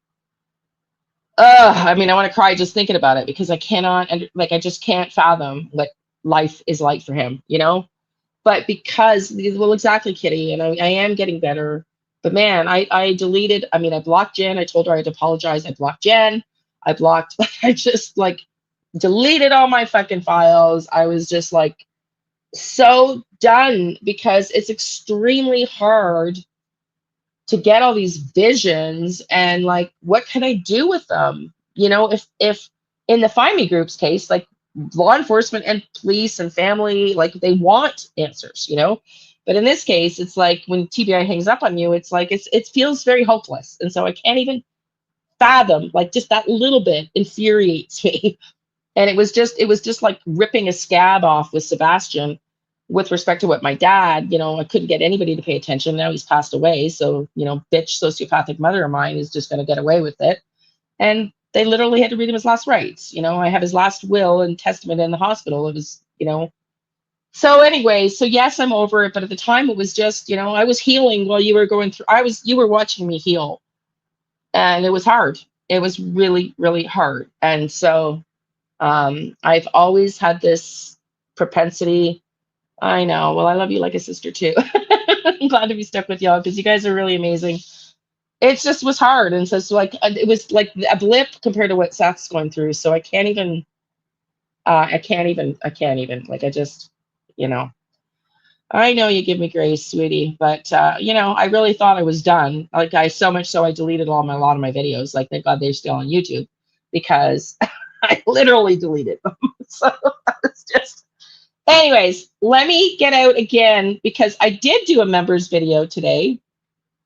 I mean, I want to cry just thinking about it because I cannot, and like, I just can't fathom what life is like for him, you know? But because, well, exactly, Kitty, and I am getting better. But man, I deleted, I mean, I blocked Jen. I told her I had to apologize. I blocked Jen. I blocked, I just like deleted all my fucking files. I was just like so done because it's extremely hard to get all these visions and like what can I do with them, you know, if in the Find Me group's case, like law enforcement and police and family, like they want answers, you know, but in this case it's like when TBI hangs up on you, it's like it feels very hopeless, and so I can't even fathom, like just that little bit infuriates me. And it was just like ripping a scab off with Sebastian with respect to what my dad, you know, I couldn't get anybody to pay attention. Now he's passed away. So, you know, bitch sociopathic mother of mine is just going to get away with it. And they literally had to read him his last rites. You know, I have his last will and testament in the hospital. It was, you know, so anyway, so yes, I'm over it. But at the time it was just, you know, I was healing while you were going through, you were watching me heal, and it was hard. It was really, really hard. And so I've always had this propensity. I know. Well, I love you like a sister too. I'm glad to be stuck with y'all because you guys are really amazing. It just was hard, and so it's like it was like a blip compared to what Seth's going through. So I can't even. I can't even. Like I just, you know. I know you give me grace, sweetie, but you know, I really thought I was done. Like I so much so I deleted a lot of my videos. Like thank God they're still on YouTube because I literally deleted them. So it's just. Anyways, let me get out again because I did do a members video today.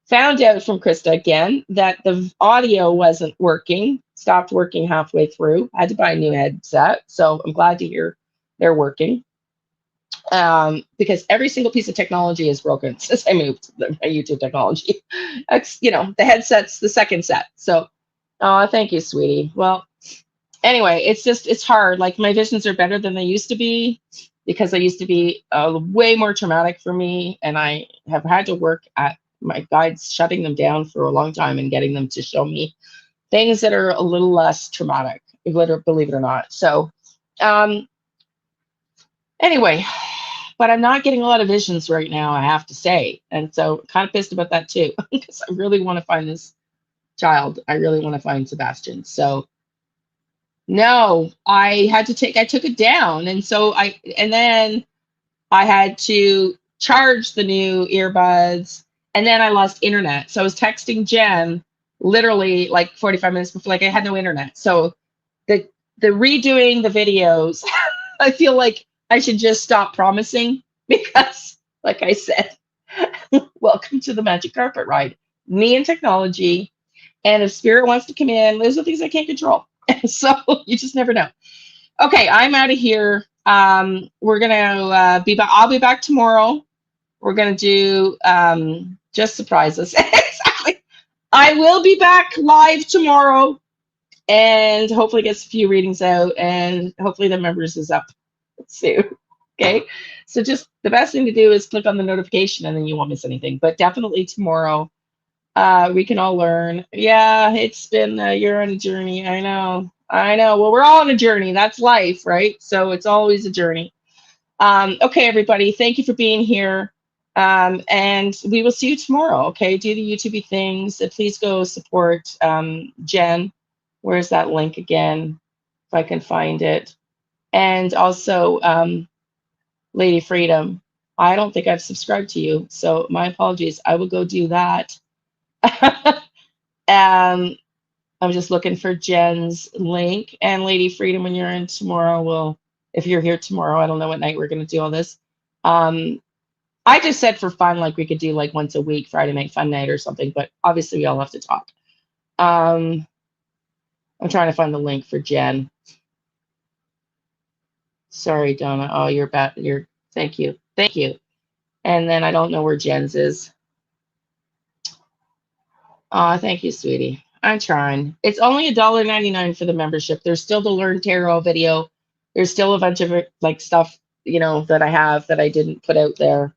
Found out from Krista again that the audio wasn't working, stopped working halfway through. I had to buy a new headset. So I'm glad to hear they're working. Because every single piece of technology is broken since I moved my YouTube technology. You know, the headset's the second set. So, oh, thank you, sweetie. Well, anyway, it's hard. Like my visions are better than they used to be because they used to be way more traumatic for me, and I have had to work at my guides shutting them down for a long time and getting them to show me things that are a little less traumatic, believe it or not. So, um, anyway, but I'm not getting a lot of visions right now, I have to say, and so kind of pissed about that too because I really want to find this child. I really want to find Sebastian. So. No, I took it down. And then I had to charge the new earbuds, and then I lost internet. So I was texting Jen literally like 45 minutes before, like I had no internet. So the redoing the videos, I feel like I should just stop promising because, like I said, welcome to the magic carpet ride. Me and technology, and if spirit wants to come in, those are things I can't control. So you just never know. Okay, I'm out of here. We're gonna be back. I'll be back tomorrow. We're gonna do just surprise us. Exactly. I will be back live tomorrow, and hopefully get a few readings out, and hopefully the members is up soon. Okay, so just the best thing to do is click on the notification, and then you won't miss anything. But definitely tomorrow, we can all learn. Yeah, it's been you're on a journey. I know. I know. Well, we're all on a journey. That's life, right? So it's always a journey. Okay, everybody. Thank you for being here. And we will see you tomorrow. Okay, do the YouTube things. Please go support Jen. Where's that link again? If I can find it. And also Lady Freedom. I don't think I've subscribed to you, so my apologies. I will go do that. um, I'm just looking for Jen's link, and Lady Freedom, when you're in tomorrow, if you're here tomorrow, I don't know what night we're going to do all this. I just said for fun, like we could do like once a week, Friday night fun night or something, but obviously we all have to talk. I'm trying to find the link for Jen. Sorry, Donna. Oh, you're bad. Thank you. Thank you. And then I don't know where Jen's is. Oh, thank you, sweetie. I'm trying. It's only $1.99 for the membership. There's still the Learn Tarot video. There's still a bunch of like stuff, that I have that I didn't put out there.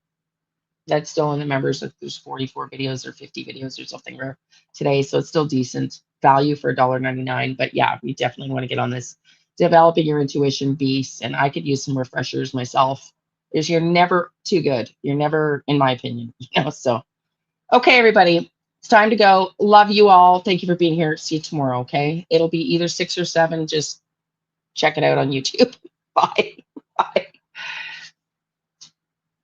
That's still in the members. Like there's 44 videos or 50 videos or something rare today. So it's still decent value for $1.99. But yeah, we definitely want to get on this developing your intuition beast. And I could use some refreshers myself. Because you're never too good. You're never, in my opinion, So okay, everybody. It's time to go. Love you all. Thank you for being here. See you tomorrow. Okay. It'll be either 6 or 7. Just check it out on YouTube. Bye. Bye.